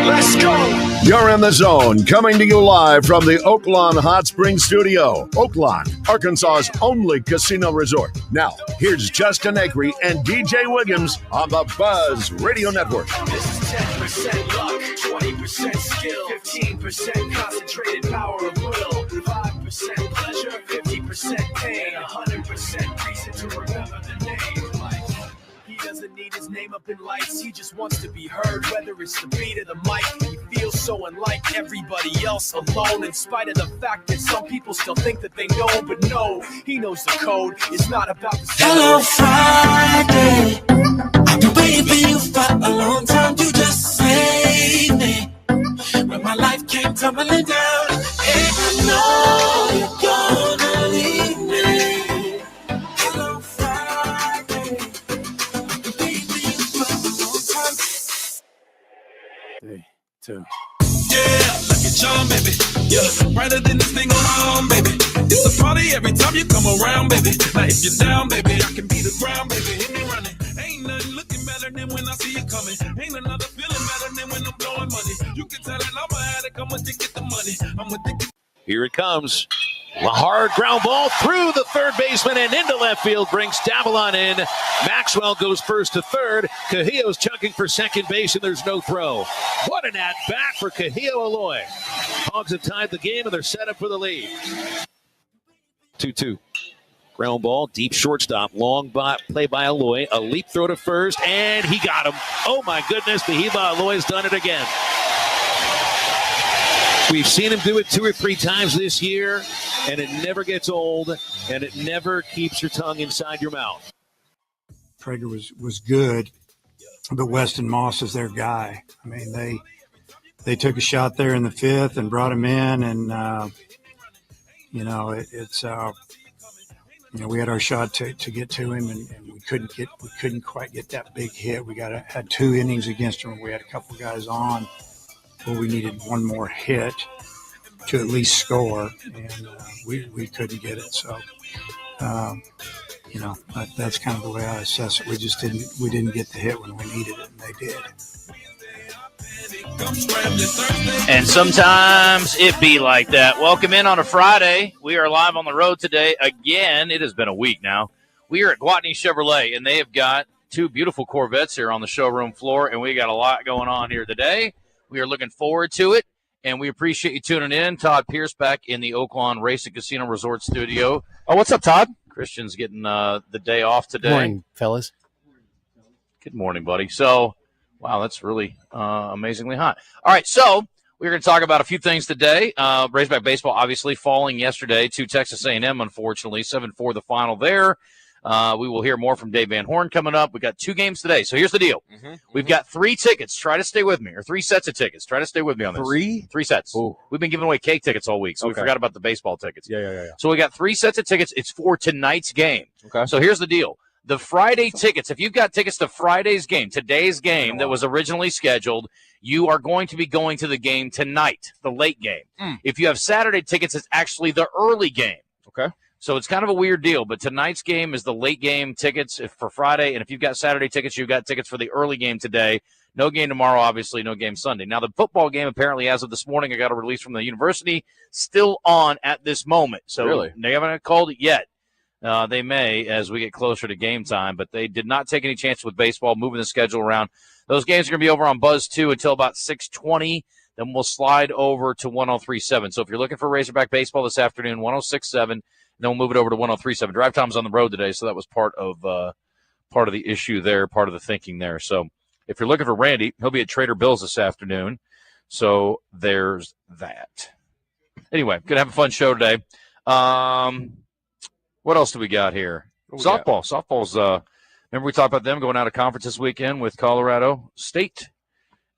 Let's go! You're in the zone, coming to you live from the Oaklawn Hot Springs Studio. Oaklawn, Arkansas's only casino resort. Now, here's Justin Acri and DJ Williams on the Buzz Radio Network. This is 10% luck, 20% skill, 15% concentrated power of will, 5% pleasure, 50% pain, 100% reason to remember the name. He doesn't need his name up in lights, he just wants to be heard, whether it's the beat or the mic. He feels so unlike everybody else, alone, in spite of the fact that some people still think that they know, but no, he knows the code. It's not about the Hello Friday, I've been waiting for you for a long time. You just saved me when my life came tumbling down, and I know you're gonna leave me. Hello Friday, I've been waiting for you for a long time. 3, 2. Yeah, look at John, baby. Yeah, brighter than this thing around, baby. It's a party every time you come around, baby. Now if you're down, baby, I can be the ground, baby. Hit me running. Ain't nothing looking better than when I see you coming. Ain't another feeling better than when I'm blowing money. You can tell that I'm an addict, I'm addicted to money. I'm addicted. Here it comes. A hard ground ball through the third baseman and into left field, brings Davalon in. Maxwell goes first to third. Cahillo's chunking for second base, and there's no throw. What an at-bat for Cahillo Aloy. Hogs have tied the game, and they're set up for the lead. 2-2. Ground ball, deep shortstop, long play by Aloy. A leap throw to first, and he got him. Oh, my goodness, Behiba Aloy's done it again. We've seen him do it 2 or 3 times this year, and it never gets old, and it never keeps your tongue inside your mouth. Prager was good, but Weston Moss is their guy. I mean, they took a shot there in the 5th and brought him in, and we had our shot to get to him, and we couldn't quite get that big hit. We had 2 innings against him. We had a couple guys on. Well, we needed one more hit to at least score, and we couldn't get it. So, that's kind of the way I assess it. We didn't get the hit when we needed it, and they did. And sometimes it be like that. Welcome in on a Friday. We are live on the road today. Again, it has been a week now. We are at Gwatney Chevrolet, and they have got 2 beautiful Corvettes here on the showroom floor, and we got a lot going on here today. We are looking forward to it, and we appreciate you tuning in. Todd Pierce back in the Oaklawn Race and Casino Resort Studio. Oh, what's up, Todd? Christian's getting the day off today. Good morning, fellas. Good morning, buddy. So, wow, that's really amazingly hot. All right, so we're going to talk about a few things today. Razorback baseball obviously falling yesterday to Texas A&M, unfortunately. 7-4 the final there. We will hear more from Dave Van Horn coming up. We got 2 games today. So here's the deal. We've got 3 tickets. Try to stay with me. Or 3 sets of tickets. Try to stay with me on this. 3 sets. Ooh. We've been giving away cake tickets all week, so we forgot about the baseball tickets. Yeah. So we got 3 sets of tickets. It's for tonight's game. Okay. So here's the deal. The Friday tickets, if you've got tickets to Friday's game, today's game that was originally scheduled, you are going to be going to the game tonight, the late game. If you have Saturday tickets, it's actually the early game. Okay. So it's kind of a weird deal, but tonight's game is the late game tickets for Friday, and if you've got Saturday tickets, you've got tickets for the early game today. No game tomorrow, obviously, no game Sunday. Now, the football game, apparently, as of this morning, I got a release from the university, still on at this moment. So really? They haven't called it yet. They may as we get closer to game time, but they did not take any chances with baseball, moving the schedule around. Those games are going to be over on Buzz 2 until about 6:20. Then we'll slide over to 103.7. So if you're looking for Razorback baseball this afternoon, 106.7. Then we'll move it over to 103.7. Drive time's on the road today, so that was part of the issue there, part of the thinking there. So if you're looking for Randy, he'll be at Trader Bill's this afternoon. So there's that. Anyway, going to have a fun show today. What else do we got here? Softball. Softball's, remember we talked about them going out of conference this weekend with Colorado State.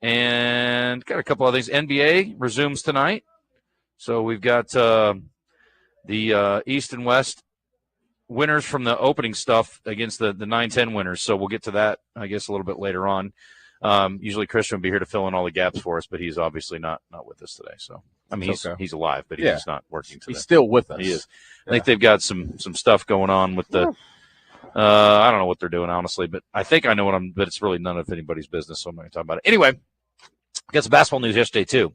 And got a couple other things. NBA resumes tonight. So we've got the East and West winners from the opening stuff against the 9-10 winners. So we'll get to that, I guess, a little bit later on. Usually Christian will be here to fill in all the gaps for us, but he's obviously not with us today. So, I mean, he's alive, but he's not working today. He's still with us. He is. I think they've got some stuff going on with the I don't know what they're doing, honestly, but I think I know but it's really none of anybody's business, so I'm not going to talk about it. Anyway, got some basketball news yesterday, too.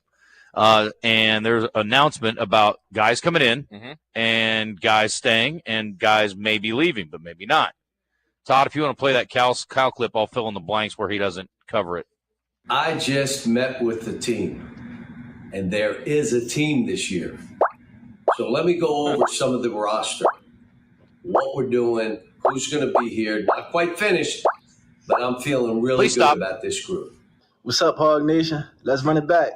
And there's an announcement about guys coming in and guys staying and guys maybe leaving, but maybe not. Todd, if you want to play that Kyle clip, I'll fill in the blanks where he doesn't cover it. I just met with the team, and there is a team this year. So let me go over some of the roster, what we're doing, who's going to be here. Not quite finished, but I'm feeling really good about this group. What's up, Hog Nation? Let's run it back.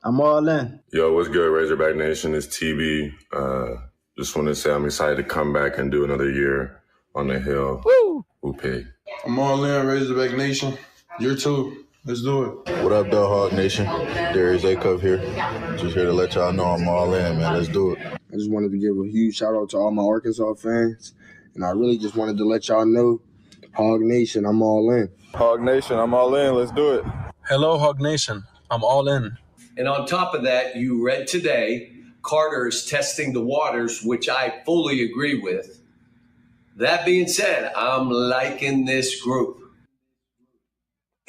I'm all in. Yo, what's good, Razorback Nation? It's TB. Just want to say I'm excited to come back and do another year on the hill. Woo! Whoopee. I'm all in, Razorback Nation. Year 2. Let's do it. What up, though, Hog Nation? Darius Acuff here. Just here to let y'all know I'm all in, man. Let's do it. I just wanted to give a huge shout out to all my Arkansas fans. And I really just wanted to let y'all know, Hog Nation, I'm all in. Hog Nation, I'm all in. Let's do it. Hello, Hog Nation. I'm all in. And on top of that, you read today, Carter is testing the waters, which I fully agree with. That being said, I'm liking this group.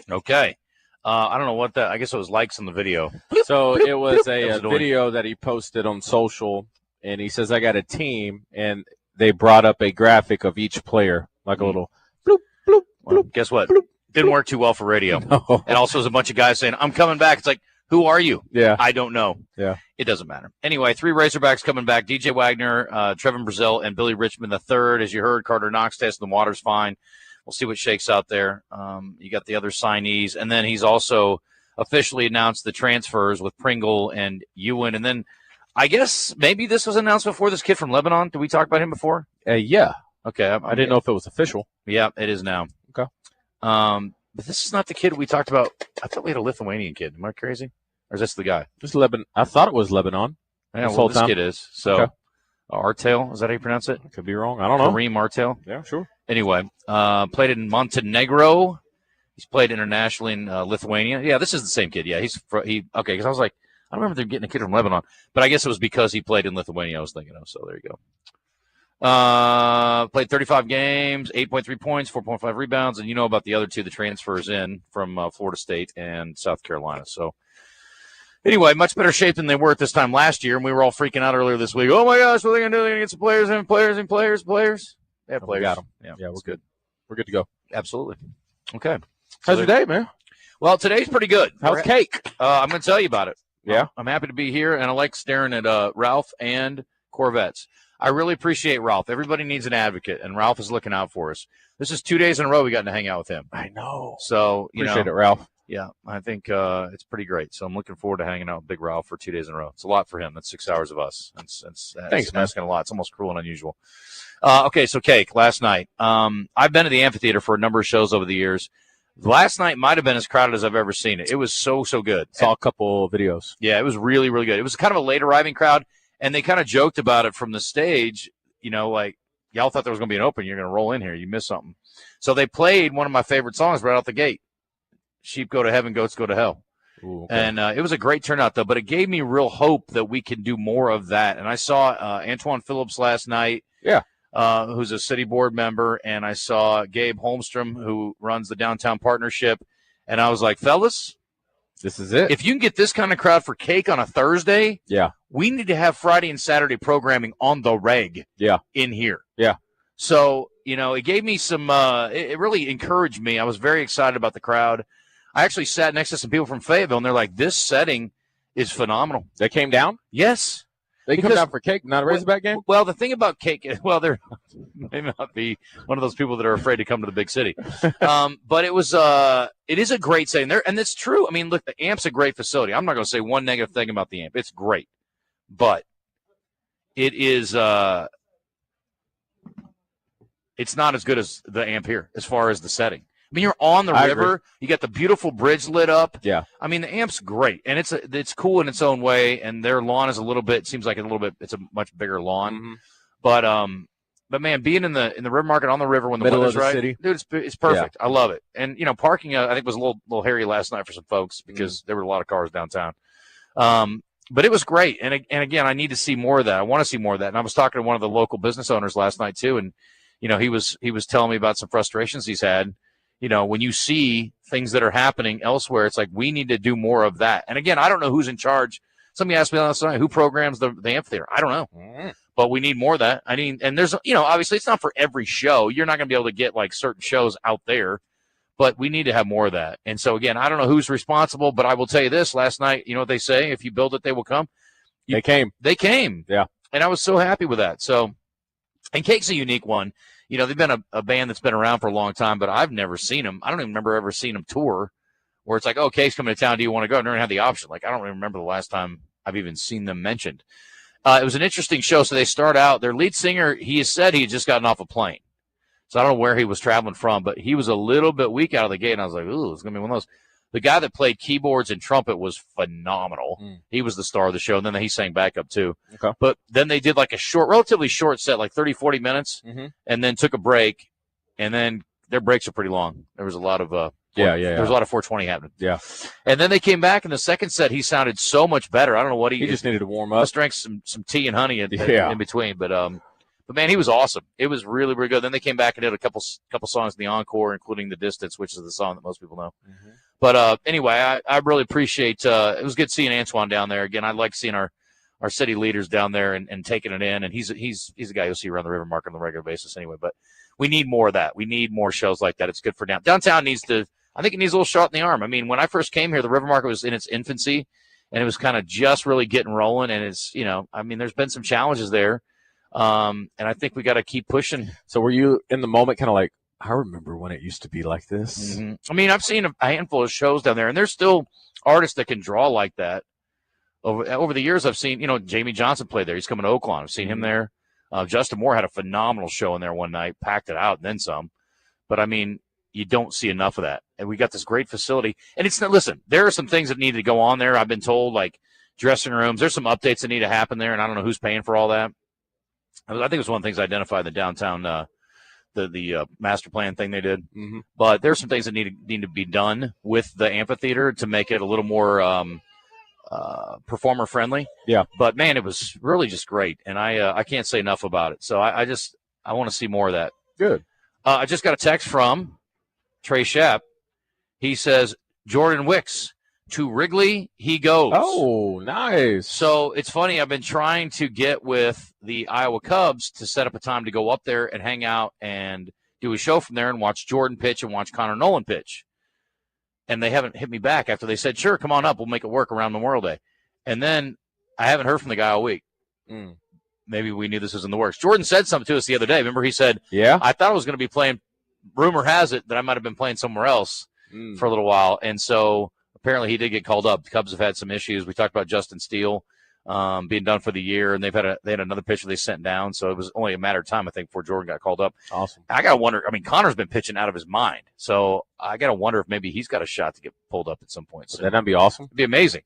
Okay. I don't know what that – I guess it was likes on the video. So it was a video that he posted on social, and he says, I got a team, and they brought up a graphic of each player, like a little bloop, bloop, Well, bloop. guess what? Bloop. Didn't work too well for radio. No. And also there's a bunch of guys saying, I'm coming back. It's like, who are you? Yeah. I don't know. Yeah. It doesn't matter. Anyway, 3 Razorbacks coming back. DJ Wagner, Trevin Brazil, and Billy Richmond III. As you heard, Carter Knox testing the waters fine. We'll see what shakes out there. You got the other signees. And then he's also officially announced the transfers with Pringle and Ewan. And then I guess maybe this was announced before, this kid from Lebanon. Did we talk about him before? Yeah. Okay. I didn't know if it was official. Yeah, it is now. Okay. But this is not the kid we talked about. I thought we had a Lithuanian kid. Am I crazy? Or is this the guy? Just Lebanon. I thought it was Lebanon. Yeah, well, this kid is. So, okay. Artel, is that how you pronounce it? Could be wrong. I don't know. Kareem Artel? Yeah, sure. Anyway, played in Montenegro. He's played internationally in Lithuania. Yeah, this is the same kid. Yeah, okay, because I was like, I don't remember them getting a kid from Lebanon. But I guess it was because he played in Lithuania I was thinking of. So there you go. Played 35 games, 8.3 points, 4.5 rebounds. And you know about the other two, the transfers in from Florida State and South Carolina. So anyway, much better shape than they were at this time last year. And we were all freaking out earlier this week. Oh, my gosh, what are they going to do? They're going to get some players and players and players. Yeah, players. We got them. Yeah, we're good. We're good to go. Absolutely. Okay. How's your day, man? Well, today's pretty good. How's cake? I'm going to tell you about it. Yeah. I'm happy to be here, and I like staring at Ralph and Corvettes. I really appreciate Ralph. Everybody needs an advocate, and Ralph is looking out for us. This is 2 days in a row we got to hang out with him. I know. So, appreciate it, Ralph. Yeah, I think it's pretty great. So I'm looking forward to hanging out with Big Ralph for 2 days in a row. It's a lot for him. That's 6 hours of us. Thanks, man. Asking a lot. It's almost cruel and unusual. Okay, so cake last night. I've been to the amphitheater for a number of shows over the years. Last night might have been as crowded as I've ever seen it. It was so good. Saw a couple videos. Yeah, it was really, really good. It was kind of a late arriving crowd, and they kind of joked about it from the stage, like, y'all thought there was going to be an open. You're going to roll in here. You missed something. So they played one of my favorite songs right out the gate, Sheep Go to Heaven, Goats Go to Hell. Ooh, okay. And it was a great turnout, though, but it gave me real hope that we can do more of that. And I saw Antoine Phillips last night. Yeah. Who's a city board member, and I saw Gabe Holmstrom, who runs the Downtown Partnership, and I was like, fellas, this is it. If you can get this kind of crowd for cake on a Thursday, yeah, we need to have Friday and Saturday programming on the reg in here. Yeah. So, it gave me some it really encouraged me. I was very excited about the crowd. I actually sat next to some people from Fayetteville, and they're like, this setting is phenomenal. They came down? Yes. They come down for cake, not a Razorback game? Well, the thing about cake, they're may not be one of those people that are afraid to come to the big city. But it is a great setting there, and it's true. I mean, look, the Amp's a great facility. I'm not going to say one negative thing about the Amp. It's great. But it is it's not as good as the Amp here as far as the setting. I mean, you're on the river. Agree. You got the beautiful bridge lit up. Yeah. I mean, the Amp's great, and it's cool in its own way. And their lawn is seems like it's a much bigger lawn. Mm-hmm. But man, being in the river market on the river when the middle weather's of the right, city. dude, it's perfect. Yeah. I love it. And parking I think was a little hairy last night for some folks because there were a lot of cars downtown. But it was great. And again, I need to see more of that. I want to see more of that. And I was talking to one of the local business owners last night too, and he was telling me about some frustrations he's had. When you see things that are happening elsewhere, it's like we need to do more of that. And again, I don't know who's in charge. Somebody asked me last night, who programs the amphitheater? I don't know. But we need more of that. I mean, and there's, obviously it's not for every show. You're not going to be able to get like certain shows out there, but we need to have more of that. And so, again, I don't know who's responsible, but I will tell you this. Last night, you know what they say? If you build it, they will come. They came. They came. Yeah. And I was so happy with that. So, and Cake's a unique one. They've been a band that's been around for a long time, but I've never seen them. I don't even remember ever seeing them tour where it's like, oh, Cake's coming to town. Do you want to go? I never had the option. Like, I don't remember the last time I've even seen them mentioned. It was an interesting show. So they start out, their lead singer, he has said he had just gotten off a plane. So I don't know where he was traveling from, but he was a little bit weak out of the gate. And I was like, ooh, it's going to be one of those. The guy that played keyboards and trumpet was phenomenal. He was the star of the show. And then he sang backup too. Okay. But then they did like a relatively short set, like 30, 40 minutes, and then took a break. And then their breaks are pretty long. There was a lot of there was a lot of 420 happening. Yeah. And then they came back in the second set. He sounded so much better. I don't know what he just needed to warm up. Must drank some tea and honey in between. But man, he was awesome. It was really, really good. Then they came back and did a couple songs in the encore, including The Distance, which is the song that most people know. But anyway, I really appreciate it was good seeing Antoine down there. Again, I like seeing our city leaders down there and taking it in. And he's a guy you'll see around the River Market on a regular basis anyway. But we need more of that. We need more shows like that. It's good for downtown needs to. I think it needs a little shot in the arm. I mean, when I first came here, the River Market was in its infancy, and it was kind of just really getting rolling. And it's, there's been some challenges there, and I think we got to keep pushing. So were you in the moment kind of like, I remember when it used to be like this? I mean, I've seen a handful of shows down there, and there's still artists that can draw like that. Over the years, I've seen, Jamie Johnson played there. He's coming to Oaklawn. I've seen him there. Justin Moore had a phenomenal show in there one night, packed it out, and then some. But, I mean, you don't see enough of that. And we got this great facility. And it's not, listen, there are some things that need to go on there. I've been told, like dressing rooms. There's some updates that need to happen there, and I don't know who's paying for all that. I think it was one of the things I identified in the downtown, the master plan thing they did. But there's some things that need to be done with the amphitheater to make it a little more performer friendly. Yeah. But, man, it was really just great. And I can't say enough about it. So I want to see more of that. Good. I just got a text from Trey Shapp. He says, Jordan Wicks, to Wrigley he goes. Oh, nice. So it's funny. I've been trying to get with the Iowa Cubs to set up a time to go up there and hang out and do a show from there and watch Jordan pitch and watch Connor Nolan pitch. And they haven't hit me back after they said, sure, come on up. We'll make it work around Memorial Day. And then I haven't heard from the guy all week. Maybe we knew this was in the works. Jordan said something to us the other day. Remember, he said, yeah, I thought I was going to be playing. Rumor has it that I might have been playing somewhere else for a little while. And so apparently he did get called up. The Cubs have had some issues. We talked about Justin Steele being done for the year, and they had another pitcher they sent down. So it was only a matter of time, I think, before Jordan got called up. Awesome. I got to wonder. I mean, Connor's been pitching out of his mind. So I got to wonder if maybe he's got a shot to get pulled up at some point. So that'd be awesome. It'd be amazing.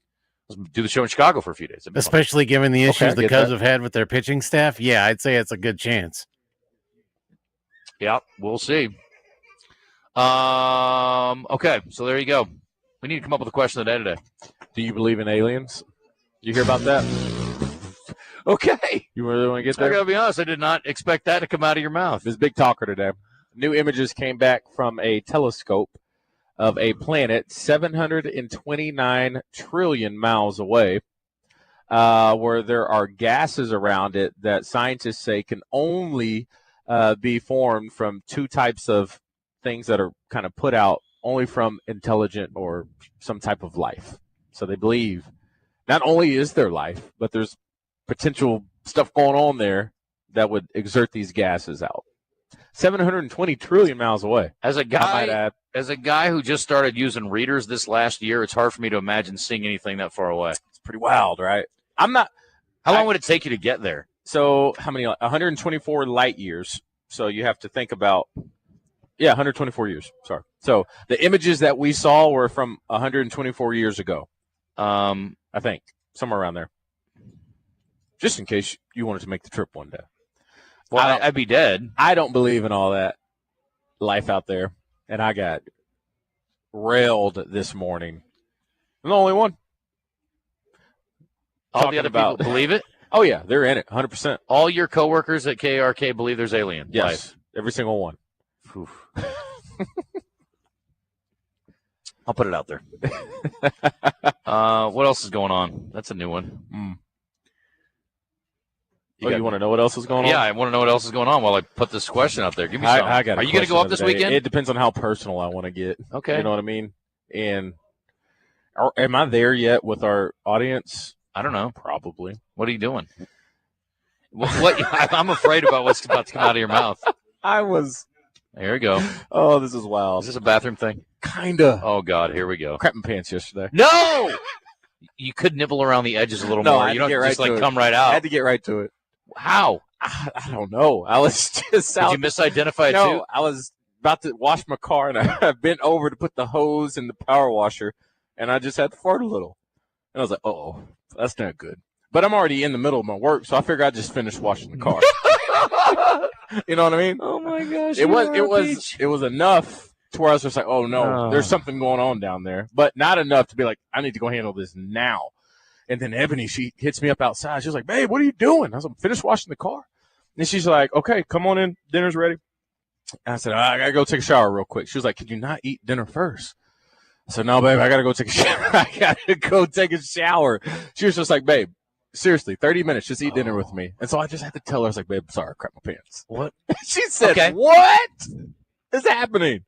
Let's do the show in Chicago for a few days. Especially given the issues the Cubs have had with their pitching staff. Yeah, I'd say it's a good chance. Yeah, we'll see. Okay, so there you go. We need to come up with a question of the day today. Do you believe in aliens? You hear about that? Okay. You really want to get there? I got to be honest, I did not expect that to come out of your mouth. This big talker today. New images came back from a telescope of a planet 729 trillion miles away, where there are gases around it that scientists say can only be formed from two types of things that are kind of put out only from intelligent or some type of life. So they believe not only is there life, but there's potential stuff going on there that would exert these gases out. 720 trillion miles away. As a guy who just started using readers this last year, it's hard for me to imagine seeing anything that far away. It's pretty wild, right? How long would it take you to get there? So how many? 124 light years. So you have to think about, 124 years. Sorry. So the images that we saw were from 124 years ago. I think somewhere around there. Just in case you wanted to make the trip one day. Well, I'd be dead. I don't believe in all that life out there. And I got railed this morning. I'm the only one. All the other people believe it? Oh, yeah. They're in it, 100%. All your coworkers at KRK believe there's alien life? Yes. Every single one. I'll put it out there. What else is going on? That's a new one. You want to know what else is going on? Yeah, I want to know what else is going on while I put this question out there. Give me some. I got Are you going to go up this weekend? It depends on how personal I want to get. Okay. You know what I mean? And am I there yet with our audience? I don't know. Probably. What are you doing? I'm afraid about what's about to come out of your mouth. There we go. Oh, this is wild. Is this a bathroom thing? Kinda. Oh, God. Here we go. Crap my pants yesterday. No! You could nibble around the edges a little more. You don't just come right out. I had to get right to it. How? I don't know. I was just Did you misidentify it No, too? I was about to wash my car, and I bent over to put the hose in the power washer, and I just had to fart a little. And I was like, uh-oh, that's not good. But I'm already in the middle of my work, so I figured I'd just finish washing the car. You know what I mean? Oh, my gosh. It was enough to where I was just like, oh, no, there's something going on down there. But not enough to be like, I need to go handle this now. And then Ebony, she hits me up outside. She's like, babe, what are you doing? I was like, finish washing the car. And she's like, okay, come on in. Dinner's ready. And I said, I got to go take a shower real quick. She was like, could you not eat dinner first? I said, no, babe, I got to go take a shower. I got to go take a shower. She was just like, babe, seriously, 30 minutes, just eat dinner with me. And so I just had to tell her, I was like, babe, sorry, I crap my pants. What? She said, Okay. What is happening?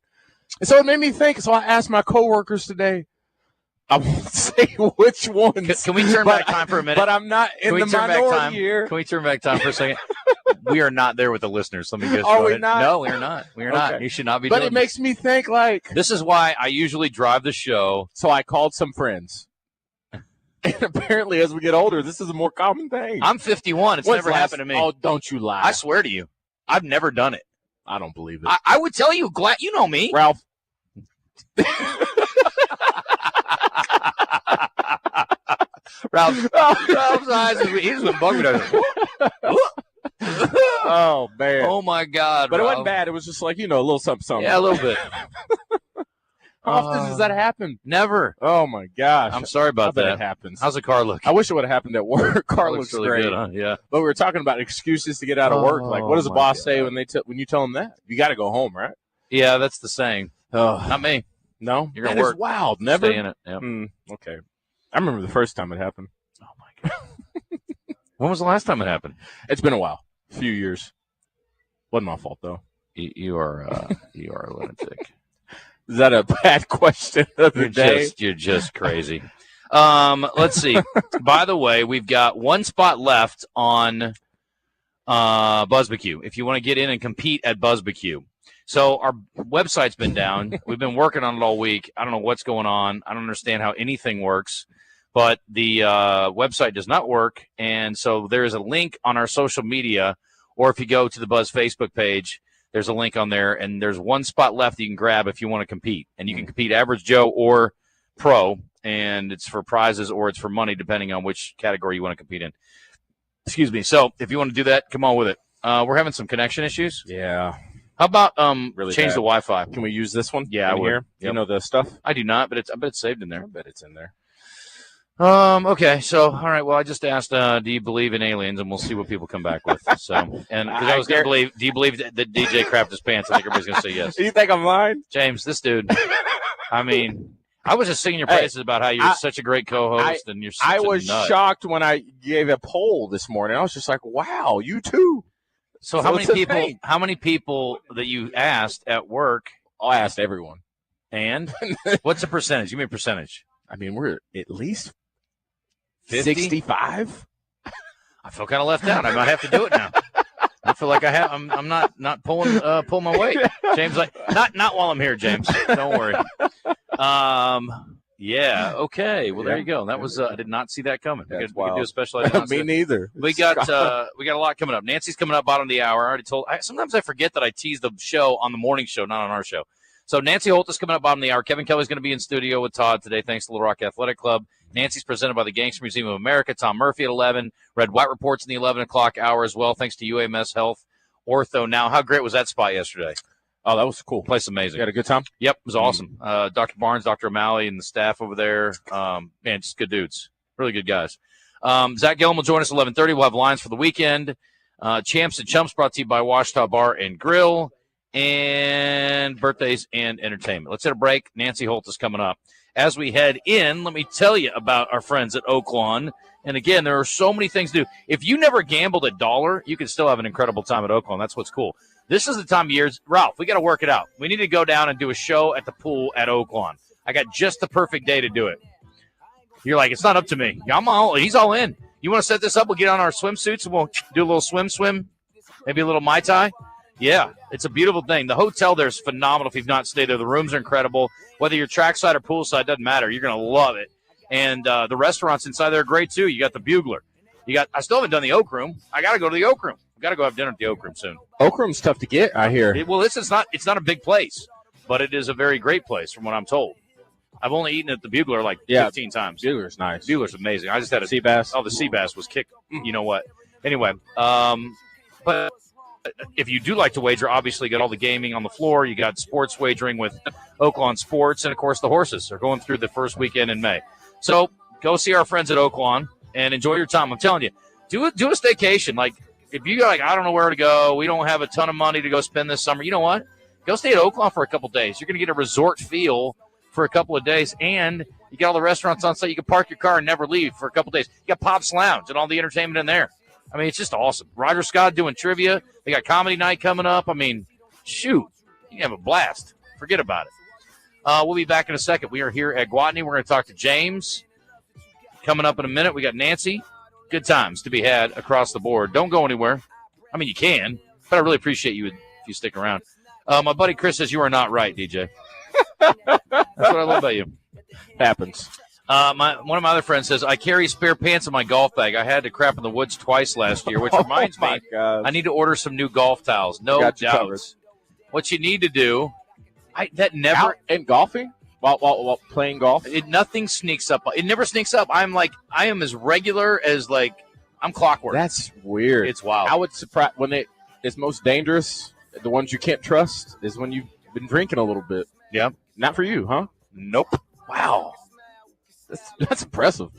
And so it made me think. So I asked my coworkers today, I won't say which ones. Can we turn back time for a minute? But I'm not in the minority here. Can we turn back time for a second? We are not there with the listeners. Let me just Are go we ahead. not? No, we are not. We are not. Okay. You should not be But doing it makes me think like. This is why I usually drive the show. So I called some friends. And apparently as we get older, this is a more common thing. I'm 51. It's never happened to me. Oh, don't you lie. I swear to you. I've never done it. I don't believe it. I would tell you, you know me. Ralph. Ralph's eyes, he's been bugging me. Oh, man. Oh, my God, But Ralph. it wasn't bad. It was just like, a little something. Yeah, a little bit. How often does that happen? Never. Oh, my gosh. I'm sorry about I bet that. it happens. How's the car look? I wish it would have happened at work. Car looks really great. good, huh? Yeah. But we were talking about excuses to get out of work. Like, what does the my boss God. say when you tell them that? You got to go home, right? Yeah, that's the saying. Oh, Not me. no. You're gonna That is work. wild. Never. Stay in it. Yep. Okay. I remember the first time it happened. Oh, my God. When was the last time it happened? It's been a while. A few years. Wasn't my fault, though. You are a lunatic. Is that a bad question of the day? You're just crazy. Let's see. By the way, we've got one spot left on BuzzBBQ if you want to get in and compete at BuzzBBQ. So our website's been down. We've been working on it all week. I don't know what's going on. I don't understand how anything works. But the website does not work, and so there is a link on our social media, or if you go to the Buzz Facebook page, there's a link on there, and there's one spot left you can grab if you want to compete. And you can compete Average Joe or Pro, and it's for prizes or it's for money, depending on which category you want to compete in. Excuse me. So if you want to do that, come on with it. We're having some connection issues. Yeah. How about Really change bad. the Wi-Fi? Can we use this one? Yeah, I in would. here. Yep. You know the stuff? I do not, but I bet it's saved in there. I bet it's in there. Okay, so all right. Well, I just asked, do you believe in aliens, and we'll see what people come back with. So, and because I was going to believe, do you believe that DJ crapped his pants? I think everybody's going to say yes. You think I'm lying? James, this dude. I mean, I was just singing your praises about how you're such a great co-host, and you're such I a was nut. shocked when I gave a poll this morning. I was just like, "Wow, you too." So how many people? Thing. How many people that you asked at work? I asked everyone. And what's the percentage? Give me a percentage. I mean, we're at least 50? 65. I feel kind of left out. I might have to do it now. I feel like I'm not pulling my weight. James, like not while I'm here, James. Don't worry. Yeah. Okay. Well, there you go. That was I did not see that coming. We could do a special item. Me neither. We got a lot coming up. Nancy's coming up bottom of the hour. I already told. Sometimes I forget that I tease the show on the morning show, not on our show. So Nancy Holthus coming up bottom of the hour. Kevin Kelley's going to be in studio with Todd today, thanks to Little Rock Athletic Club. Nancy's presented by the Gangster Museum of America. Tom Murphy at 11. Red White reports in the 11 o'clock hour as well, thanks to UAMS Health Ortho Now. How great was that spot yesterday? Oh, that was cool. Place amazing. You had a good time? Yep, it was awesome. Dr. Barnes, Dr. O'Malley, and the staff over there, man, just good dudes. Really good guys. Zach Gillham will join us at 11:30. We'll have lines for the weekend. Champs and Chumps brought to you by Washita Bar and Grill, and birthdays and entertainment. Let's hit a break. Nancy Holthus is coming up. As we head in, let me tell you about our friends at Oaklawn. And again, there are so many things to do. If you never gambled $1, you can still have an incredible time at Oaklawn. That's what's cool. This is the time of year. Ralph, we got to work it out. We need to go down and do a show at the pool at Oaklawn. I got just the perfect day to do it. You're like, it's not up to me. He's all in. You want to set this up? We'll get on our swimsuits and we'll do a little swim, maybe a little Mai Tai. Yeah, it's a beautiful thing. The hotel there is phenomenal if you've not stayed there. The rooms are incredible. Whether you're trackside or poolside, doesn't matter. You're going to love it. And the restaurants inside there are great, too. You got the Bugler. I still haven't done the Oak Room. I got to go to the Oak Room. I've got to go have dinner at the Oak Room soon. Oak Room's tough to get, I hear. It's not a big place, but it is a very great place from what I'm told. I've only eaten at the Bugler 15 times. Bugler's nice. Bugler's amazing. I just had a sea bass. Oh, the sea bass was kick. You know what? Anyway, but if you do like to wager, obviously you got all the gaming on the floor. You got sports wagering with Oaklawn Sports, and of course the horses are going through the first weekend in May. So go see our friends at Oaklawn and enjoy your time. I'm telling you, do a staycation. Like if you're like, I don't know where to go, we don't have a ton of money to go spend this summer. You know what? Go stay at Oaklawn for a couple days. You're going to get a resort feel for a couple of days, and you got all the restaurants on site. You can park your car and never leave for a couple of days. You got Pop's Lounge and all the entertainment in there. I mean, it's just awesome. Roger Scott doing trivia. They got comedy night coming up. I mean, shoot, you can have a blast. Forget about it. We'll be back in a second. We are here at Gwatney. We're going to talk to James. Coming up in a minute, we got Nancy. Good times to be had across the board. Don't go anywhere. I mean, you can, but I really appreciate you if you stick around. My buddy Chris says you are not right, DJ. That's what I love about you. Happens. One of my other friends says, I carry spare pants in my golf bag. I had to crap in the woods twice last year, which reminds me, I need to order some new golf towels. No doubt. What you need to do, and golfing? While playing golf? Nothing sneaks up. It never sneaks up. I am as regular as, I'm clockwork. That's weird. It's wild. I would surprise when it's most dangerous, the ones you can't trust, is when you've been drinking a little bit. Yeah. Not for you, huh? Nope. Wow. That's impressive.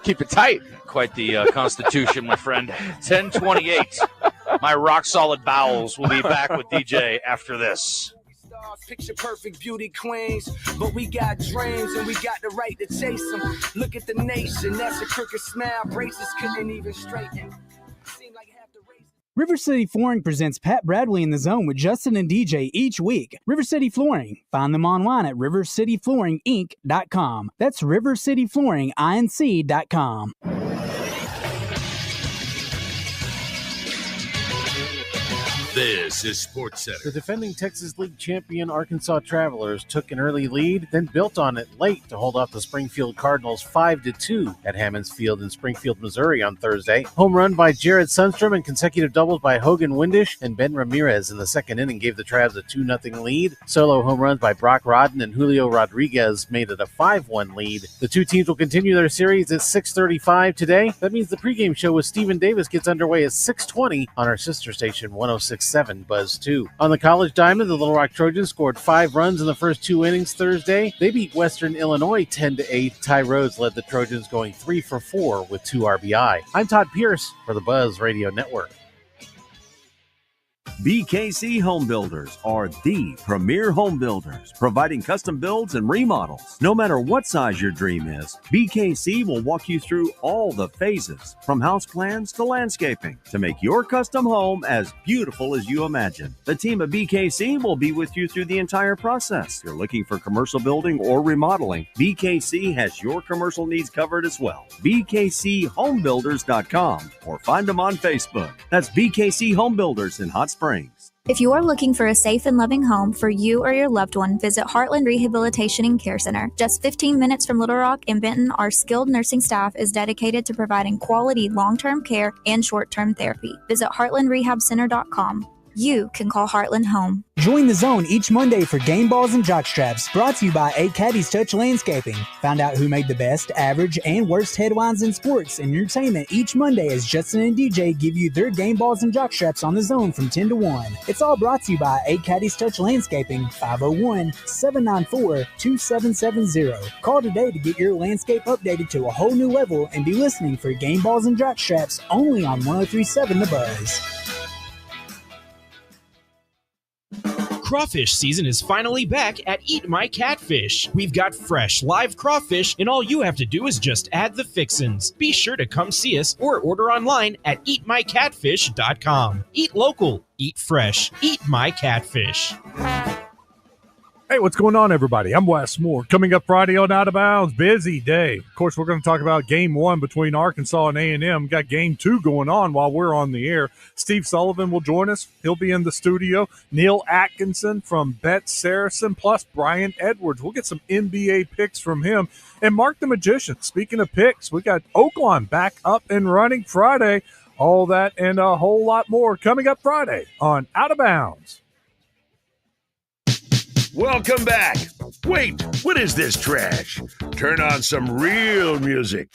Keep it tight. Quite the constitution, my friend. 10:28. My rock-solid bowels will be back with DJ after this. Picture perfect beauty queens, but we got dreams and we got the right to chase them. Look at the nation, that's a crooked smile. Braces couldn't even straighten. River City Flooring presents Pat Bradley in the Zone with Justin and DJ each week. River City Flooring. Find them online at rivercityflooringinc.com. That's rivercityflooringinc.com. This is Sports Center. The defending Texas League champion Arkansas Travelers took an early lead, then built on it late to hold off the Springfield Cardinals 5-2 at Hammonds Field in Springfield, Missouri on Thursday. Home run by Jared Sundstrom and consecutive doubles by Hogan Windish and Ben Ramirez in the second inning gave the Travs a 2-0 lead. Solo home runs by Brock Rodden and Julio Rodriguez made it a 5-1 lead. The two teams will continue their series at 6:35 today. That means the pregame show with Stephen Davis gets underway at 6:20 on our sister station 106.7 Buzz 2. On the College Diamond, the Little Rock Trojans scored 5 runs in the first 2 innings Thursday. They beat Western Illinois 10-8. Ty Rhodes led the Trojans going 3 for 4 with 2 RBI. I'm Todd Pierce for the Buzz Radio Network. BKC Home Builders are the premier home builders, providing custom builds and remodels. No matter what size your dream is, BKC will walk you through all the phases, from house plans to landscaping, to make your custom home as beautiful as you imagine. The team at BKC will be with you through the entire process. If you're looking for commercial building or remodeling, BKC has your commercial needs covered as well. BKCHomebuilders.com or find them on Facebook. That's BKC Home Builders in Hot Springs. If you are looking for a safe and loving home for you or your loved one, visit Heartland Rehabilitation and Care Center. Just 15 minutes from Little Rock and Benton, our skilled nursing staff is dedicated to providing quality long-term care and short-term therapy. Visit heartlandrehabcenter.com. you can call Heartland home. Join the zone each Monday for game balls and jock straps, brought to you by A Caddy's Touch Landscaping. Find out who made the best, average, and worst headlines in sports and entertainment each Monday as Justin and DJ give you their game balls and jock straps on the zone from 10 to 1. It's all brought to you by A Caddy's Touch Landscaping, 501-794-2770. Call today to get your landscape updated to a whole new level and be listening for game balls and jock straps only on 103.7 The Buzz. Crawfish season is finally back at Eat My Catfish. We've got fresh, live crawfish, and all you have to do is just add the fixins. Be sure to come see us or order online at eatmycatfish.com. Eat local, eat fresh, Eat My Catfish. Hey, what's going on, everybody? I'm Wes Moore. Coming up Friday on Out of Bounds, busy day. Of course, we're going to talk about Game 1 between Arkansas and A&M. Got Game 2 going on while we're on the air. Steve Sullivan will join us. He'll be in the studio. Neil Atkinson from Bet Saracen, plus Brian Edwards. We'll get some NBA picks from him. And Mark the Magician. Speaking of picks, we got Oaklawn back up and running Friday. All that and a whole lot more coming up Friday on Out of Bounds. Welcome back. Wait, what is this trash? Turn on some real music.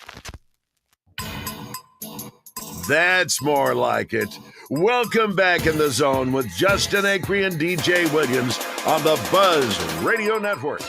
That's more like it. Welcome back in the zone with Justin Acri and DJ Williams on the Buzz Radio Network.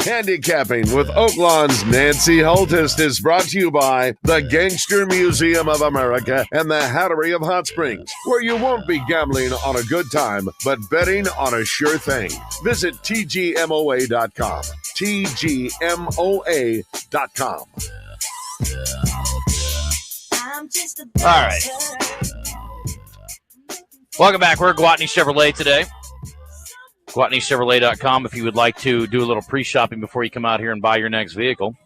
Handicapping with Oaklawn's Nancy Holthus is brought to you by the Gangster Museum of America and the Hattery of Hot Springs, where you won't be gambling on a good time, but betting on a sure thing. Visit TGMOA.com. TGMOA.com. All right. Welcome back. We're at Gwatney Chevrolet today. GwatneyChevrolet.com if you would like to do a little pre-shopping before you come out here and buy your next vehicle.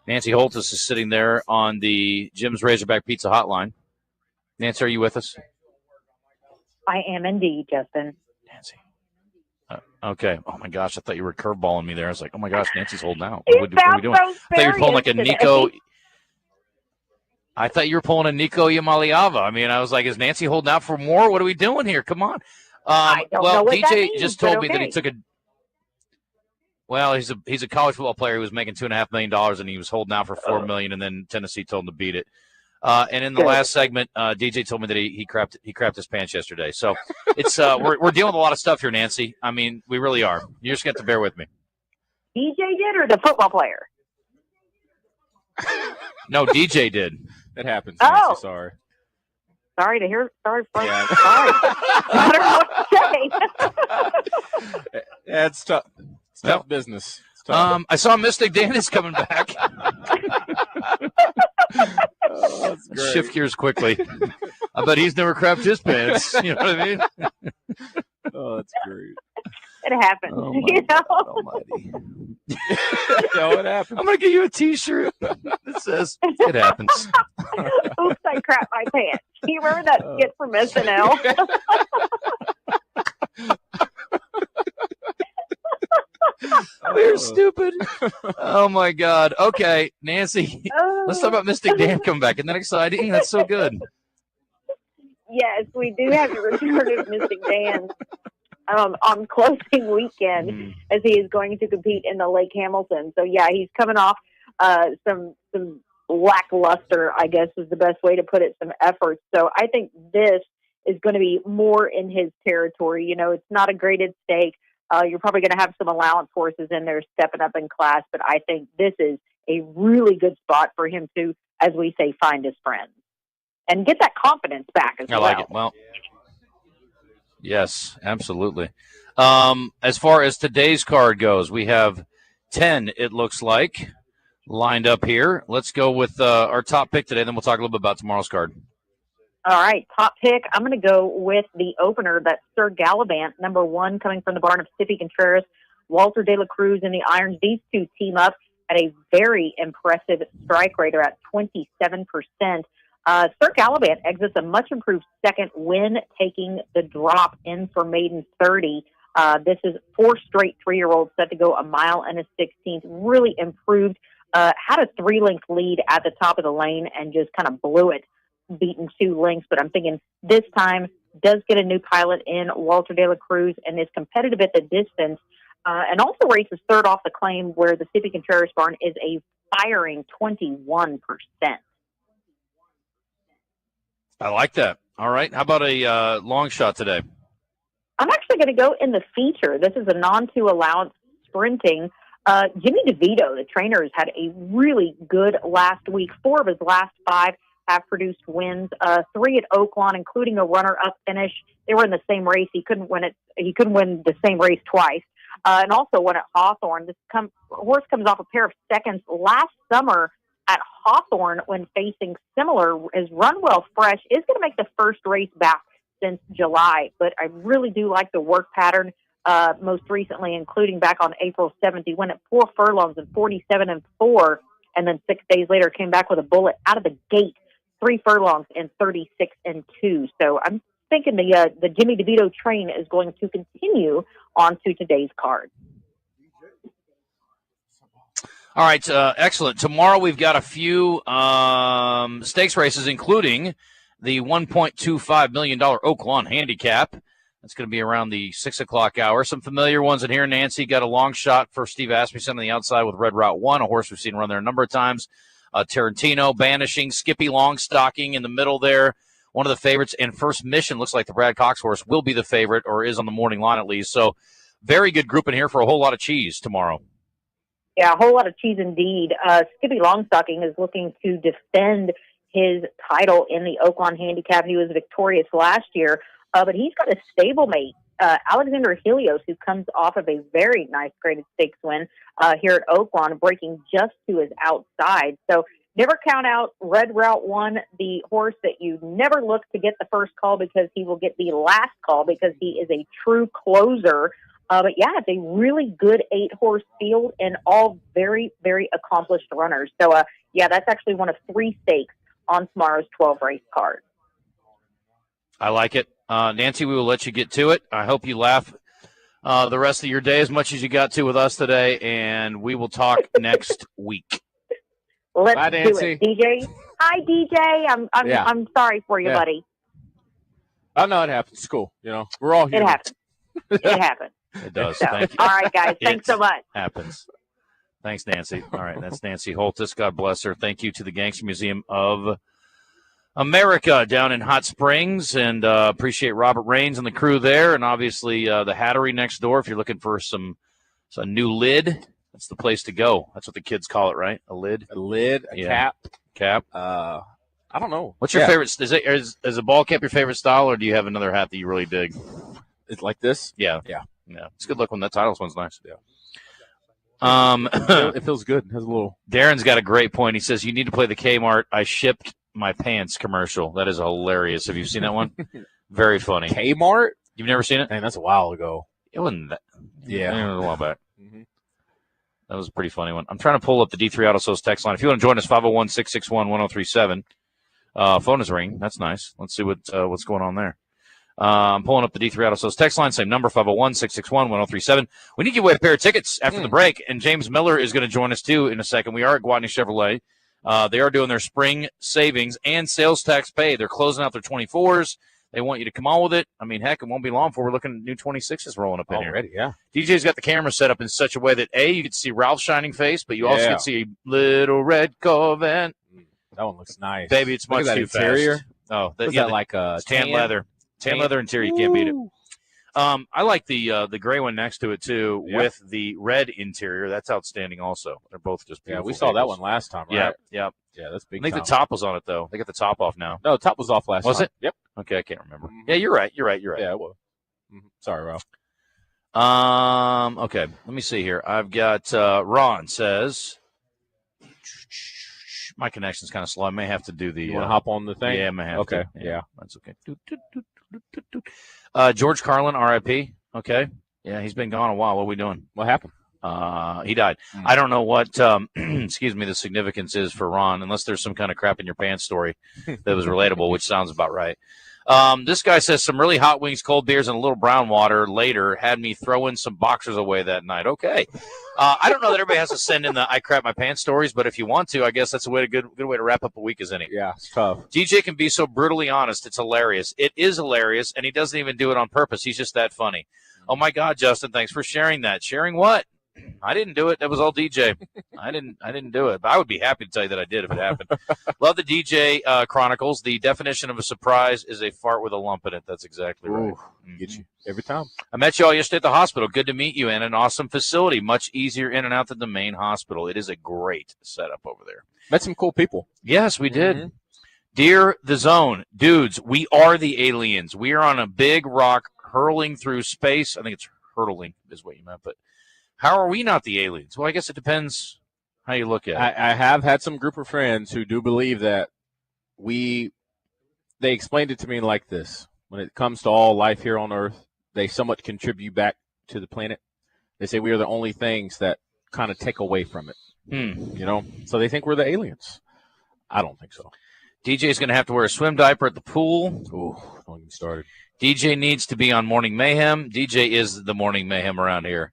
Nancy Holthus is sitting there on the Jim's Razorback Pizza hotline. Nancy, are you with us? I am indeed, Justin. Nancy. Okay. Oh, my gosh. I thought you were curveballing me there. I was like, oh, my gosh, Nancy's holding out. What are we doing? I thought you were pulling like a Nico. I thought you were pulling a Nico Yamaliava. I mean, I was like, is Nancy holding out for more? What are we doing here? Come on. I don't know what that DJ means, just told me okay. that he took a. Well, he's a college football player who was making $2.5 million, and he was holding out for $4 million, and then Tennessee told him to beat it. And in the last segment, DJ told me that he crapped his pants yesterday. So it's we're dealing with a lot of stuff here, Nancy. I mean, we really are. You just got to bear with me. DJ did, or the football player? No, DJ did. It happens. Nancy, Oh, sorry. sorry to hear. Sorry, sorry. Yeah. I don't know what to say. Yeah, it's tough. It's tough business. It's tough. I saw Mystic Dan is coming back. Oh, that's great. Shift gears quickly. I bet he's never crapped his pants. You know what I mean? Oh, that's great. It happens. Oh, you know? Almighty. No, it happens. I'm going to get you a T-shirt that says, it happens. Oops, I crapped my pants. Do you remember that skit from SNL? We're stupid. Oh, my God. Okay, Nancy, let's talk about Mystic Dan coming back. Isn't that exciting? That's so good. Yes, we do have the return of Mystic Dan on closing weekend as he is going to compete in the Lake Hamilton. So, yeah, he's coming off some lackluster, I guess is the best way to put it, some efforts. So I think this is going to be more in his territory. You know, it's not a graded stake. You're probably going to have some allowance horses in there stepping up in class, but I think this is a really good spot for him to, as we say, find his friends and get that confidence back as well. I like it. Well, yes, absolutely. As far as today's card goes, we have 10, it looks like, lined up here. Let's go with our top pick today, then we'll talk a little bit about tomorrow's card. All right, top pick. I'm going to go with the opener. That's Sir Gallivant, number 1, coming from the barn of Stiffy Contreras, Walter De La Cruz in the irons. These two team up at a very impressive strike rate. They're at 27%. Sir Gallivant exits a much improved second win, taking the drop in for maiden 30. This is 4 straight 3-year-olds set to go a mile and a 16th. Really improved. Had a 3-length lead at the top of the lane and just kind of blew it beaten 2 lengths, but I'm thinking this time does get a new pilot in Walter De La Cruz and is competitive at the distance, and also races third off the claim, where the Sippy Contreras barn is a firing 21%. I like that. All right. How about a long shot today? I'm actually going to go in the feature. This is a non-2 allowance sprinting. Jimmy DeVito, the trainer, has had a really good last week. 4 of his last 5 have produced wins. 3 at Oaklawn, including a runner-up finish. They were in the same race. He couldn't win it. He couldn't win the same race twice. And also one at Hawthorne. This horse comes off a pair of seconds last summer at Hawthorne when facing similar. His Runwell Fresh is going to make the first race back since July, but I really do like the work pattern. Most recently, including back on April 7th, he went at 4 furlongs and 47-4, and then 6 days later came back with a bullet out of the gate, 3 furlongs and 36-2. So I'm thinking the Jimmy DeVito train is going to continue on to today's card. All right, excellent. Tomorrow we've got a few stakes races, including the $1.25 million Oaklawn handicap. That's going to be around the 6 o'clock hour. Some familiar ones in here. Nancy got a long shot for Steve Asmussen on the outside with Red Route 1, a horse we've seen run there a number of times. Tarantino, Banishing, Skippy Longstocking in the middle there. One of the favorites. And First Mission looks like the Brad Cox horse will be the favorite, or is on the morning line at least. So very good group in here for a whole lot of cheese tomorrow. Yeah, a whole lot of cheese indeed. Skippy Longstocking is looking to defend his title in the Oaklawn handicap. He was victorious last year, but he's got a stablemate, Alexander Helios, who comes off of a very nice graded stakes win here at Oaklawn, breaking just to his outside. So never count out Red Route 1, the horse that you never look to get the first call because he will get the last call because he is a true closer. But yeah, it's a really good 8-horse field and all very, very accomplished runners. So yeah, that's actually one of 3 stakes on tomorrow's 12-race card. I like it. Nancy, we will let you get to it. I hope you laugh the rest of your day as much as you got to with us today, and we will talk next week. Let's Bye, do Nancy. it. DJ? Hi, DJ. I'm sorry for you, buddy. Oh, no, it happens. It's cool. You know, we're all human. It happens. It happens. It does. So, Thank you. all right, guys. Thanks so much. Happens. Thanks, Nancy. All right, that's Nancy Holthus. God bless her. Thank you to the Gangster Museum of America down in Hot Springs, and appreciate Robert Raines and the crew there, and obviously the Hattery next door. If you're looking for a new lid, that's the place to go. That's what the kids call it, right? A lid? A lid, a cap. I don't know. What's your favorite? Is a ball cap your favorite style, or do you have another hat that you really dig? It's like this? Yeah. It's good look when that Titles one's nice. Yeah. It feels good. It has a little. Darren's got a great point. He says you need to play the Kmart I shipped my pants commercial. That is hilarious. Have you seen that one? Very funny. Kmart? You've never seen it? Man, that's a while ago. It wasn't that. Yeah. It was a while back. Mm-hmm. That was a pretty funny one. I'm trying to pull up the D3 Auto Sales text line. If you want to join us, 501-661-1037. Phone is ringing. That's nice. Let's see what's going on there. I'm pulling up the D3 Auto Sales text line. Same number, 501-661-1037. We need to give away a pair of tickets after the break, and James Miller is going to join us, too, in a second. We are at Gwatney Chevrolet. They are doing their spring savings and sales tax pay. They're closing out their 24s. They want you to come on with it. I mean, heck, it won't be long before we're looking at new 26s rolling up in here. Already, yeah. DJ's got the camera set up in such a way that, A, you can see Ralph's shining face, but you also can see a little red Corvette. That one looks nice. Baby, it's much too interior. fast. Oh, that like a tan leather. Tan leather interior, you can't beat it. I like the gray one next to it, too, with the red interior. That's outstanding also. They're both just beautiful. Yeah, we saw that one last time, right? Yeah. Yeah, that's big. I think the top was on it, though. They got the top off now. No, the top was off last time. Was it? Yep. Okay, I can't remember. Yeah, you're right. Yeah, it was. Sorry, Ralph. Okay, let me see here. I've got Ron says, my connection's kind of slow. I may have to do the... You want to hop on the thing? Yeah, I may have to. Okay, yeah. That's okay. George Carlin, RIP. Okay. Yeah, he's been gone a while. What are we doing? What happened? He died. I don't know what, excuse me, the significance is for Ron, unless there's some kind of crap in your pants story that was relatable, which sounds about right. This guy says some really hot wings, cold beers, and a little brown water later had me throwing some boxers away that night. Okay. I don't know that everybody has to send in the I crap my pants stories, but if you want to, I guess that's a good way to wrap up a week, isn't it? Yeah, it's tough. DJ can be so brutally honest. It's hilarious. It is hilarious, and he doesn't even do it on purpose. He's just that funny. Oh, my God, Justin, thanks for sharing that. Sharing what? I didn't do it. That was all DJ. I didn't do it. But I would be happy to tell you that I did if it happened. Love the DJ Chronicles. The definition of a surprise is a fart with a lump in it. That's exactly right. Get you every time. I met you all yesterday at the hospital. Good to meet you, and an awesome facility. Much easier in and out than the main hospital. It is a great setup over there. Met some cool people. Yes, we did. Dear the Zone, dudes, we are the aliens. We are on a big rock hurling through space. I think it's hurtling is what you meant, but how are we not the aliens? Well, I guess it depends how you look at it. I have had some group of friends who do believe that they explained it to me like this. When it comes to all life here on Earth, they somewhat contribute back to the planet. They say we are the only things that kind of take away from it. You know? So they think we're the aliens. I don't think so. DJ's going to have to wear a swim diaper at the pool. Ooh, don't get me started. DJ needs to be on Morning Mayhem. DJ is the Morning Mayhem around here.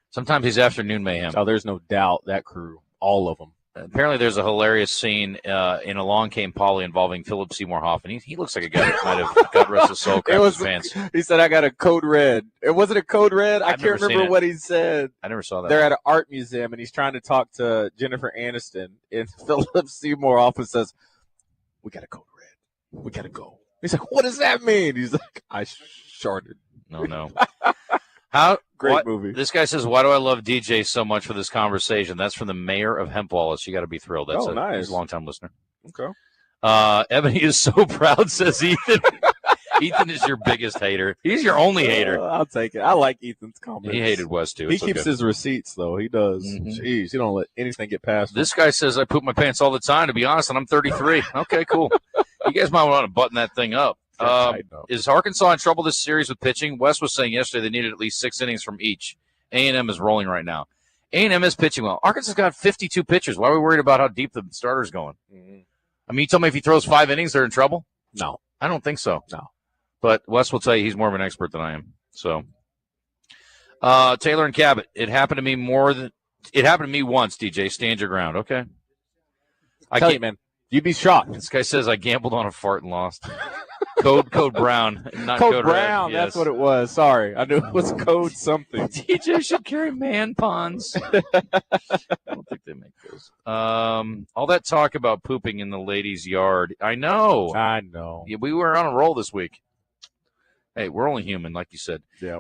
Sometimes he's Afternoon Mayhem. Oh, there's no doubt that crew, all of them. Apparently there's a hilarious scene in Along Came Polly involving Philip Seymour Hoffman. He looks like a guy that might have, God rest his soul, cracked his pants. He said, I got a code red. It wasn't a code red. I can't remember what he said. I never saw that. They're at an art museum, and he's trying to talk to Jennifer Aniston. And Philip Seymour Hoffman says, we got a code red. We got to go. He's like, what does that mean? He's like, I sharded. No. Great movie. This guy says, why do I love DJ so much for this conversation? That's from the mayor of Hemp Wallace. You got to be thrilled. That's nice. He's a long-time listener. Okay. Ebony is so proud, says Ethan. Ethan is your biggest hater. He's your only hater. I'll take it. I like Ethan's comments. He hated Wes, too. He keeps his receipts, though. He does. Jeez, he don't let anything get past him. This guy says, I poop my pants all the time, to be honest, and I'm 33. Okay, cool. You guys might want to button that thing up. Is Arkansas in trouble this series with pitching? Wes was saying yesterday they needed at least 6 innings from each. A&M is rolling right now. A&M is pitching well. Arkansas's got 52 pitchers. Why are we worried about how deep the starter's going? I mean, you tell me if he throws 5 innings, they're in trouble? No. I don't think so. No. But Wes will tell you he's more of an expert than I am. So, Taylor and Cabot, it happened to me once, DJ. Stand your ground, okay? I tell you, man, you'd be shocked. This guy says I gambled on a fart and lost. Code brown, not Code red. Brown, Yes. That's what it was. Sorry. I knew it was code something. DJ should carry man ponds. I don't think they make those. All that talk about pooping in the ladies' yard. I know. Yeah, we were on a roll this week. Hey, we're only human, like you said. Yeah.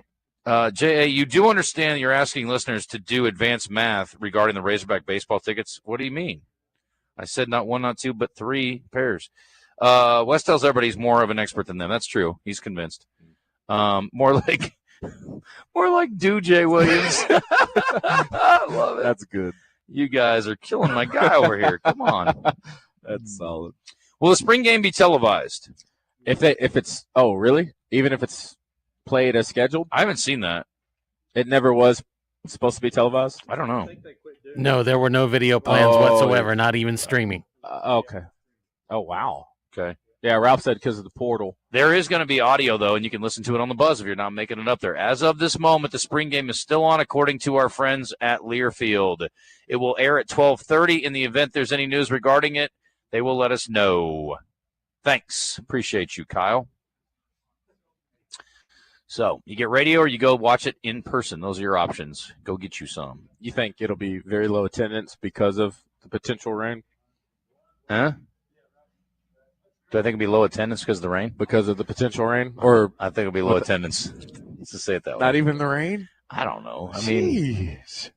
J.A., you do understand you're asking listeners to do advanced math regarding the Razorback baseball tickets. What do you mean? I said not 1, not 2, but 3 pairs. Wes tells everybody he's more of an expert than them. That's true. He's convinced. More like DJ Williams. I love it. That's good. You guys are killing my guy over here. Come on. That's solid. Will the spring game be televised? If it's really? Even if it's played as scheduled? I haven't seen that. It never was supposed to be televised? I don't know. No, there were no video plans whatsoever, not even streaming. Okay. Oh, wow. Okay. Yeah, Ralph said because of the portal. There is going to be audio, though, and you can listen to it on the Buzz if you're not making it up there. As of this moment, the spring game is still on, according to our friends at Learfield. It will air at 12:30. In the event there's any news regarding it, they will let us know. Thanks. Appreciate you, Kyle. So, you get radio or you go watch it in person. Those are your options. Go get you some. You think it'll be very low attendance because of the potential rain? Huh? Do I think it'll be low attendance because of the rain? Because of the potential rain? Or I think it'll be low attendance. Let's just say it that way. Not even the rain? I don't know. I mean, it's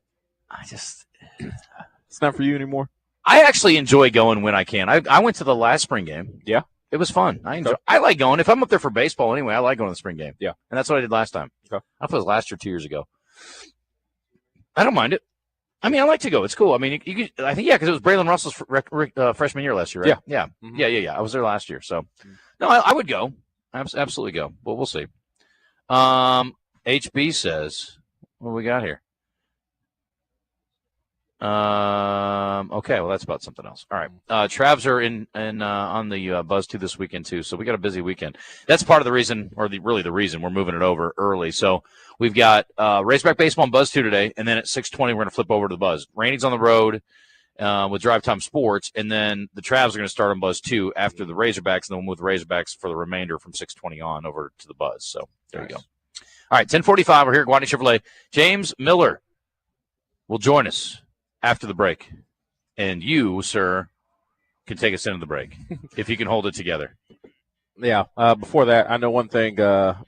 not for you anymore. I actually enjoy going when I can. I went to the last spring game. Yeah. It was fun. I like going. If I'm up there for baseball anyway, I like going to the spring game. Yeah. And that's what I did last time. Okay. I thought it was last year, 2 years ago. I don't mind it. I mean, I like to go. It's cool. I mean, you could, I think, because it was Braylon Russell's freshman year last year, right? Yeah. Mm-hmm. Yeah. I was there last year. So, no, I would go. Absolutely go. But we'll see. HB says, what do we got here? Okay, well, that's about something else. All right. Travs are in on the Buzz 2 this weekend, too, so we got a busy weekend. That's part of the reason, or really the reason we're moving it over early. So we've got Razorback Baseball on Buzz 2 today, and then at 6:20 we're going to flip over to the Buzz. Rainey's on the road with Drive Time Sports, and then the Travs are going to start on Buzz 2 after the Razorbacks, and then we'll move the Razorbacks for the remainder from 6:20 on over to the Buzz. So there you go. All right, 10:45, we're here at Gwatney Chevrolet. James Miller will join us after the break. And you, sir, can take us into the break if you can hold it together. Yeah. Before that, I know one thing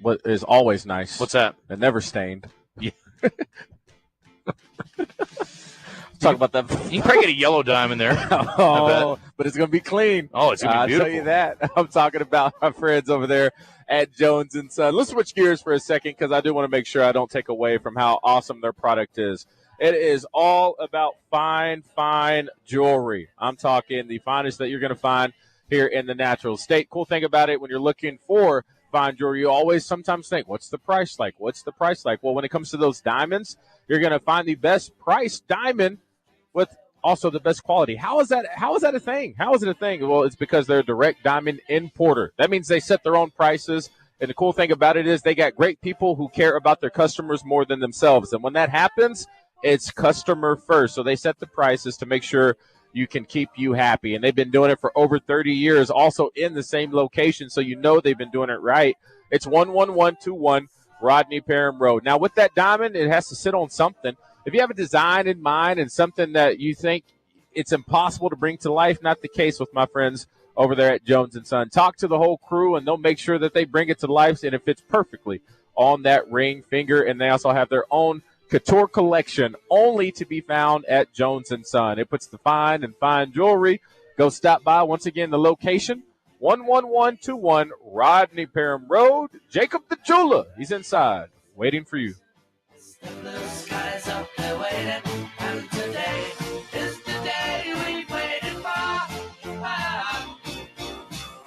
what is always nice. What's that? It never stained. Yeah. Talk about that. You can probably get a yellow dime in there. Oh, but it's going to be clean. Oh, it's going to be beautiful. I'll tell you that. I'm talking about our friends over there at Jones & Son. Let's switch gears for a second because I do want to make sure I don't take away from how awesome their product is. It is all about fine jewelry. I'm talking the finest that you're going to find here in the natural state. Cool thing about it, when you're looking for fine jewelry, you always sometimes think, what's the price like? What's the price like? Well, when it comes to those diamonds, you're going to find the best price diamond with also the best quality. How is that a thing? How is it a thing? Well, it's because they're a direct diamond importer. That means they set their own prices. And the cool thing about it is they got great people who care about their customers more than themselves. And when that happens, it's customer first. So they set the prices to make sure you can keep you happy. And they've been doing it for over 30 years, also in the same location. So you know they've been doing it right. It's 11121 Rodney Parham Road. Now, with that diamond, it has to sit on something. If you have a design in mind and something that you think it's impossible to bring to life, not the case with my friends over there at Jones & Son. Talk to the whole crew, and they'll make sure that they bring it to life, and it fits perfectly on that ring finger. And they also have their own couture collection, only to be found at Jones & Son. It puts the fine and fine jewelry. Go stop by. Once again, the location, 11121 Rodney Parham Road. Jacob the jeweler, he's inside, waiting for you. The skies up there waiting, and today is the day we've waited for.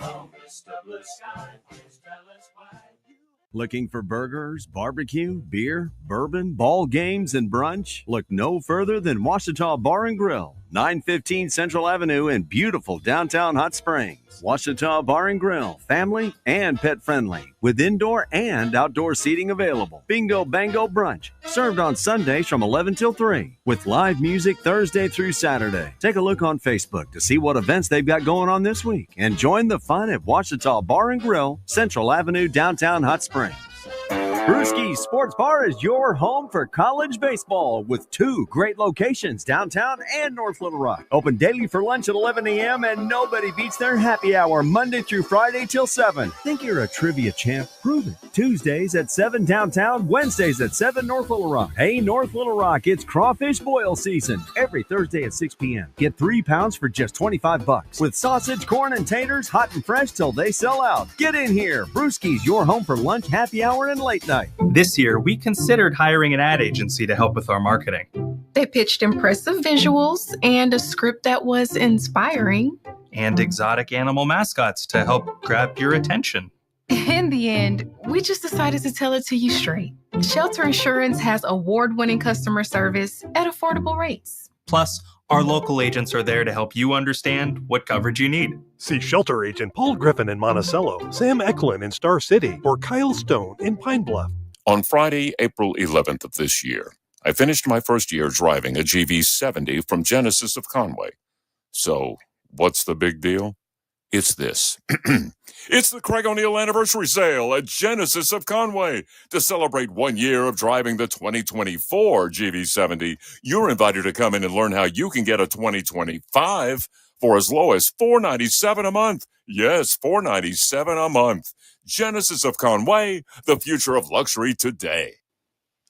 Oh, Mr. Blue Sky, please tell us why. Looking for burgers, barbecue, beer, bourbon, ball games, and brunch? Look no further than Washita Bar and Grill, 915 Central Avenue in beautiful downtown Hot Springs. Washita Bar and Grill, family and pet friendly, with indoor and outdoor seating available. Bingo Bango Brunch, served on Sundays from 11 till 3, with live music Thursday through Saturday. Take a look on Facebook to see what events they've got going on this week, and join the fun at Washita Bar and Grill, Central Avenue, downtown Hot Springs. Brewski's Sports Bar is your home for college baseball with 2 great locations, downtown and North Little Rock. Open daily for lunch at 11 a.m. and nobody beats their happy hour Monday through Friday till 7. Think you're a trivia champ? Prove it. Tuesdays at 7 downtown, Wednesdays at 7 North Little Rock. Hey, North Little Rock, it's crawfish boil season. Every Thursday at 6 p.m. Get 3 pounds for just $25 with sausage, corn, and taters, hot and fresh till they sell out. Get in here. Brewski's, your home for lunch, happy hour, and late night. This year, we considered hiring an ad agency to help with our marketing. They pitched impressive visuals and a script that was inspiring. And exotic animal mascots to help grab your attention. In the end, we just decided to tell it to you straight. Shelter Insurance has award-winning customer service at affordable rates. Plus, our local agents are there to help you understand what coverage you need. See Shelter Agent Paul Griffin in Monticello, Sam Eklund in Star City, or Kyle Stone in Pine Bluff. On Friday, April 11th of this year, I finished my first year driving a GV70 from Genesis of Conway. So, what's the big deal? It's this. It's the Craig O'Neill Anniversary Sale at Genesis of Conway. To celebrate 1 year of driving the 2024 GV70, you're invited to come in and learn how you can get a 2025 for as low as $497 a month. Yes, $497 a month. Genesis of Conway, the future of luxury today.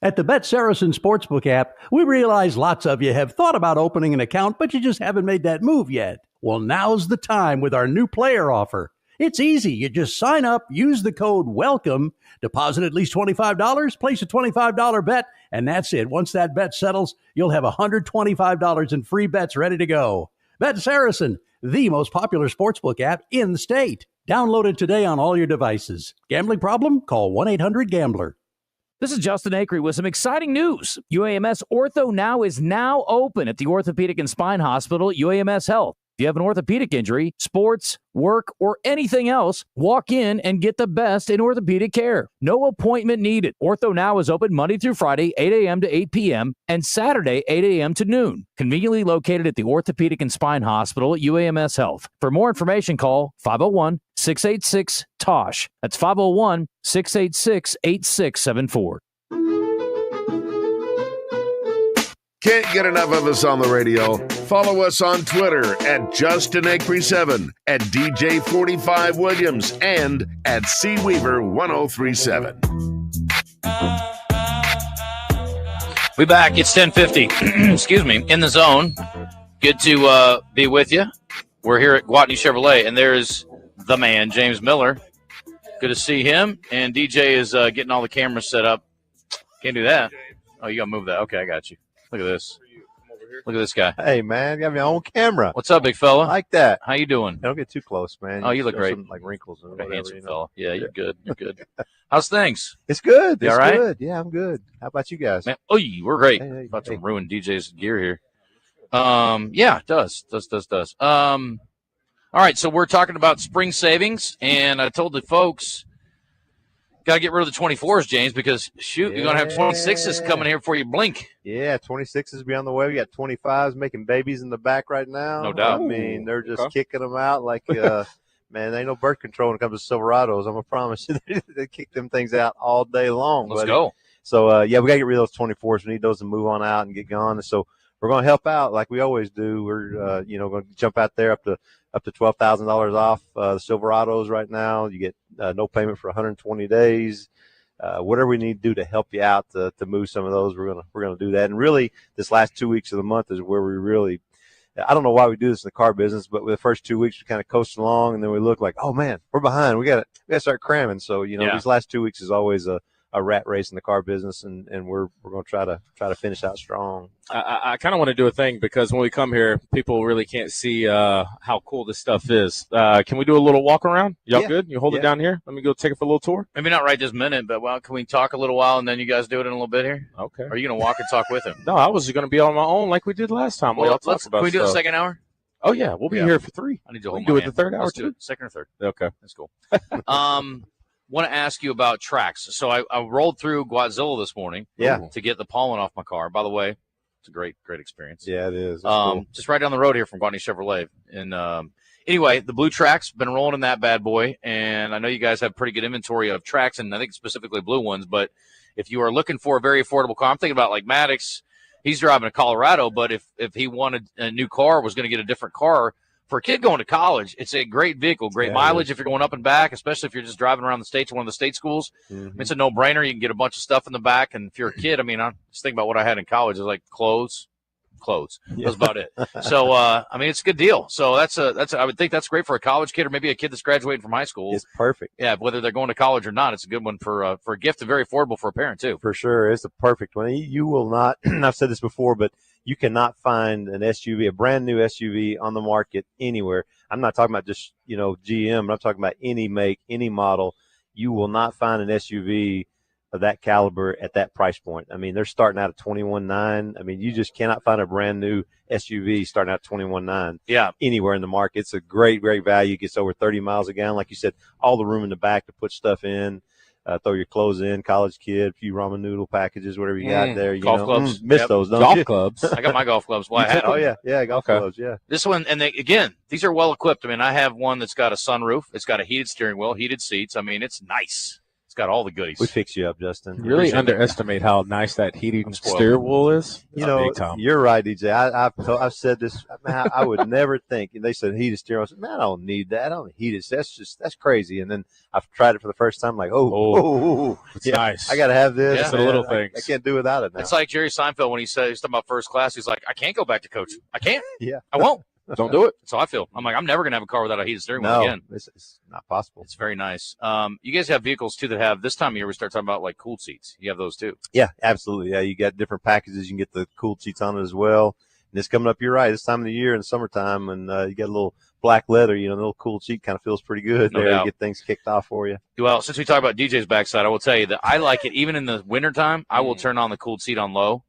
At the Bet Saracen Sportsbook app, we realize lots of you have thought about opening an account, but you just haven't made that move yet. Well, now's the time with our new player offer. It's easy. You just sign up, use the code WELCOME, deposit at least $25, place a $25 bet, and that's it. Once that bet settles, you'll have $125 in free bets ready to go. Bet Saracen, the most popular sportsbook app in the state. Download it today on all your devices. Gambling problem? Call 1-800-GAMBLER. This is Justin Acri with some exciting news. UAMS Ortho Now is now open at the Orthopedic and Spine Hospital at UAMS Health. If you have an orthopedic injury, sports, work, or anything else, walk in and get the best in orthopedic care. No appointment needed. Ortho Now is open Monday through Friday, 8 a.m. to 8 p.m., and Saturday, 8 a.m. to noon. Conveniently located at the Orthopedic and Spine Hospital at UAMS Health. For more information, call 501-686-TOSH. That's 501-686-8674. Can't get enough of us on the radio? Follow us on Twitter at JustinAcri7, at DJ45Williams, and at CWeaver1037. We back. It's 10:50. Excuse me. In the zone. Good to be with you. We're here at Gwatney Chevrolet, and there's the man, James Miller. Good to see him. And DJ is getting all the cameras set up. Can't do that. Oh, you got to move that. Okay, I got you. Look at this. Look at this guy. Hey, man, got me on camera. What's up, big fella? I like that. How you doing? Don't get too close, man. Oh, you look great. Some, like wrinkles and What a whatever, handsome you know? fella. Yeah, you're good. You're good. How's things? It's good. You It's all right? good. Yeah, I'm good. How about you guys? Man, we're great. Hey, About to ruin DJ's gear here. Yeah, it does. All right, so we're talking about spring savings, and I told the folks, got to get rid of the 24s, James, because, shoot, you're going to have 26s coming here before you blink. Yeah, 26s be on the way. We got 25s making babies in the back right now. No doubt. I mean, they're just kicking them out like, man, there ain't no birth control when it comes to Silverados. I'm going to promise you. They kick them things out all day long. Let's go. So, yeah, we got to get rid of those 24s. We need those to move on out and get gone. And so we're going to help out like we always do. We're, going to jump out there up to $12,000 off the Silverados right now. You get no payment for 120 days. Whatever we need to do to help you out to move some of those, we're gonna do that. And really, this last 2 weeks of the month is where we really, I don't know why we do this in the car business, but with the first 2 weeks we kind of coast along, and then we look like, oh man, we're behind. We got to start cramming. So these last 2 weeks is always a rat race in the car business, and we're going to try to finish out strong. I kind of want to do a thing because when we come here, people really can't see how cool this stuff is. Can we do a little walk around? Y'all good? You hold it down here? Let me go take it for a little tour. Maybe not right this minute, but can we talk a little while and then you guys do it in a little bit here? Okay. Or are you going to walk and talk with him? No, I was going to be on my own like we did last time. Well, Can we do the second hour? Oh, yeah. We'll be here for 3. I need to hold we can my do it hand. the third hour, Let's too. do it. Second or third. Okay. That's cool. Want to ask you about tracks. So I rolled through Godzilla this morning to get the pollen off my car. By the way, it's a great experience. Yeah, it is. Cool. Just right down the road here from Gwatney Chevrolet. And anyway, the blue tracks, been rolling in that bad boy. And I know you guys have pretty good inventory of tracks, and I think specifically blue ones. But if you are looking for a very affordable car, I'm thinking about like Maddox. He's driving to Colorado, but if he wanted a new car, was going to get a different car, for a kid going to college, it's a great vehicle, great mileage if you're going up and back, especially if you're just driving around the state to one of the state schools. Mm-hmm. It's a no-brainer. You can get a bunch of stuff in the back, and if you're a kid, I mean, I'm just thinking about what I had in college. It was like clothes. That's about it. So, I mean, it's a good deal. So I would think that's great for a college kid or maybe a kid that's graduating from high school. It's perfect. Yeah, whether they're going to college or not, it's a good one for a gift and very affordable for a parent too. For sure. It's the perfect one. You will not, I've said this before, but you cannot find an SUV, a brand new SUV on the market anywhere. I'm not talking about just, GM, but I'm talking about any make, any model. You will not find an SUV of that caliber at that price point. I mean, they're starting out at $21,900. I mean, you just cannot find a brand new SUV starting out at $21,900 anywhere in the market. It's a great value. It gets over 30 miles a gallon. Like you said, all the room in the back to put stuff in. Throw your clothes in, college kid, a few ramen noodle packages, whatever you got there. Golf clubs. Miss those, don't golf you? clubs. I got my golf clubs. Well, I had them. Golf clubs, yeah. This one, and again, these are well equipped. I mean, I have one that's got a sunroof. It's got a heated steering wheel, heated seats. I mean, it's nice. It's got all the goodies. We fix you up, Justin. You really underestimate how nice that heated steering wheel is. You're right, DJ. I've said this. I would never think. And they said heated steering wheel. I said, man, I don't need that. I don't heat it. That's crazy. And then I've tried it for the first time. Like, it's nice. I got to have this. It's the little things. I can't do without it now. It's like Jerry Seinfeld when he's talking about first class. He's like, I can't go back to coach. I can't. Yeah. I won't. Don't do it. That's how I feel. I'm like, I'm never going to have a car without a heated steering wheel again. It's not possible. It's very nice. You guys have vehicles, too, that have, this time of year, we start talking about, like, cooled seats. You have those, too. Yeah, absolutely. Yeah, you got different packages. You can get the cooled seats on it as well. And it's coming up, you're right, this time of the year in summertime, and you got a little black leather, the little cool seat kind of feels pretty good No there doubt. to get things kicked off for you. Well, since we talk about DJ's backside, I will tell you that I like it even in the wintertime. I will turn on the cooled seat on low.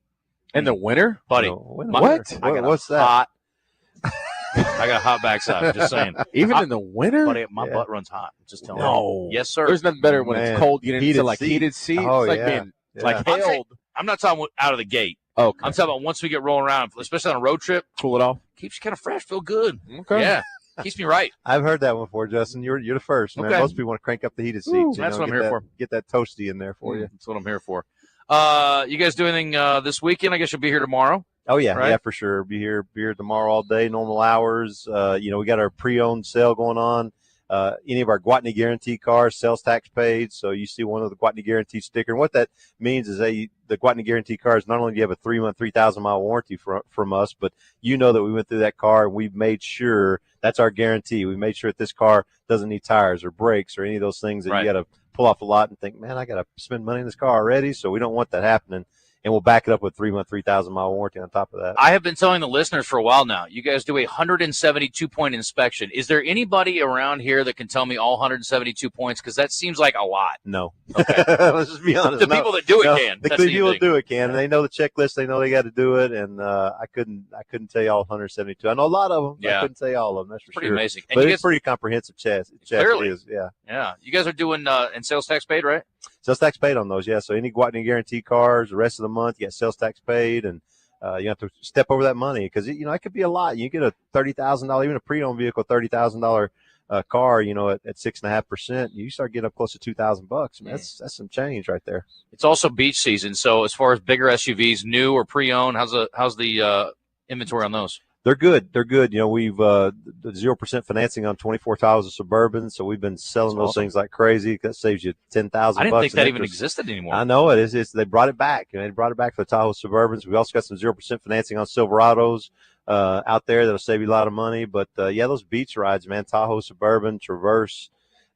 In the winter? Buddy. What? What's that? I got a hot backside. I'm just saying. Even in the winter? Buddy, my butt runs hot. I'm just telling No. you. Yes, sir. There's nothing better when Man. it's cold. You get Heated into like seat. heated seats. Oh, it's like yeah. being Yeah. like held. I'm not talking out of the gate. Okay. I'm talking about once we get rolling around, especially on a road trip. Cool it off. Keeps you kind of fresh, feel good. Okay. Yeah. Keeps me right. I've heard that one before, Justin. You're the first, man. Okay. Most people want to crank up the heated seats. Ooh, that's what I'm here for. Get that toasty in there for you. That's what I'm here for. You guys do anything this weekend? I guess you'll be here tomorrow. Oh, yeah. Right? Yeah, for sure. Be here tomorrow all day, normal hours. We got our pre-owned sale going on. Any of our Gwatney Guarantee cars, sales tax paid. So you see one of the Gwatney Guarantee sticker. And what that means is the Gwatney Guarantee cars, not only do you have a 3-month, 3,000-mile warranty from us, but you know that we went through that car and we've made sure that's our guarantee. We made sure that this car doesn't need tires or brakes or any of those things that Right. you got to pull off a lot and think, man, I got to spend money in this car already. So we don't want that happening. And we'll back it up with 3-month, 3,000-mile warranty on top of that. I have been telling the listeners for a while now, you guys do a 172-point inspection. Is there anybody around here that can tell me all 172 points? Because that seems like a lot. No. Okay. Let's just be honest. The people that do it can. The That's the people that thing. do it can. And they know the checklist. They know they got to do it. And I couldn't tell you all 172. I know a lot of them. Yeah. I couldn't tell you all of them. That's for Pretty sure. amazing. And But you it's guys- pretty comprehensive check. Clearly. It is, yeah. Yeah. You guys are doing and sales tax paid, right? Sales tax paid on those, yeah. So any Gwatney Guarantee cars, the rest of the month, you got sales tax paid, and you have to step over that money because it could be a lot. You get a $30,000, even a pre-owned vehicle, $30,000 car, at 6.5%. You start getting up close to $2,000. That's some change right there. It's also beach season. So as far as bigger SUVs, new or pre-owned, how's the inventory on those? They're good. They're good. We've 0% financing on 24 Tahoes of Suburban, so we've been selling those awesome. things like crazy. That saves you $10,000. I didn't think that in even interest. existed anymore. I know it is. They brought it back. They brought it back for the Tahoe Suburbans. We also got some 0% financing on Silverados out there that'll save you a lot of money. But those beach rides, man, Tahoe Suburban, Traverse,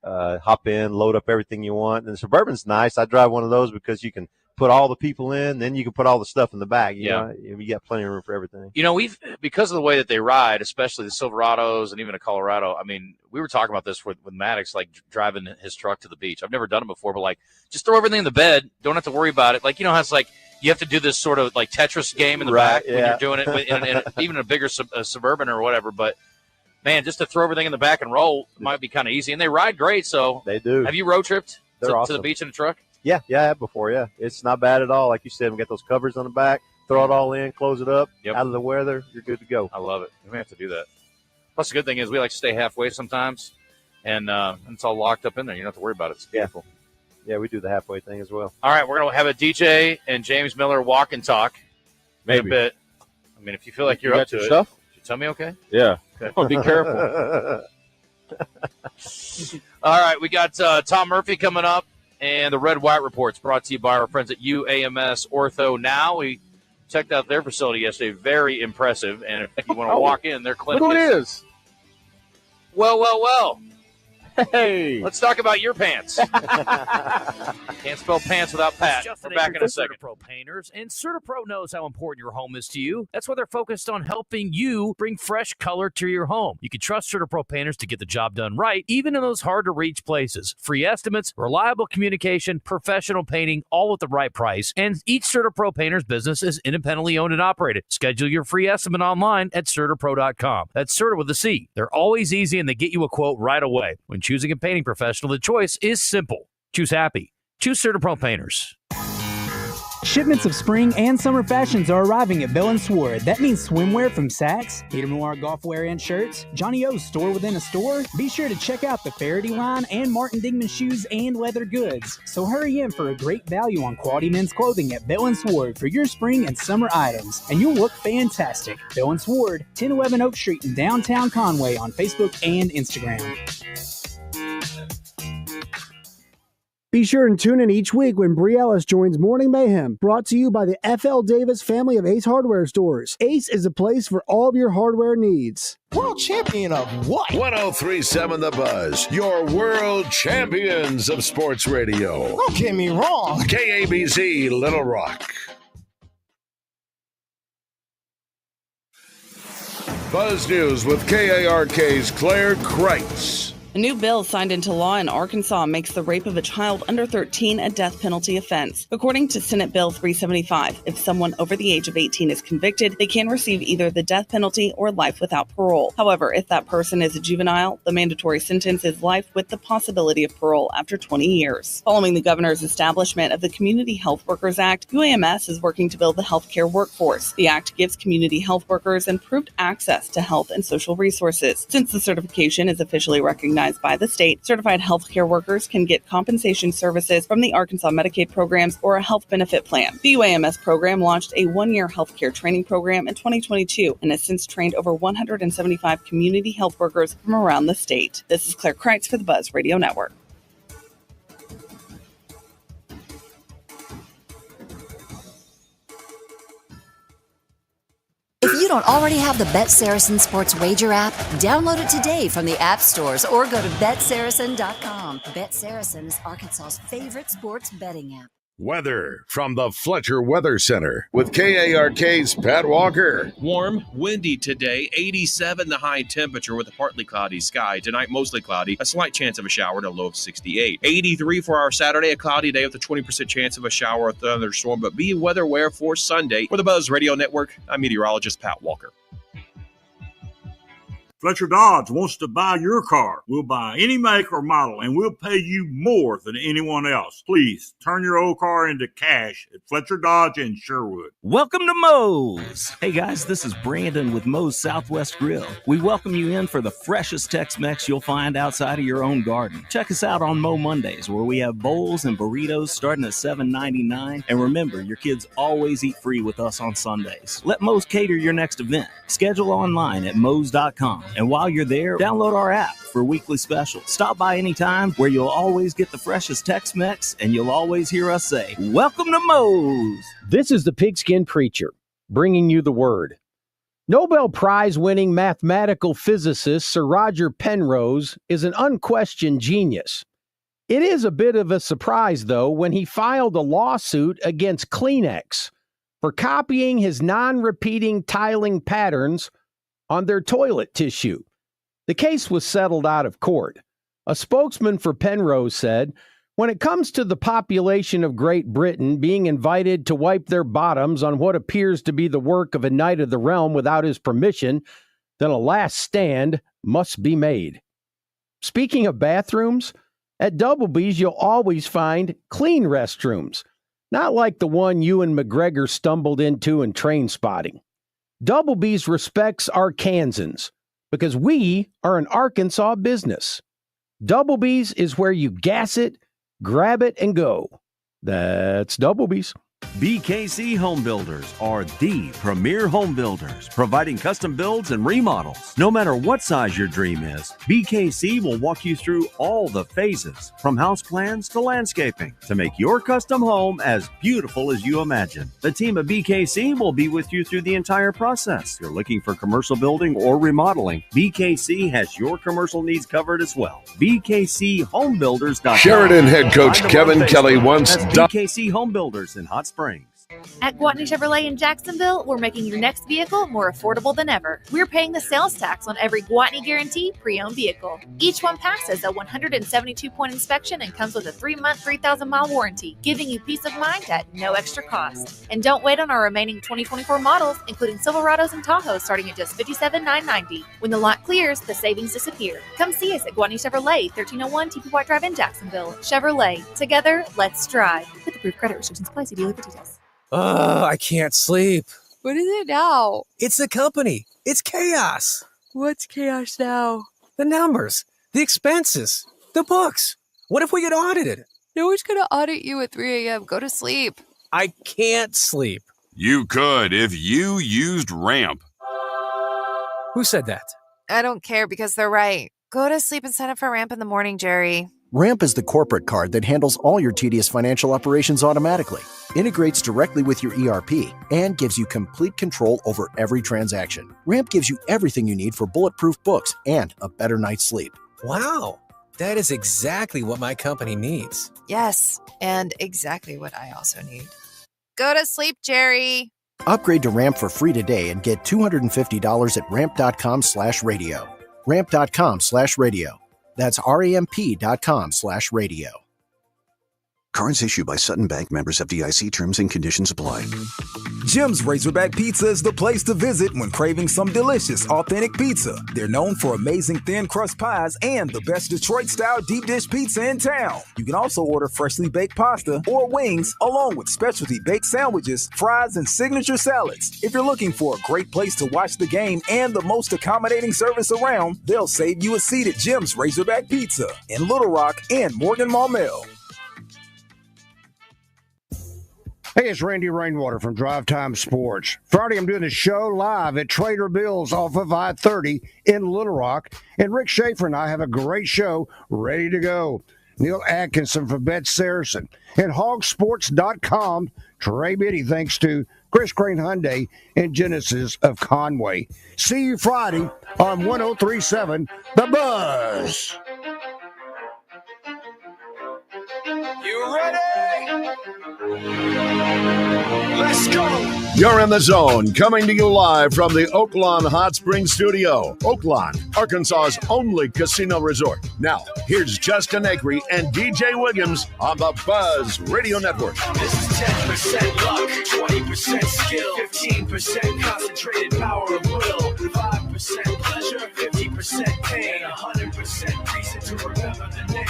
hop in, load up everything you want. And the Suburban's nice. I drive one of those because you can put all the people in, then you can put all the stuff in the back. You got plenty of room for everything. We've, because of the way that they ride, especially the Silverados and even a Colorado, I mean, we were talking about this with Maddox, like driving his truck to the beach. I've never done it before, but like just throw everything in the bed. Don't have to worry about it. Like, how it's like you have to do this sort of like Tetris game in the back when you're doing it in even a bigger Suburban or whatever. But man, just to throw everything in the back and roll might be kind of easy. And they ride great. So they do. Have you road tripped They're to awesome. the beach in a truck? Yeah, I have before, yeah. It's not bad at all. Like you said, we got those covers on the back, throw it all in, close it up, out of the weather, you're good to go. I love it. We may have to do that. Plus, the good thing is we like to stay halfway sometimes, and it's all locked up in there. You don't have to worry about it. It's beautiful. Yeah, we do the halfway thing as well. All right, we're going to have a DJ and James Miller walk and talk in a bit. I mean, if you feel like you're You up got to your it. stuff? You tell me okay? Yeah. Okay. Oh, be careful. All right, we got Tom Murphy coming up. And the Red White Report's brought to you by our friends at UAMS Ortho Now. We checked out their facility yesterday. Very impressive. And if you want to walk in, their clinic Look who it is. Well. Hey. Let's talk about your pants. Can't spell pants without Pat. Justin We're back Acri in a for second. CertaPro Painters, and CertaPro knows how important your home is to you. That's why they're focused on helping you bring fresh color to your home. You can trust CertaPro Painters to get the job done right, even in those hard-to-reach places. Free estimates, reliable communication, professional painting, all at the right price. And each CertaPro Painters business is independently owned and operated. Schedule your free estimate online at CertaPro.com. That's Certa with a C. They're always easy, and they get you a quote right away. When choosing a painting professional, the choice is simple. Choose happy. Choose CertaPro Painters. Shipments of spring and summer fashions are arriving at Bell & Sword. That means swimwear from Saks, Peter Noir golf wear and shirts, Johnny O's store within a store. Be sure to check out the Faraday line and Martin Dingman shoes and leather goods. So hurry in for a great value on quality men's clothing at Bell & Sword for your spring and summer items, and you'll look fantastic. Bell & Sword, 1011 Oak Street in downtown Conway on Facebook and Instagram. Be sure and tune in each week when Bree Ellis joins Morning Mayhem, brought to you by the F.L. Davis family of Ace Hardware stores. Ace is a place for all of your hardware needs. World champion of what? 103.7 The Buzz, your world champions of sports radio. Don't get me wrong. KABZ Little Rock. Buzz News with KARK's Claire Kreitz. A new bill signed into law in Arkansas makes the rape of a child under 13 a death penalty offense. According to Senate Bill 375, if someone over the age of 18 is convicted, they can receive either the death penalty or life without parole. However, if that person is a juvenile, the mandatory sentence is life with the possibility of parole after 20 years. Following the governor's establishment of the Community Health Workers Act, UAMS is working to build the healthcare workforce. The act gives community health workers improved access to health and social resources. Since the certification is officially recognized by the state, certified healthcare workers can get compensation services from the Arkansas Medicaid programs or a health benefit plan. The UAMS program launched a one-year healthcare training program in 2022 and has since trained over 175 community health workers from around the state. This is Claire Kreitz for the Buzz Radio Network. If you don't already have the Bet Saracen Sports Wager app, download it today from the app stores or go to BetSaracen.com. Bet Saracen is Arkansas's favorite sports betting app. Weather from the Fletcher Weather Center with KARK's Pat Walker. Warm, windy today, 87 the high temperature with a partly cloudy sky. Tonight, mostly cloudy, a slight chance of a shower and a low of 68. 83 for our Saturday, a cloudy day with a 20% chance of a shower or thunderstorm, but be weather aware for Sunday. For the Buzz Radio Network, I'm meteorologist Pat Walker. Fletcher Dodge wants to buy your car. We'll buy any make or model, and we'll pay you more than anyone else. Please turn your old car into cash at Fletcher Dodge in Sherwood. Welcome to Moe's. Hey guys, this is Brandon with Moe's Southwest Grill. We welcome you in for the freshest Tex-Mex you'll find outside of your own garden. Check us out on Moe Mondays, where we have bowls and burritos starting at $7.99. And remember, your kids always eat free with us on Sundays. Let Moe's cater your next event. Schedule online at Moe's.com. And while you're there, download our app for weekly specials. Stop by anytime, where you'll always get the freshest Tex-Mex, and you'll always hear us say, "Welcome to Moe's." This is the Pigskin Preacher, bringing you the word. Nobel Prize-winning mathematical physicist Sir Roger Penrose is an unquestioned genius. It is a bit of a surprise, though, when he filed a lawsuit against Kleenex for copying his non-repeating tiling patterns on their toilet tissue. The case was settled out of court. A spokesman for Penrose said, "When it comes to the population of Great Britain being invited to wipe their bottoms on what appears to be the work of a knight of the realm without his permission, then a last stand must be made." Speaking of bathrooms, at Doublebee's you'll always find clean restrooms, not like the one Ewan McGregor stumbled into in Train Spotting. Doublebee's respects Arkansans because we are an Arkansas business. Doublebee's is where you gas it, grab it, and go. That's Doublebee's. BKC Home Builders are the premier home builders, providing custom builds and remodels. No matter what size your dream is, BKC will walk you through all the phases, from house plans to landscaping, to make your custom home as beautiful as you imagine. The team at BKC will be with you through the entire process. If you're looking for commercial building or remodeling, BKC has your commercial needs covered as well. BKCHomebuilders.com. Sheridan head coach Kevin Kelley once BKC Home Builders in Hot Springs. At Gwatney Chevrolet in Jacksonville, we're making your next vehicle more affordable than ever. We're paying the sales tax on every Gwatney Guarantee pre-owned vehicle. Each one passes a 172-point inspection and comes with a 3-month, 3,000-mile warranty, giving you peace of mind at no extra cost. And don't wait on our remaining 2024 models, including Silverados and Tahoes, starting at just $57,990. When the lot clears, the savings disappear. Come see us at Gwatney Chevrolet, 1301 TP White Drive in Jacksonville. Chevrolet, together, let's drive. With approved credit restrictions apply. See dealer for details. I can't sleep. What is it now? It's the company. It's chaos. What's chaos now? The numbers, the expenses, the books. What if we get audited? No one's going to audit you at 3 a.m. Go to sleep. I can't sleep. You could if you used Ramp. Who said that? I don't care because they're right. Go to sleep and sign up for Ramp in the morning, Jerry. Ramp is the corporate card that handles all your tedious financial operations automatically, integrates directly with your ERP, and gives you complete control over every transaction. Ramp gives you everything you need for bulletproof books and a better night's sleep. Wow, that is exactly what my company needs. Yes, and exactly what I also need. Go to sleep, Jerry. Upgrade to Ramp for free today and get $250 at ramp.com/radio. Ramp.com/radio. That's RAMP.com/radio. Cards issued by Sutton Bank, members of FDIC. Terms and conditions apply. Jim's Razorback Pizza is the place to visit when craving some delicious, authentic pizza. They're known for amazing thin crust pies and the best Detroit-style deep dish pizza in town. You can also order freshly baked pasta or wings, along with specialty baked sandwiches, fries, and signature salads. If you're looking for a great place to watch the game and the most accommodating service around, they'll save you a seat at Jim's Razorback Pizza in Little Rock and Morgan Maumelle. Hey, it's Randy Rainwater from Drive Time Sports. Friday, I'm doing a show live at Trader Bill's off of I-30 in Little Rock. And Rick Schaefer and I have a great show ready to go. Neil Atkinson from Bet Saracen. And hogsports.com, Trey Biddy, thanks to Chris Crane Hyundai and Genesis of Conway. See you Friday on 103.7 The Buzz. You ready? Let's go! You're in the zone, coming to you live from the Oaklawn Hot Springs Studio. Oaklawn, Arkansas's only casino resort. Now, here's Justin Acri and DJ Williams on the Buzz Radio Network. This is 10% luck, 20% skill, 15% concentrated power of will, 5% pleasure, 50% pain, 100% reason to remember the name.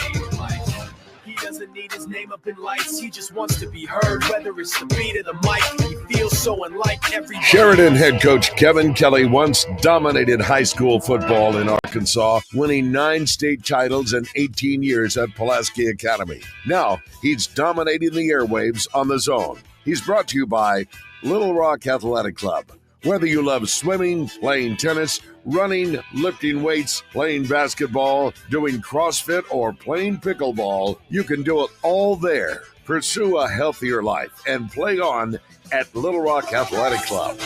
He doesn't need his name up in lights, he just wants to be heard, whether it's the beat of the mic. He feels so unlike everybody. Sheridan head coach Kevin Kelley once dominated high school football in Arkansas, winning 9 state titles and 18 years at Pulaski Academy. Now he's dominating the airwaves on the zone. He's brought to you by Little Rock Athletic Club. Whether you love swimming, playing tennis, running, lifting weights, playing basketball, doing CrossFit, or playing pickleball, you can do it all there. Pursue a healthier life and play on at Little Rock Athletic Club.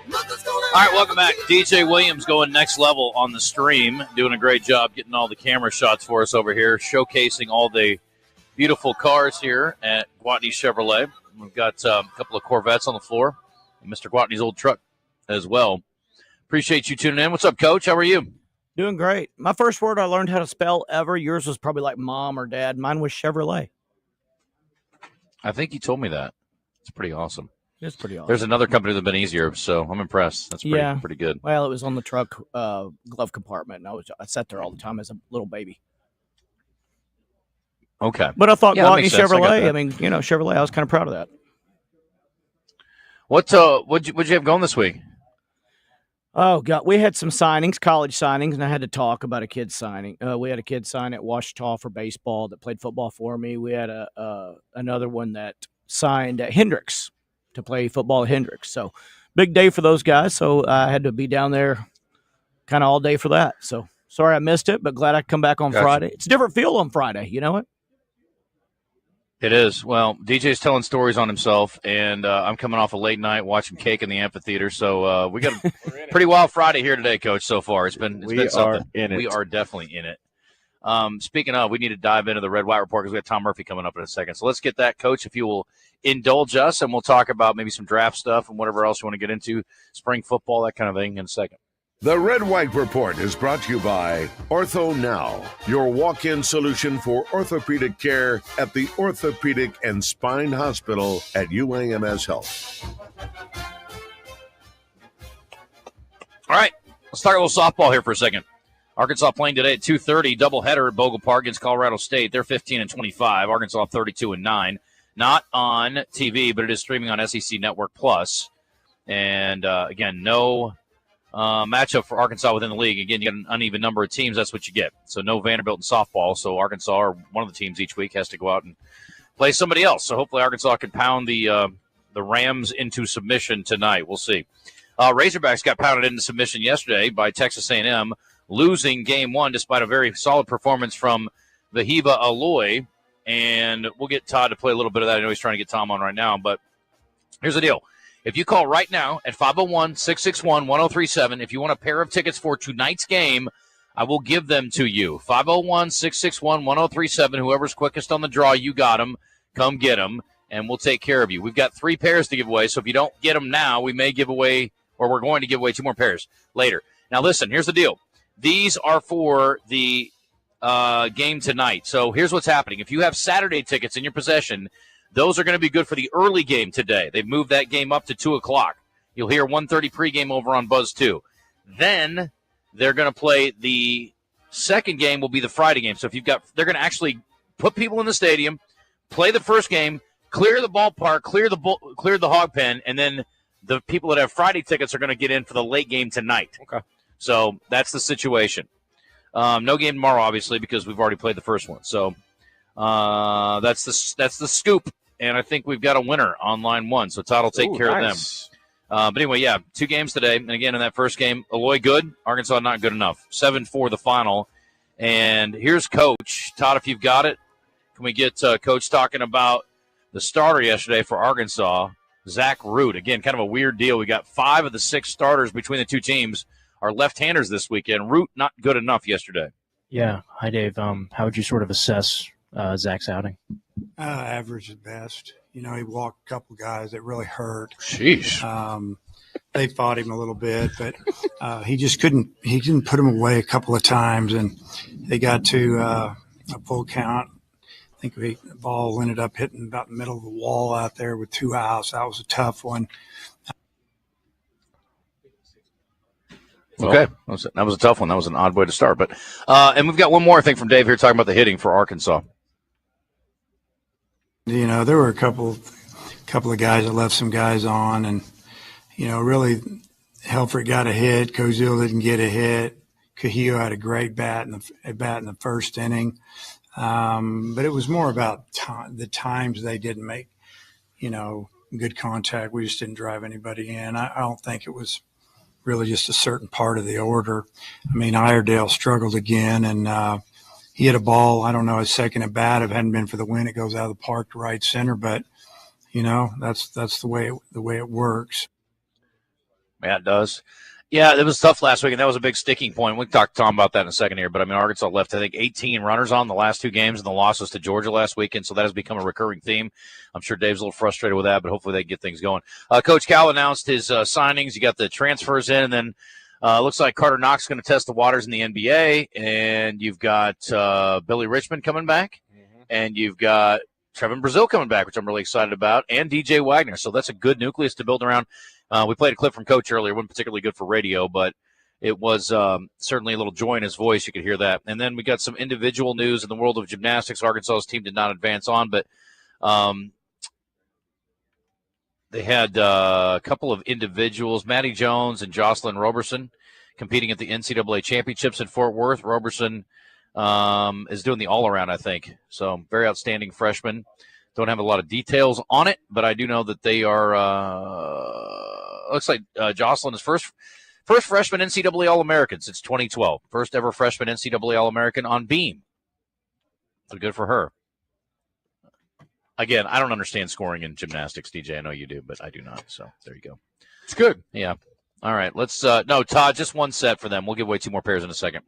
All right, welcome back. DJ Williams going next level on the stream, doing a great job getting all the camera shots for us over here, showcasing all the beautiful cars here at Gwatney Chevrolet. We've got a couple of Corvettes on the floor, and Mr. Gwatney's old truck as well. Appreciate you tuning in. What's up, Coach? How are you? Doing great. My first word I learned how to spell ever. Yours was probably like mom or dad. Mine was Chevrolet. I think you told me that. It's pretty awesome. It's pretty awesome. There's another company that's been easier, so I'm impressed. That's pretty good. Well, it was on the truck glove compartment, and I sat there all the time as a little baby. Okay. But I thought Gwatney Chevrolet, I mean, Chevrolet, I was kind of proud of that. What'd you have going this week? Oh, God. We had some signings, college signings, and I had to talk about a kid signing. We had a kid sign at Quachita for baseball that played football for me. We had another one that signed at Hendricks to play football at Hendricks. So big day for those guys. So I had to be down there kind of all day for that. So sorry I missed it, but glad I could come back on Friday. It's a different feel on Friday. You know what? It is. Well, DJ's telling stories on himself, and I'm coming off a late night watching Cake in the amphitheater. So we got a pretty wild Friday here today, Coach, so far. It's been something. We are definitely in it. Speaking of, we need to dive into the Red White Report because we got Tom Murphy coming up in a second. So let's get that, Coach, if you will indulge us, and we'll talk about maybe some draft stuff and whatever else you want to get into, spring football, that kind of thing in a second. The Red White Report is brought to you by Ortho Now, your walk-in solution for orthopedic care at the Orthopedic and Spine Hospital at UAMS Health. All right, let's talk a little softball here for a second. Arkansas playing today at 2:30, doubleheader at Bogle Park against Colorado State. They're 15-25. Arkansas 32-9. Not on TV, but it is streaming on SEC Network Plus. And again, no matchup for Arkansas within the league. Again, you got an uneven number of teams. That's what you get. So no Vanderbilt in softball. So Arkansas, or one of the teams each week, has to go out and play somebody else. So hopefully Arkansas can pound the Rams into submission tonight. We'll see. Razorbacks got pounded into submission yesterday by Texas A&M, losing game one despite a very solid performance from Vahiba Aloy. And we'll get Todd to play a little bit of that. I know he's trying to get Tom on right now. But here's the deal. If you call right now at 501-661-1037, if you want a pair of tickets for tonight's game, I will give them to you. 501-661-1037. Whoever's quickest on the draw, you got them. Come get them. and we'll take care of you. We've got 3 pairs to give away, so if you don't get them now, we may give away, or we're going to give away 2 more pairs later. Now, listen, here's the deal. These are for the game tonight. So here's what's happening. If you have Saturday tickets in your possession, those are going to be good for the early game today. They've moved that game up to 2 o'clock. You'll hear 1:30 pregame over on Buzz 2. Then they're going to play the second game will be the Friday game. So if you've got, they're going to actually put people in the stadium, play the first game, clear the ballpark, clear the hog pen, and then the people that have Friday tickets are going to get in for the late game tonight. Okay. So that's the situation. No game tomorrow, obviously, because we've already played the first one. So that's the scoop, and I think we've got a winner on line 1. So Todd will take care of them. But anyway, yeah, 2 games today. And again, in that first game, Eloy good, Arkansas not good enough. 7-4 the final. And here's Coach. Todd, if you've got it, can we get Coach talking about the starter yesterday for Arkansas, Zack Root. Again, kind of a weird deal. We got 5 of the 6 starters between the 2 teams are left-handers this weekend. Root not good enough yesterday. Yeah. Hi, Dave. How would you sort of assess Zach's outing? Average at best. You know, he walked a couple guys that really hurt. Sheesh. They fought him a little bit, but he just couldn't. He didn't put him away a couple of times, and they got to a full count. I think the ball ended up hitting about the middle of the wall out there with 2 outs. That was a tough one. Okay, that was a tough one. That was an odd way to start. But and we've got one more thing from Dave here talking about the hitting for Arkansas. You know, there were a couple of guys that left some guys on, and you know, really, Helfrich got a hit. Kozil didn't get a hit. Cahillo had a great bat in the first inning, but it was more about the times they didn't make, you know, good contact. We just didn't drive anybody in. I don't think it was really just a certain part of the order. I mean, Iredale struggled again, and he hit a ball, I don't know, his second at bat. If it hadn't been for the wind, it goes out of the park to right center. But, you know, that's the way it works. Yeah, it does. Yeah, it was tough last week, and that was a big sticking point. We can talk to Tom about that in a second here. But, I mean, Arkansas left, I think, 18 runners on the last 2 games, and the loss was to Georgia last weekend, so that has become a recurring theme. I'm sure Dave's a little frustrated with that, but hopefully they get things going. Coach Cal announced his signings. You got the transfers in, and then looks like Carter Knox is going to test the waters in the NBA, and you've got Billy Richmond coming back, and you've got Trevin Brazil coming back, which I'm really excited about, and DJ Wagner. So that's a good nucleus to build around. We played a clip from Coach earlier. It wasn't particularly good for radio, but it was certainly a little joy in his voice. You could hear that. And then we got some individual news in the world of gymnastics. Arkansas's team did not advance on, but they had a couple of individuals, Maddie Jones and Jocelyn Roberson, competing at the NCAA championships in Fort Worth. Roberson is doing the all-around, I think. So very outstanding freshman. Don't have a lot of details on it, but I do know that they are looks like Jocelyn is first freshman NCAA All-American since 2012. First ever freshman NCAA All-American on beam. So good for her. Again, I don't understand scoring in gymnastics, DJ. I know you do, but I do not. So there you go. It's good. Yeah. All right. Let's no, Todd, just one set for them. We'll give away 2 more pairs in a second.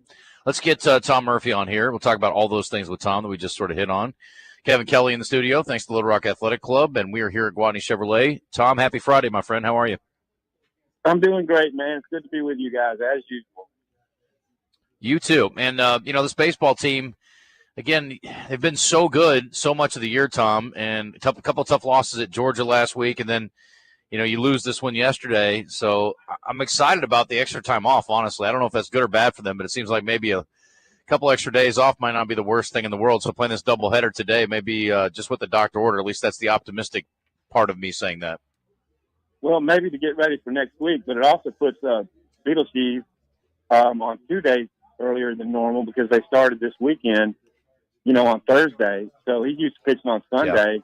Let's get Tom Murphy on here. We'll talk about all those things with Tom that we just sort of hit on. Kevin Kelley in the studio, thanks to Little Rock Athletic Club, and we are here at Gwatney Chevrolet. Tom, happy Friday, my friend. How are you? I'm doing great, man. It's good to be with you guys, as usual. You too. And, you know, this baseball team, again, they've been so good so much of the year, Tom, and a couple of tough losses at Georgia last week, and then, you know, you lose this one yesterday. So I'm excited about the extra time off, honestly. I don't know if that's good or bad for them, but it seems like maybe a couple extra days off might not be the worst thing in the world. So playing this doubleheader today may be just what the doctor ordered. At least that's the optimistic part of me saying that. Well, maybe to get ready for next week, but it also puts Beetlejuice on 2 days earlier than normal because they started this weekend, you know, on Thursday. So he's used to pitching on Sunday. Yeah.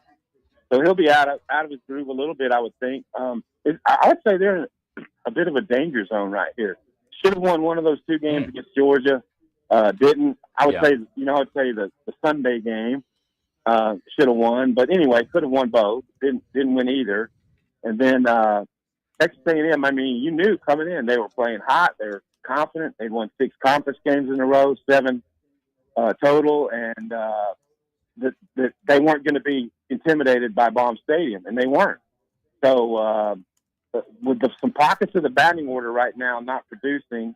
So he'll be out of his groove a little bit, I would think. I would say they're in a bit of a danger zone right here. Should have won one of those 2 games against Georgia. Didn't. I would say, you know, I would say the Sunday game should have won. But anyway, could have won both. Didn't win either. And then Texas A&M, I mean, you knew coming in they were playing hot. They were confident. They'd won 6 conference games in a row, 7 total. And that they weren't going to be intimidated by Baum Stadium, and they weren't. So with some pockets of the batting order right now not producing,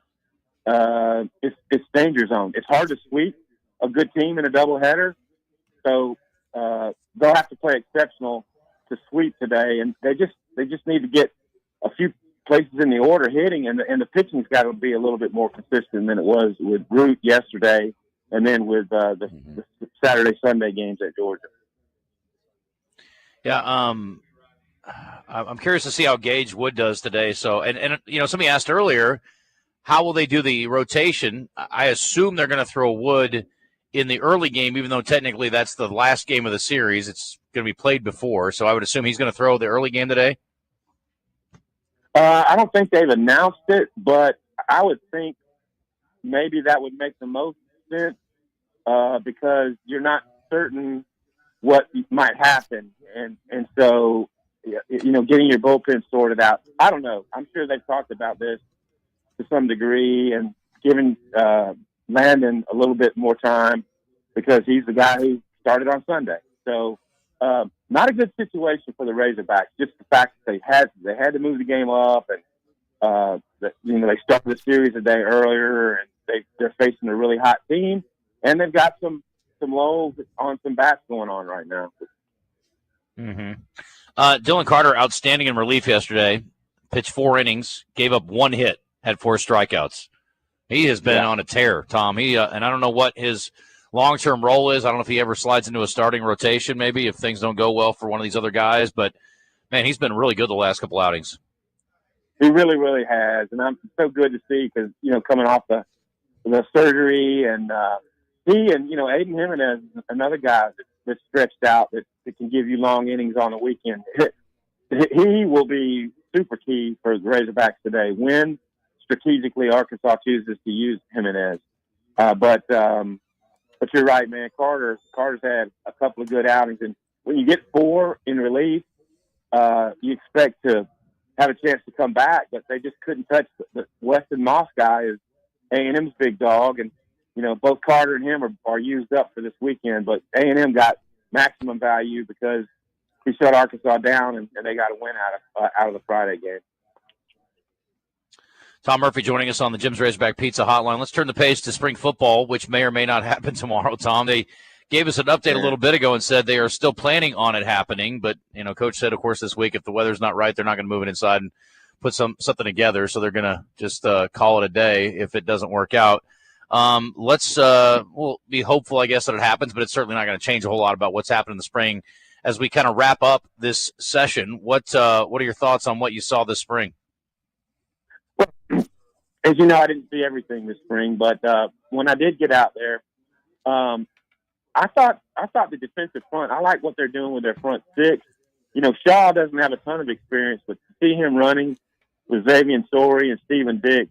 it's danger zone. It's hard to sweep a good team in a doubleheader, so they'll have to play exceptional to sweep today, and they just need to get a few places in the order hitting, and the pitching's got to be a little bit more consistent than it was with Root yesterday, and then with the Saturday Sunday games at Georgia. Yeah, I'm curious to see how Gage Wood does today. So, and somebody asked earlier, how will they do the rotation? I assume they're going to throw Wood in the early game, even though technically that's the last game of the series. It's going to be played before, so I would assume he's going to throw the early game today. I don't think they've announced it, but I would think maybe that would make the most sense because you're not certain what might happen, and so getting your bullpen sorted out. I don't know. I'm sure they've talked about this to some degree and giving Landon a little bit more time because he's the guy who started on Sunday. So not a good situation for the Razorbacks. Just the fact that they had to move the game up, and they started the series a day earlier, and they're facing a really hot team, and they've got some lows on some bats going on right now. Mm-hmm. Dylan Carter, outstanding in relief yesterday. Pitched 4 innings, gave up 1 hit, had 4 strikeouts. He has been on a tear, Tom. And I don't know what his long-term role is. I don't know if he ever slides into a starting rotation, maybe, if things don't go well for one of these other guys. But, man, he's been really good the last couple outings. He really, really has. And I'm so good to see because, coming off the surgery and he and, Aiden Jimenez, another guy that's stretched out that can give you long innings on the weekend. He will be super key for the Razorbacks today when strategically Arkansas chooses to use Jimenez. But you're right, man. Carter's had a couple of good outings. And when you get 4 in relief, you expect to have a chance to come back, but they just couldn't touch the Weston Moss guy is A&M's big dog. And, both Carter and him are used up for this weekend, but A&M got maximum value because he shut Arkansas down and they got a win out of the Friday game. Tom Murphy joining us on the Jim's Razorback Pizza Hotline. Let's turn the page to spring football, which may or may not happen tomorrow, Tom. They gave us an update a little bit ago and said they are still planning on it happening. But, Coach said, of course, this week, if the weather's not right, they're not going to move it inside and put something together. So they're going to just call it a day if it doesn't work out. We'll be hopeful, I guess, that it happens, but it's certainly not going to change a whole lot about what's happened in the spring. As we kind of wrap up this session, what are your thoughts on what you saw this spring? As you know, I didn't see everything this spring, but when I did get out there, I thought the defensive front, I like what they're doing with their front 6. Shaw doesn't have a ton of experience, but to see him running with Xavier Story and Steven Dix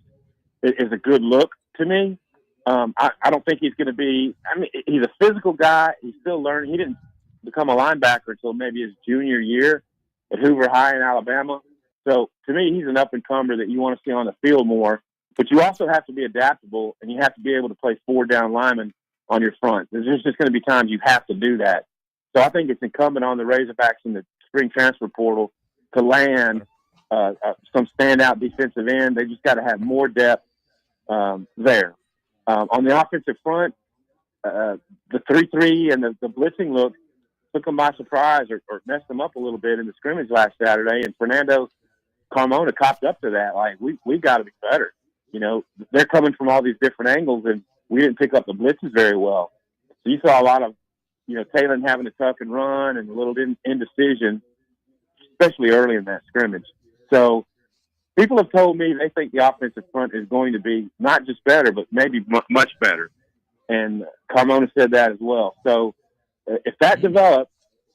is a good look to me. I don't think he's going to be – he's a physical guy. He's still learning. He didn't become a linebacker until maybe his junior year at Hoover High in Alabama. So, to me, he's an up-and-comer that you want to see on the field more. But you also have to be adaptable, and you have to be able to play 4-down linemen on your front. There's just going to be times you have to do that. So I think it's incumbent on the Razorbacks in the spring transfer portal to land some standout defensive end. They just got to have more depth there. On the offensive front, the 3-3 and the blitzing look took them by surprise or messed them up a little bit in the scrimmage last Saturday. And Fernando Carmona copped up to that. Like, we've got to be better. They're coming from all these different angles, and we didn't pick up the blitzes very well. So you saw a lot of, Taylor having to tuck and run and a little indecision, especially early in that scrimmage. So people have told me they think the offensive front is going to be not just better, but maybe much better. And Carmona said that as well. So if that develops,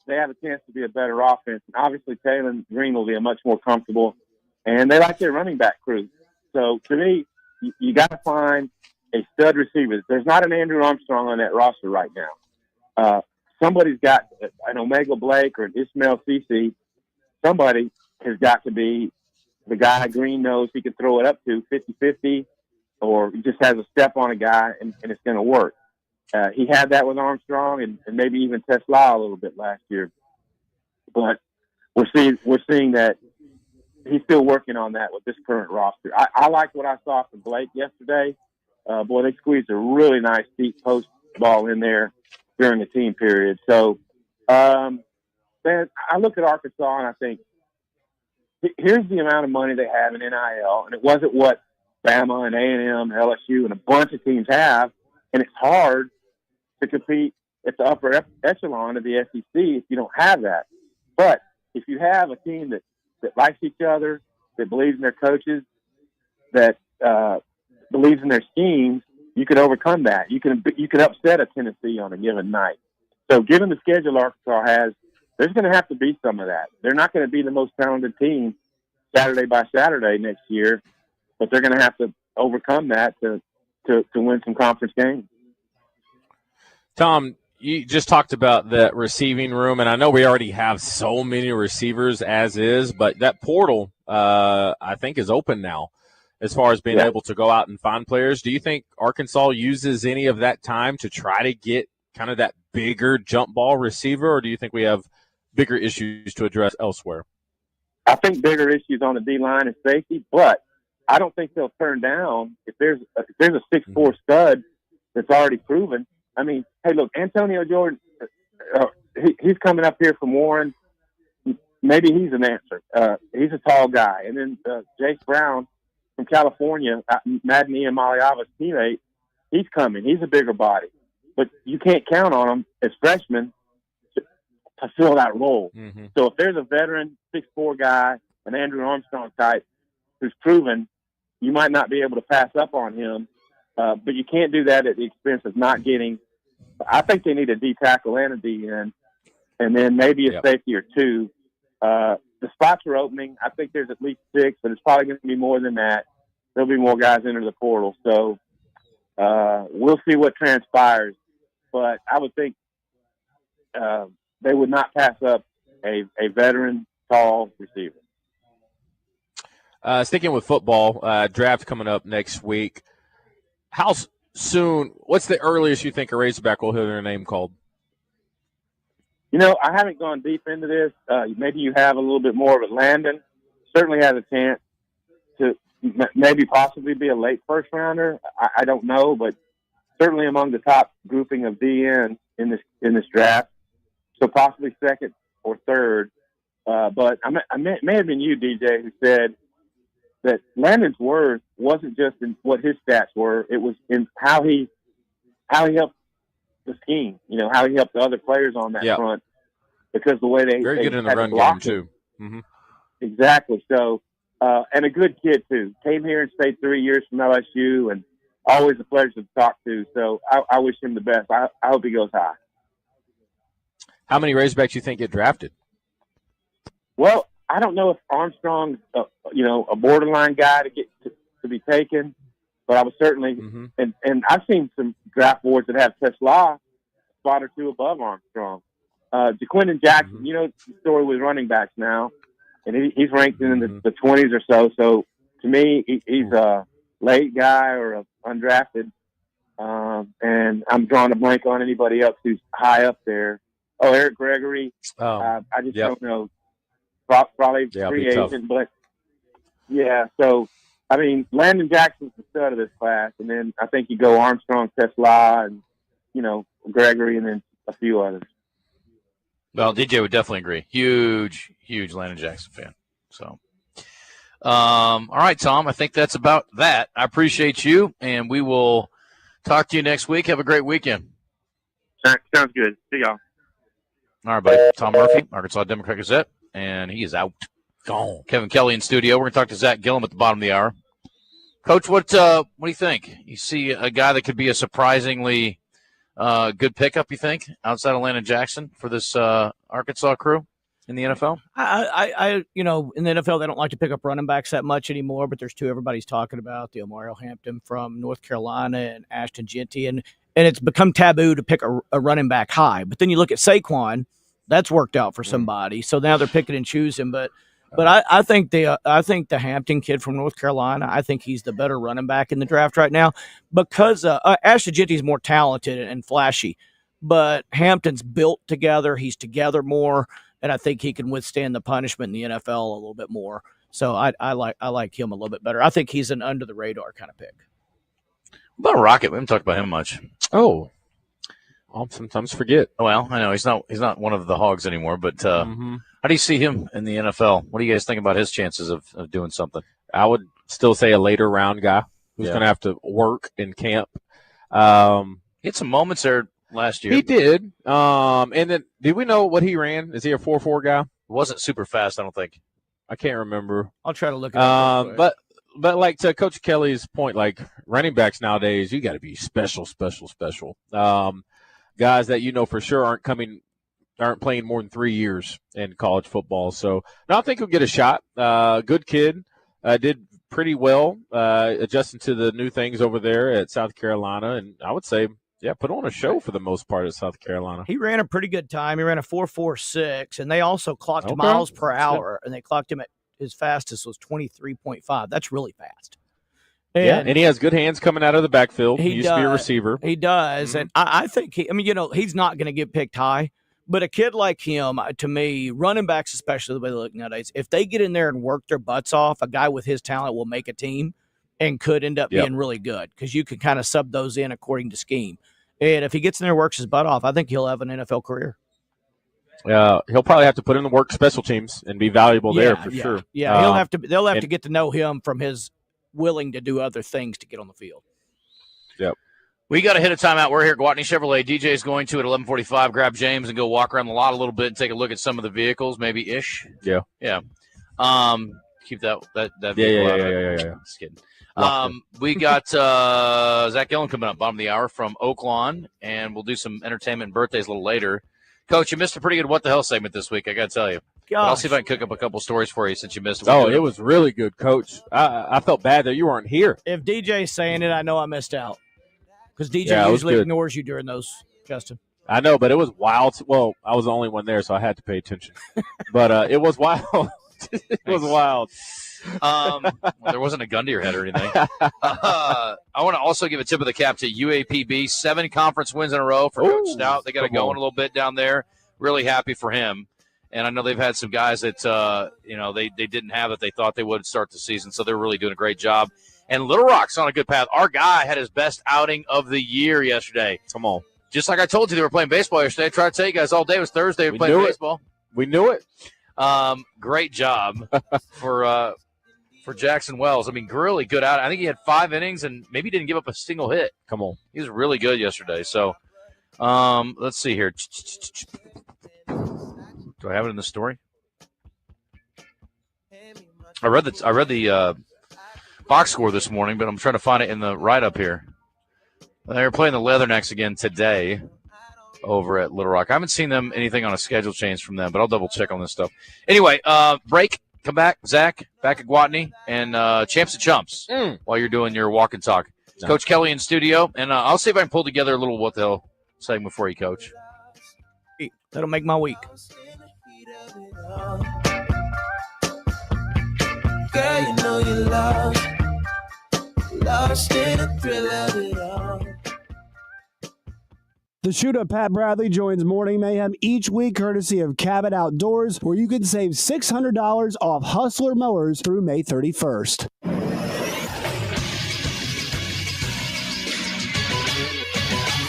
they have a chance to be a better offense. And obviously, Taylor Green will be a much more comfortable, and they like their running back crew. So to me, you got to find a stud receiver. There's not an Andrew Armstrong on that roster right now. Somebody's got an Omega Blake or an Ismail Cece. Somebody has got to be the guy Green knows he can throw it up to 50-50, or just has a step on a guy and it's going to work. He had that with Armstrong and maybe even Tesla a little bit last year. But we're seeing that he's still working on that with this current roster. I like what I saw from Blake yesterday. Boy, they squeezed a really nice deep post ball in there during the team period. So, man, I look at Arkansas and I think, here's the amount of money they have in NIL, and it wasn't what Bama and A&M, LSU, and a bunch of teams have, and it's hard to compete at the upper echelon of the SEC if you don't have that. But if you have a team that likes each other, that believes in their coaches, that believes in their schemes, you could overcome that. You could upset a Tennessee on a given night. So given the schedule Arkansas has, there's going to have to be some of that. They're not going to be the most talented team Saturday by Saturday next year, but they're going to have to overcome that to win some conference games. Tom, you just talked about that receiving room, and I know we already have so many receivers as is, but that portal, I think, is open now as far as being able to go out and find players. Do you think Arkansas uses any of that time to try to get kind of that bigger jump ball receiver, or do you think we have bigger issues to address elsewhere? I think bigger issues on the D-line and safety, but I don't think they'll turn down if there's a 6'4" stud that's already proven. I mean, hey, look, Antonio Jordan, he's coming up here from Warren. Maybe he's an answer. He's a tall guy. And then Jace Brown from California, Madden and Maliava's teammate, he's coming. He's a bigger body. But you can't count on him as freshmen to fill that role. Mm-hmm. So if there's a veteran 6'4" guy, an Andrew Armstrong type, who's proven, you might not be able to pass up on him. But you can't do that at the expense of not getting. I think they need a D tackle and a D end, and then maybe a safety or two. The spots are opening. I think there's at least 6, but it's probably going to be more than that. There'll be more guys enter the portal. So we'll see what transpires. But I would think they would not pass up a veteran, tall receiver. Sticking with football, draft coming up next week. How soon, what's the earliest you think a Razorback will hear their name called? You know, I haven't gone deep into this. Maybe you have a little bit more of it. Landon certainly has a chance to maybe possibly be a late first rounder. I don't know, but certainly among the top grouping of DN in this draft. So possibly second or third. But I may have been you, DJ, who said that Landon's worth wasn't just in what his stats were; it was in how he helped the scheme. You know, how he helped the other players on that front. Because the way they very good in the run game too. Mm-hmm. Exactly. So, and a good kid too. Came here and stayed 3 years from LSU, and always a pleasure to talk to. So I wish him the best. I hope he goes high. How many Razorbacks you think get drafted? Well, I don't know if Armstrong's a borderline guy to get to be taken, but I was certainly and I've seen some draft boards that have Tesla a spot or two above Armstrong. Jaquindon Jackson, you know the story with running backs now, and he's ranked in the 20s or so. So to me, he's a late guy or a undrafted, and I'm drawing a blank on anybody else who's high up there. Oh, Eric Gregory. I just don't know. Probably free agent, but yeah. So, I mean, Landon Jackson's the stud of this class, and then I think you go Armstrong, Tesla, and Gregory, and then a few others. Well, DJ would definitely agree. Huge Landon Jackson fan. So, all right, Tom. I think that's about that. I appreciate you, and we will talk to you next week. Have a great weekend. Sounds good. See y'all. All right, buddy. Tom Murphy, Arkansas Democrat Gazette. And he is out. Gone. Kevin Kelley in studio. We're going to talk to Zack Gillham at the bottom of the hour. Coach, what do you think? You see a guy that could be a surprisingly good pickup, you think, outside of Landon Jackson for this Arkansas crew in the NFL? I in the NFL, they don't like to pick up running backs that much anymore, but there's two everybody's talking about, the Omarion Hampton from North Carolina and Ashton Genty, and it's become taboo to pick a running back high. But then you look at Saquon, that's worked out for somebody. So now they're picking and choosing. But But I think the Hampton kid from North Carolina, I think he's the better running back in the draft right now because Ashton Jitty's more talented and flashy, but Hampton's built together. He's together more, and I think he can withstand the punishment in the NFL a little bit more. So I like him a little bit better. I think he's an under the radar kind of pick. What about Rocket? We haven't talked about him much. Oh, I'll sometimes forget. Well, I know he's not one of the Hogs anymore, but how do you see him in the NFL? What do you guys think about his chances of doing something? I would still say a later round guy who's going to have to work in camp. He had some moments there last year. He did. And then did we know what he ran? Is he a 4.4 guy? It wasn't super fast, I don't think. I can't remember. I'll try to look it up. But like to Coach Kelley's point, like running backs nowadays, you got to be special. Guys that for sure aren't playing more than 3 years in college football. So I think he'll get a shot. Good kid, did pretty well adjusting to the new things over there at South Carolina, and I would say, put on a show for the most part at South Carolina. He ran a pretty good time. He ran a 4.46, and they also clocked miles per hour, and they clocked him at his fastest was 23.5. That's really fast. And he has good hands coming out of the backfield. He used to be a receiver. He does, and I think he's not going to get picked high, but a kid like him, to me, running backs especially the way they look nowadays, if they get in there and work their butts off, a guy with his talent will make a team and could end up being really good because you can kind of sub those in according to scheme. And if he gets in there and works his butt off, I think he'll have an NFL career. He'll probably have to put in the work special teams and be valuable there for sure. Yeah, they'll have to get to know him from his willing to do other things to get on the field. Yep. We got to hit a timeout. We're here at Gwatney Chevrolet. DJ's going to at 11:45 grab James and go walk around the lot a little bit and take a look at some of the vehicles, maybe ish. Yeah. Yeah. Keep that vehicle out. Yeah. Just kidding. We got Zack Gillham coming up bottom of the hour from Oaklawn, and we'll do some entertainment and birthdays a little later. Coach, you missed a pretty good What the Hell segment this week, I got to tell you. I'll see if I can cook up a couple stories for you since you missed it. It was really good, Coach. I felt bad that you weren't here. If DJ's saying it, I know I missed out. Because DJ usually ignores you during those, Justin. I know, but it was wild. Well, I was the only one there, so I had to pay attention. But it was wild. It was wild. There wasn't a gun to your head or anything. I want to also give a tip of the cap to UAPB. 7 conference wins in a row for Coach Stout. They got it going a little bit down there. Really happy for him. And I know they've had some guys that, they didn't have that they thought they would start the season, so they're really doing a great job. And Little Rock's on a good path. Our guy had his best outing of the year yesterday. Come on. Just like I told you, they were playing baseball yesterday. I tried to tell you guys all day. It was Thursday. They were playing baseball. We knew it. Great job for Jackson Wells. I mean, really good out. I think he had 5 innings and maybe didn't give up a single hit. Come on. He was really good yesterday. So let's see here. Do I have it in the story? I read the box score this morning, but I'm trying to find it in the write-up here. They're playing the Leathernecks again today over at Little Rock. I haven't seen anything on a schedule change from them, but I'll double-check on this stuff. Anyway, break. Come back. Zach, back at Gwatney, and Champs and Chumps while you're doing your walk and talk. No. Coach Kelley in studio, and I'll see if I can pull together a little What the Hell segment for you, Coach. That'll make my week. Girl, you know you lost in the thrill of it all. The shooter Pat Bradley joins Morning Mayhem each week courtesy of Cabot Outdoors, where you can save $600 off Hustler mowers through May 31st.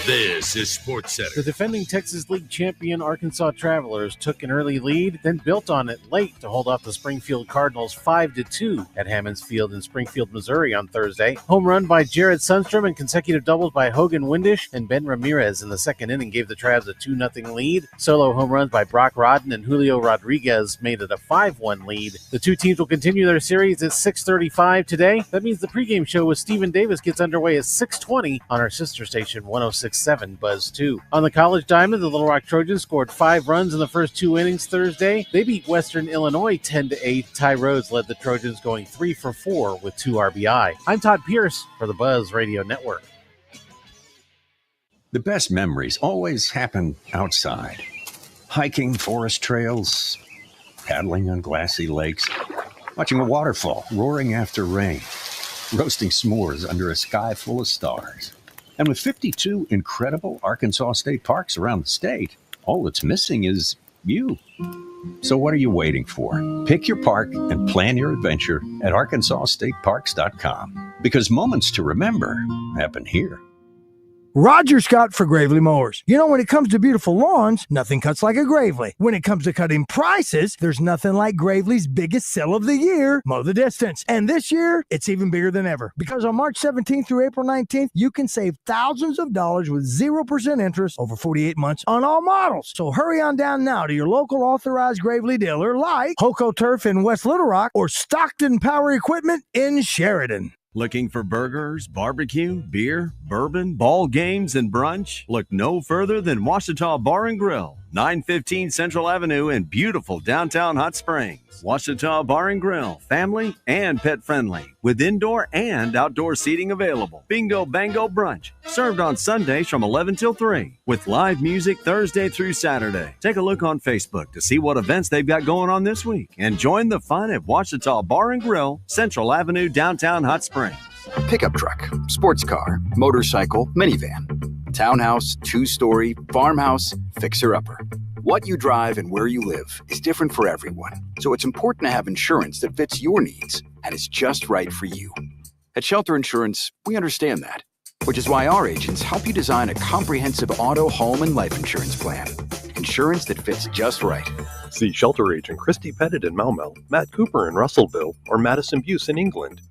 This is SportsCenter. The defending Texas League champion Arkansas Travelers took an early lead, then built on it late to hold off the Springfield Cardinals 5-2 at Hammonds Field in Springfield, Missouri on Thursday. Home run by Jared Sundstrom and consecutive doubles by Hogan Windish and Ben Ramirez in the second inning gave the Travs a 2-0 lead. Solo home runs by Brock Rodden and Julio Rodriguez made it a 5-1 lead. The two teams will continue their series at 6:35 today. That means the pregame show with Stephen Davis gets underway at 6:20 on our sister station 106.7 Buzz 2. On the College Diamond, the Little Rock Trojans scored 5 runs in the first 2 innings Thursday. They beat Western Illinois 10-8. Ty Rhodes led the Trojans going 3 for 4 with 2 RBI. I'm Todd Pierce for the Buzz Radio Network. The best memories always happen outside. Hiking forest trails, paddling on glassy lakes, watching a waterfall roaring after rain, roasting s'mores under a sky full of stars. And with 52 incredible Arkansas state parks around the state, all that's missing is you. So what are you waiting for? Pick your park and plan your adventure at ArkansasStateParks.com. Because moments to remember happen here. Roger Scott for Gravely Mowers. You know, when it comes to beautiful lawns, nothing cuts like a Gravely. When it comes to cutting prices, there's nothing like Gravely's biggest sale of the year, Mow the Distance. And this year, it's even bigger than ever. Because on March 17th through April 19th, you can save thousands of dollars with 0% interest over 48 months on all models. So hurry on down now to your local authorized Gravely dealer like Hoco Turf in West Little Rock or Stockton Power Equipment in Sheridan. Looking for burgers, barbecue, beer, bourbon, ball games, and brunch? Look no further than Washita Bar and Grill, 915 Central Avenue in beautiful downtown Hot Springs. Washita Bar and Grill, family and pet friendly, with indoor and outdoor seating available. Bingo Bango Brunch, served on Sundays from 11 till 3, with live music Thursday through Saturday. Take a look on Facebook to see what events they've got going on this week, and join the fun at Washita Bar and Grill, Central Avenue, downtown Hot Springs. Pickup truck, sports car, motorcycle, minivan, townhouse, two-story, farmhouse, fixer-upper. What you drive and where you live is different for everyone, so it's important to have insurance that fits your needs and is just right for you. At Shelter Insurance, we understand that, which is why our agents help you design a comprehensive auto, home, and life insurance plan. Insurance that fits just right. See Shelter Agent Christy Pettit in Malmö, Matt Cooper in Russellville, or Madison Buse in England.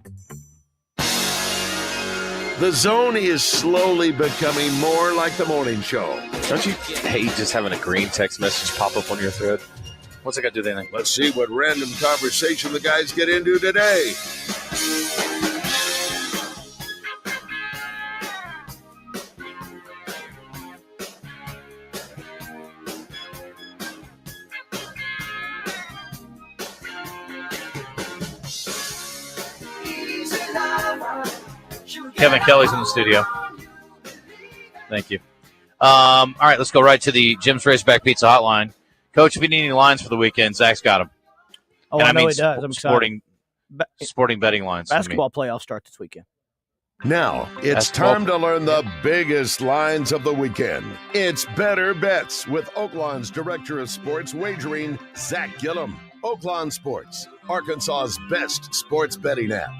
The Zone is slowly becoming more like the morning show. Don't you hate just having a green text message pop up on your thread? What's it got to do with anything? Let's see what random conversation the guys get into today. Kevin Kelley's in the studio. Thank you. All right, let's go right to the Jim's Raceback Pizza Hotline. Coach, if you need any lines for the weekend, Zach's got them. Oh, I know he does. I'm sporting betting lines. Basketball playoffs start this weekend. Now, it's time to learn the biggest lines of the weekend. It's Better Bets with Oaklawn's Director of Sports Wagering, Zack Gillham. Oaklawn Sports, Arkansas's best sports betting app.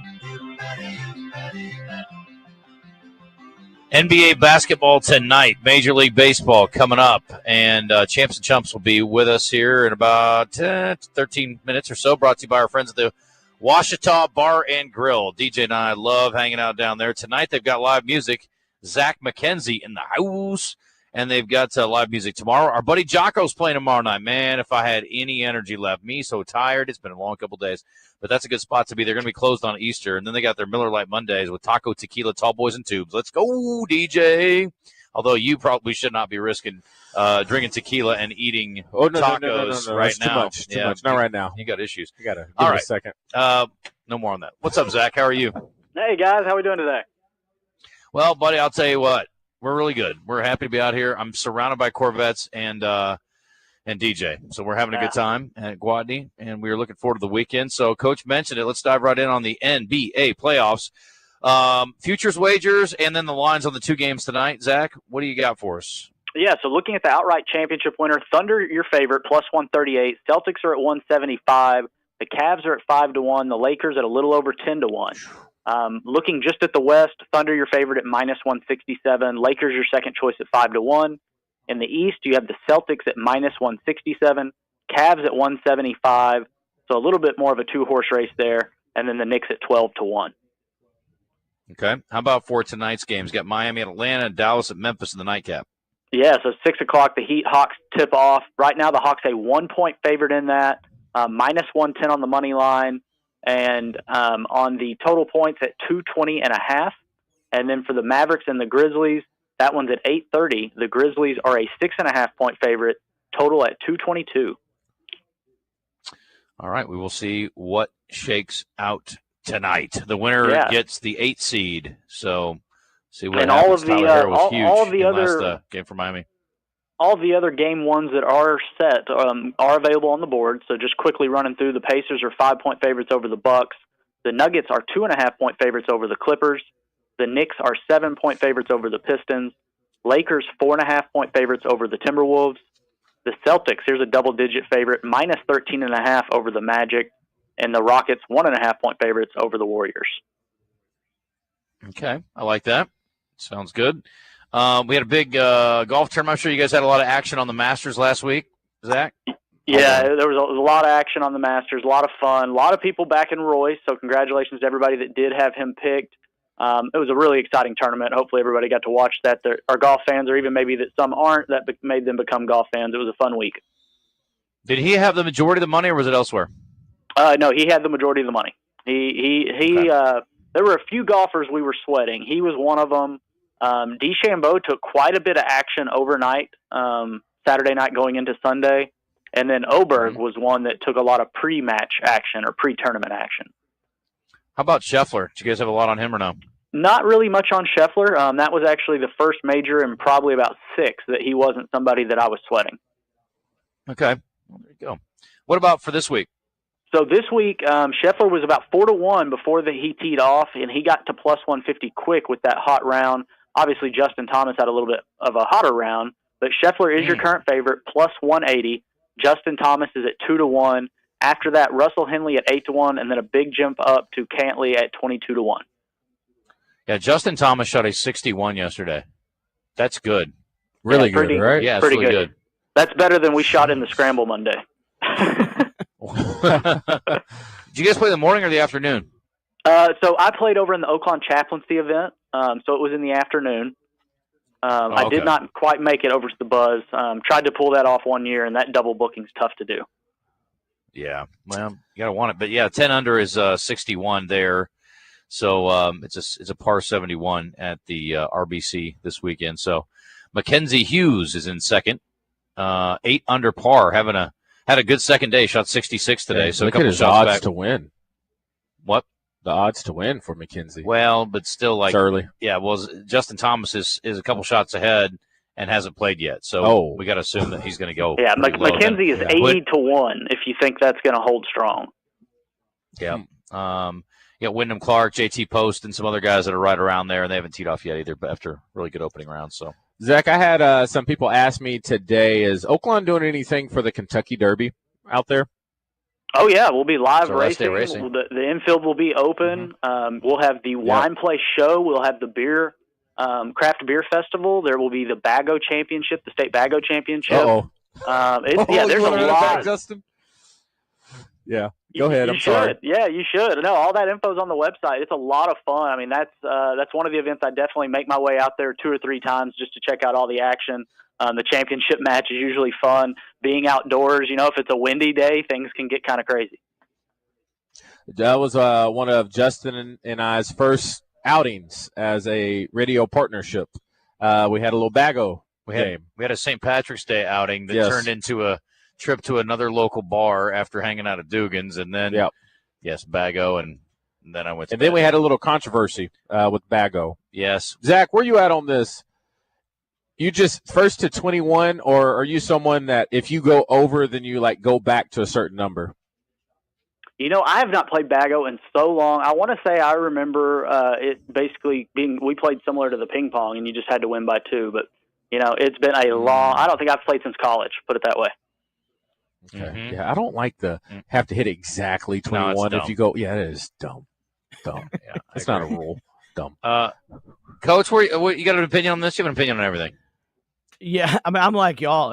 NBA basketball tonight, Major League Baseball coming up, and Champs and Chumps will be with us here in about 13 minutes or so, brought to you by our friends at the Washita Bar and Grill. DJ and I love hanging out down there. Tonight they've got live music, Zach McKenzie in the house, and they've got live music tomorrow. Our buddy Jocko's playing tomorrow night. Man, if I had any energy left. Me so tired. It's been a long couple days. But that's a good spot to be. They're going to be closed on Easter. And then they got their Miller Lite Mondays with taco, tequila, tall boys, and tubes. Let's go, DJ. Although you probably should not be risking drinking tequila and eating tacos no. right That's now. Too much. Not right now. You got issues. You got to give All it right. a second. No more on that. What's up, Zach? How are you? Hey, guys. How are we doing today? Well, buddy, I'll tell you what. We're really good. We're happy to be out here. I'm surrounded by Corvettes and DJ. So we're having a good time at Gwatney, and we're looking forward to the weekend. So Coach mentioned it. Let's dive right in on the NBA playoffs. Futures wagers and then the lines on the two games tonight. Zach, what do you got for us? Yeah, so looking at the outright championship winner, Thunder, your favorite, plus 138. Celtics are at 175. The Cavs are at 5-1. The Lakers at a little over 10-1. Looking just at the West, Thunder, your favorite, at minus 167. Lakers, your second choice, at 5-1. In the East, you have the Celtics at minus 167, Cavs at 175, so a little bit more of a two-horse race there, and then the Knicks at 12-1. Okay. How about for tonight's games? Got Miami at Atlanta and Dallas at Memphis in the nightcap. Yeah, so 6 o'clock, the Heat Hawks tip off. Right now, the Hawks a 1-point favorite in that, minus 110 on the money line, and on the total points at 220.5. And then for the Mavericks and the Grizzlies, that one's at 8:30. The Grizzlies are a 6.5-point favorite, total at 222. All right, we will see what shakes out tonight. The winner gets the 8 seed. So see what and happens. All of the Tyler Hero was huge all of the in other last game for Miami. all the other game ones that are set are available on the board. So just quickly running through, the Pacers are 5-point favorites over the Bucks. The Nuggets are 2.5-point favorites over the Clippers. The Knicks are 7-point favorites over the Pistons. Lakers 4.5-point favorites over the Timberwolves. The Celtics, here's a double-digit favorite, minus 13.5 over the Magic. And the Rockets 1.5-point favorites over the Warriors. Okay, I like that. Sounds good. We had a big golf tournament. I'm sure you guys had a lot of action on the Masters last week, Zach. Yeah, there was a lot of action on the Masters, a lot of fun, a lot of people backing Royce, so congratulations to everybody that did have him picked. It was a really exciting tournament. Hopefully everybody got to watch that. There are golf fans, or even maybe that some aren't, that made them become golf fans. It was a fun week. Did he have the majority of the money, or was it elsewhere? No, he had the majority of the money. There were a few golfers we were sweating. He was one of them. DeChambeau took quite a bit of action overnight, Saturday night going into Sunday. And then Oberg was one that took a lot of pre-match action or pre-tournament action. How about Scheffler? Did you guys have a lot on him or no? Not really much on Scheffler. That was actually the first major in probably about 6 that he wasn't somebody that I was sweating. Okay. Well, there you go. What about for this week? So this week, Scheffler was about 4-1 before he teed off, and he got to plus 150 quick with that hot round. Obviously, Justin Thomas had a little bit of a hotter round, but Scheffler is your current favorite, plus 180. Justin Thomas is at 2-1. After that, Russell Henley at 8-1, and then a big jump up to Cantley at 22-1. Yeah, Justin Thomas shot a 61 yesterday. That's good. Really good, right? Yeah, it's pretty really good. That's better than we shot in the Scramble Monday. Did you guys play the morning or the afternoon? So I played over in the Oaklawn chaplaincy event, so it was in the afternoon. I did not quite make it over to the Buzz. Tried to pull that off one year, and that double booking's tough to do. Yeah, well, you gotta want it, but yeah, 10 under is 61 there, so it's a par 71 at the RBC this weekend. So Mackenzie Hughes is in second, 8 under par, had a good second day, shot 66 today. Yeah, so look a couple at his shots odds back to win. What? The odds to win for McKenzie. Well, but still, like, it's early. Yeah, well, Justin Thomas is a couple shots ahead and hasn't played yet, so we got to assume that he's going to go. Yeah, McKenzie is 80-1 if you think that's going to hold strong. Yeah. You got Wyndham Clark, JT Post, and some other guys that are right around there, and they haven't teed off yet either, but after a really good opening round. So, Zach, I had some people ask me today, is Oaklawn doing anything for the Kentucky Derby out there? Oh, yeah, we'll be live racing. The infield will be open. We'll have the wine play show. We'll have the beer craft beer festival. There will be the Bago Championship, the state Bago Championship. There's a lot. Justin? Yeah, go ahead. I'm sorry. sorry. Yeah, you should. No, all that info's on the website. It's a lot of fun. I mean, that's one of the events I definitely make my way out there 2 or 3 times just to check out all the action. The championship match is usually fun. Being outdoors, if it's a windy day, things can get kind of crazy. That was one of Justin and I's first outings as a radio partnership. We had a little Bago game. We had a St. Patrick's Day outing that turned into a trip to another local bar after hanging out at Dugan's, and then Bago, and then I went to then we had a little controversy with Bago. Yes. Zach, where you at on this? You just first to 21, or are you someone that if you go over, then you go back to a certain number? I have not played Bago in so long. I want to say I remember it basically we played similar to the ping pong, and you just had to win by 2. But, it's been a long – I don't think I've played since college, put it that way. Okay. Mm-hmm. Yeah, I don't like the have to hit exactly 21 if you go – it is dumb. Yeah, it's not a rule. Dumb. Coach, you got an opinion on this? You have an opinion on everything? Yeah, I mean, I'm like y'all.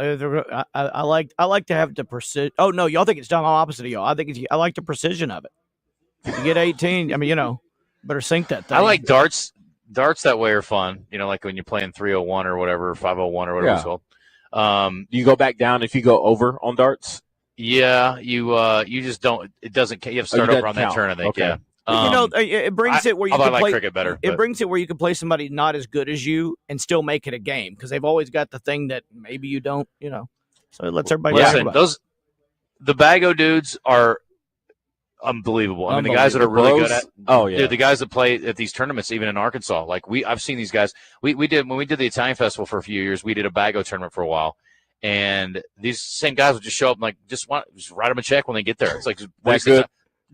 I like to have the precision. Oh no, y'all think it's dumb. I'm opposite of y'all. I like the precision of it. You get 18. I mean, better sink that thing. I like darts. Darts that way are fun. Like when you're playing 301 or whatever, 501 or whatever it's called. You go back down if you go over on darts. Yeah, you just don't. It doesn't. You have to start over on that turn. I think. Okay. Yeah. It brings it where you can like play cricket better. It brings it where you can play somebody not as good as you and still make it a game because they've always got the thing that maybe you don't. So it lets everybody. Listen, the Bago dudes are unbelievable. I mean, the guys that are really good at the guys that play at these tournaments, even in Arkansas. I've seen these guys. We did when we did the Italian Festival for a few years. We did a Bago tournament for a while, And these same guys would just show up and like just write them a check when they get there. It's like That good.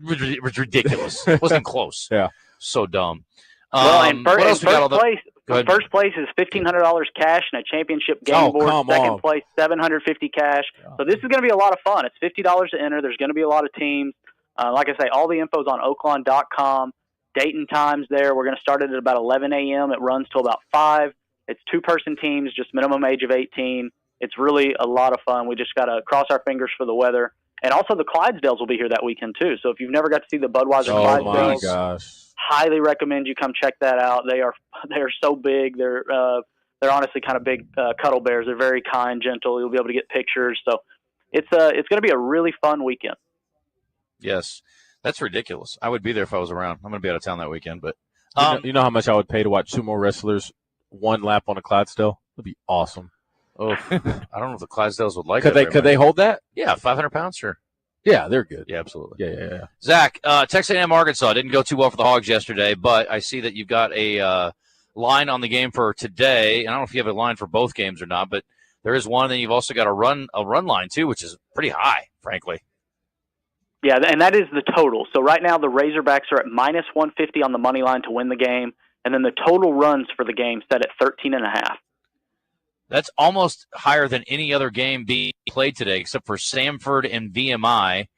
It was ridiculous. It wasn't close. Yeah, so dumb. Well, in what else we got on the? first place is $1,500 cash and a championship game board. Second place, $750 cash. So this is going to be a lot of fun. It's $50 to enter. There's going to be a lot of teams. Like I say, all the info is on Oaklawn.com. Date and times there. We're going to start it at about 11 a.m. It runs till about 5. It's 2-person teams, just minimum age of 18. It's really a lot of fun. We just got to cross our fingers for the weather. And also the Clydesdales will be here that weekend too. So if you've never got to see the Budweiser Clydesdales, my gosh, highly recommend you come check that out. They are so big. They're honestly kind of big cuddle bears. They're very kind, gentle. You'll be able to get pictures. So it's going to be a really fun weekend. Yes, that's ridiculous. I would be there if I was around. I'm going to be out of town that weekend, but you know how much I would pay to watch sumo wrestlers one lap on a Clydesdale? That'd be awesome. Oh, I don't know if the Clydesdales would like could that. Could they hold that? Yeah, 500 pounds, sure. Yeah, they're good. Yeah, absolutely. Yeah. Zach, Texas A&M Arkansas didn't go too well for the Hogs yesterday, but I see that you've got a line on the game for today. And I don't know if you have a line for both games or not, but there is one. And you've also got a run line too, which is pretty high, frankly. Yeah, and that is the total. So right now the Razorbacks are at minus 150 on the money line to win the game, and then the total runs for the game set at 13.5. That's almost higher than any other game being played today, except for Samford and VMI.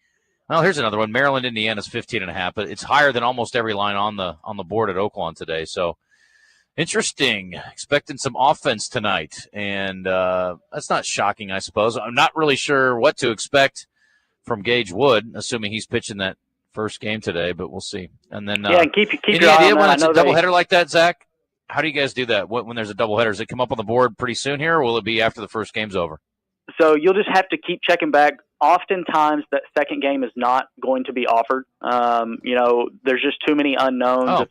Well, here's another one. Maryland, Indiana's 15.5, but it's higher than almost every line on the board at Oaklawn today. So interesting. Expecting some offense tonight, and that's not shocking, I suppose. I'm not really sure what to expect from Gage Wood, assuming he's pitching that first game today, but we'll see. And then and keep any your eye idea on when that. it's a doubleheader like that, Zach? How do you guys do that when there's a doubleheader? Does it come up on the board pretty soon here, or will it be after the first game's over? So you'll just have to keep checking back. Oftentimes that second game is not going to be offered. There's just too many unknowns.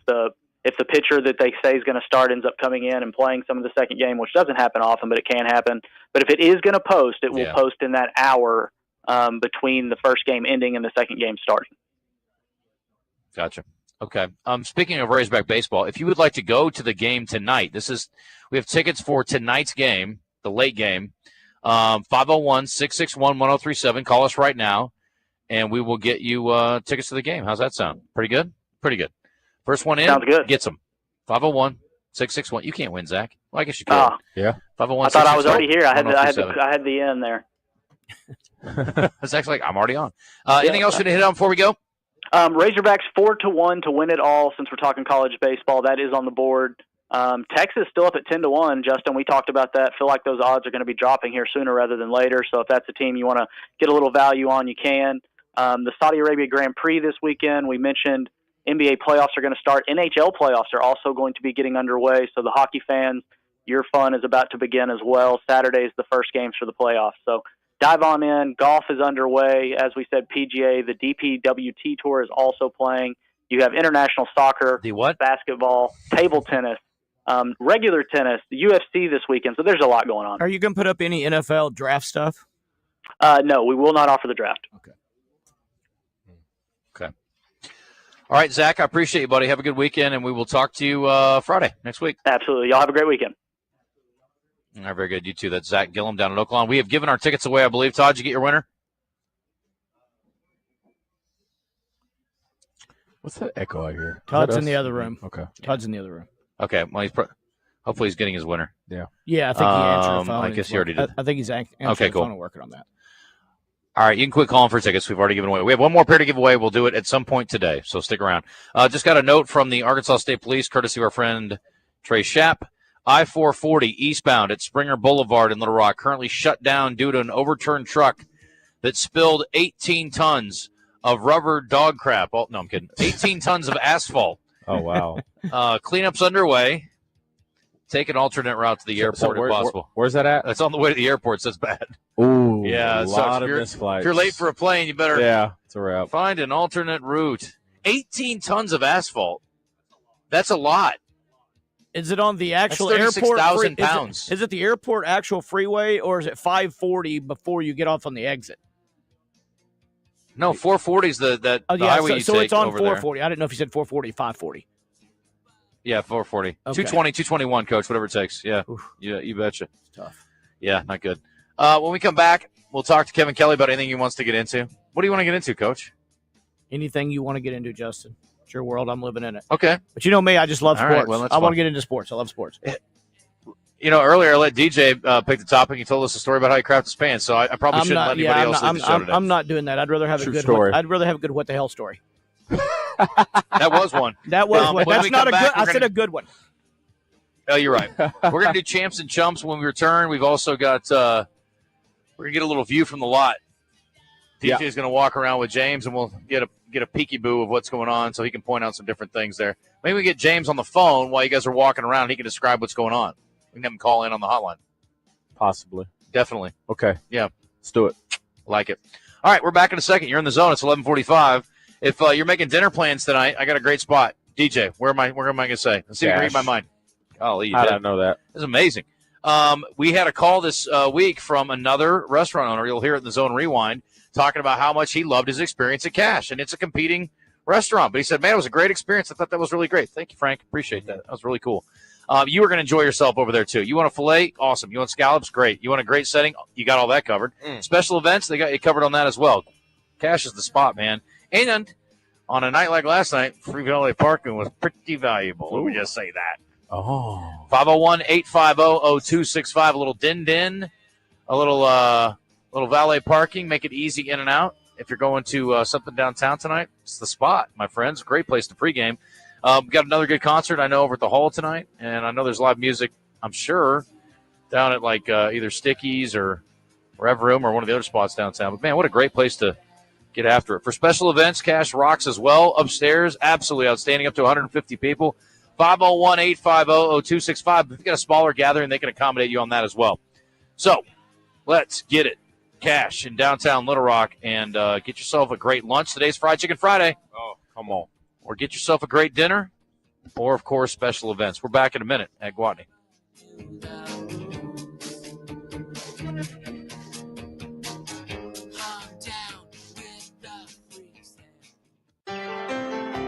If the pitcher that they say is going to start ends up coming in and playing some of the second game, which doesn't happen often, but it can happen. But if it is going to post, it will post in that hour between the first game ending and the second game starting. Gotcha. Okay. Speaking of Razorback baseball, if you would like to go to the game tonight, we have tickets for tonight's game, the late game. 501-661-1037. Call us right now, and we will get you tickets to the game. How's that sound? Pretty good? Pretty good. First one in Sounds good. Gets them. 501-661. You can't win, Zach. Well, I guess you could. Yeah. 501. I thought I was already here. I had the end there. It's actually like I'm already on. Anything else you to hit on before we go? Razorbacks 4-1 to win it all. Since we're talking college baseball, that is on the board. Texas still up at 10-1. Justin, we talked about that. Feel like those odds are going to be dropping here sooner rather than later. So if that's a team you want to get a little value on, you can. The Saudi Arabia Grand Prix this weekend. We mentioned NBA playoffs are going to start. NHL playoffs are also going to be getting underway. So the hockey fans, your fun is about to begin as well. Saturday is the first games for the playoffs. So dive on in. Golf is underway. As we said, PGA, the DPWT Tour is also playing. You have international soccer, basketball, table tennis, regular tennis, the UFC this weekend. So there's a lot going on. Are you going to put up any NFL draft stuff? No, we will not offer the draft. Okay. All right, Zach, I appreciate you, buddy. Have a good weekend, and we will talk to you Friday next week. Absolutely. Y'all have a great weekend. All right, very good. You too. That's Zach Gillham down at Oaklawn. We have given our tickets away, I believe. Todd, did you get your winner? What's that echo I hear? Todd's in the other room. Okay. Todd's in the other room. Okay. Well, hopefully he's getting his winner. Yeah. Yeah, I think he answered the phone. I guess he already did. I think he's answering okay, the cool. phone and working on that. All right, you can quit calling for tickets. We've already given away. We have one more pair to give away. We'll do it at some point today, so stick around. Just got a note from the Arkansas State Police, courtesy of our friend Trey Schapp. I-440 eastbound at Springer Boulevard in Little Rock, currently shut down due to an overturned truck that spilled 18 tons of rubber dog crap. Oh, no, I'm kidding. 18 tons of asphalt. Oh, wow. Cleanup's underway. Take an alternate route to the airport if possible. Where's that at? It's on the way to the airport, so it's bad. Ooh, yeah, a so lot if of missed flights. If you're late for a plane, you better it's a wrap. Find an alternate route. 18 tons of asphalt. That's a lot. Is it on the actual That's airport? 36,000 pounds. Is it the airport actual freeway, or is it 540 before you get off on the exit? No, 440 is the highway you so take it's on over 440. I didn't know if you said 440, 540. Yeah, 440. Okay. 220, 221, Coach, whatever it takes. Yeah, you betcha. It's tough. Yeah, not good. When we come back, we'll talk to Kevin Kelley about anything he wants to get into. What do you want to get into, Coach? Anything you want to get into, Justin. It's your world. I'm living in it. Okay. But you know me, I just love All sports. right, well, that's I want fine. to get into sports. I love sports. Earlier I let DJ pick the topic. He told us a story about how he crafted his pants, so I probably shouldn't let anybody else lead the show today. I'm not doing that. I'd rather have a True good story. I'd rather have a good what the hell story. That was one. That was one. when That's we not come a good. back, I we're said gonna- a good one. Oh, you're right. We're going to do Champs and Chumps when we return. We've also got we're going to get a little view from the lot. DJ's going to walk around with James, and we'll get a peeky-boo of what's going on so he can point out some different things there. Maybe we get James on the phone while you guys are walking around. He can describe what's going on. We can have him call in on the hotline. Possibly. Definitely. Okay. Yeah. Let's do it. Like it. All right, we're back in a second. You're in the zone. It's 11:45. If you're making dinner plans tonight, I got a great spot. DJ, where am I going to say? Let's see if you can read my mind. Golly, you I did. don't know that. It's amazing. We had a call this week from another restaurant owner. You'll hear it in the Zone Rewind, talking about how much he loved his experience at Cash. And it's a competing restaurant. But he said, man, it was a great experience. I thought that was really great. Thank you, Frank. Appreciate that. That was really cool. You are going to enjoy yourself over there, too. You want a filet? Awesome. You want scallops? Great. You want a great setting? You got all that covered. Special events? They got you covered on that as well. Cash is the spot, man. And on a night like last night, free valet parking was pretty valuable. Let me just say that. Oh. 501-850-0265. A little din-din, a little valet parking. Make it easy in and out. If you're going to something downtown tonight, it's the spot, my friends. Great place to pregame. We've got another good concert, I know, over at the Hall tonight. And I know there's live music, I'm sure, down at like either Sticky's or Rev Room or one of the other spots downtown. But, man, what a great place to get after it. For special events, Cash rocks as well. Upstairs, absolutely outstanding, up to 150 people. 501-850-0265. If you've got a smaller gathering, they can accommodate you on that as well. So let's get it. Cash in downtown Little Rock and get yourself a great lunch. Today's Fried Chicken Friday. Oh, come on. Or get yourself a great dinner or, of course, special events. We're back in a minute at Gwatney.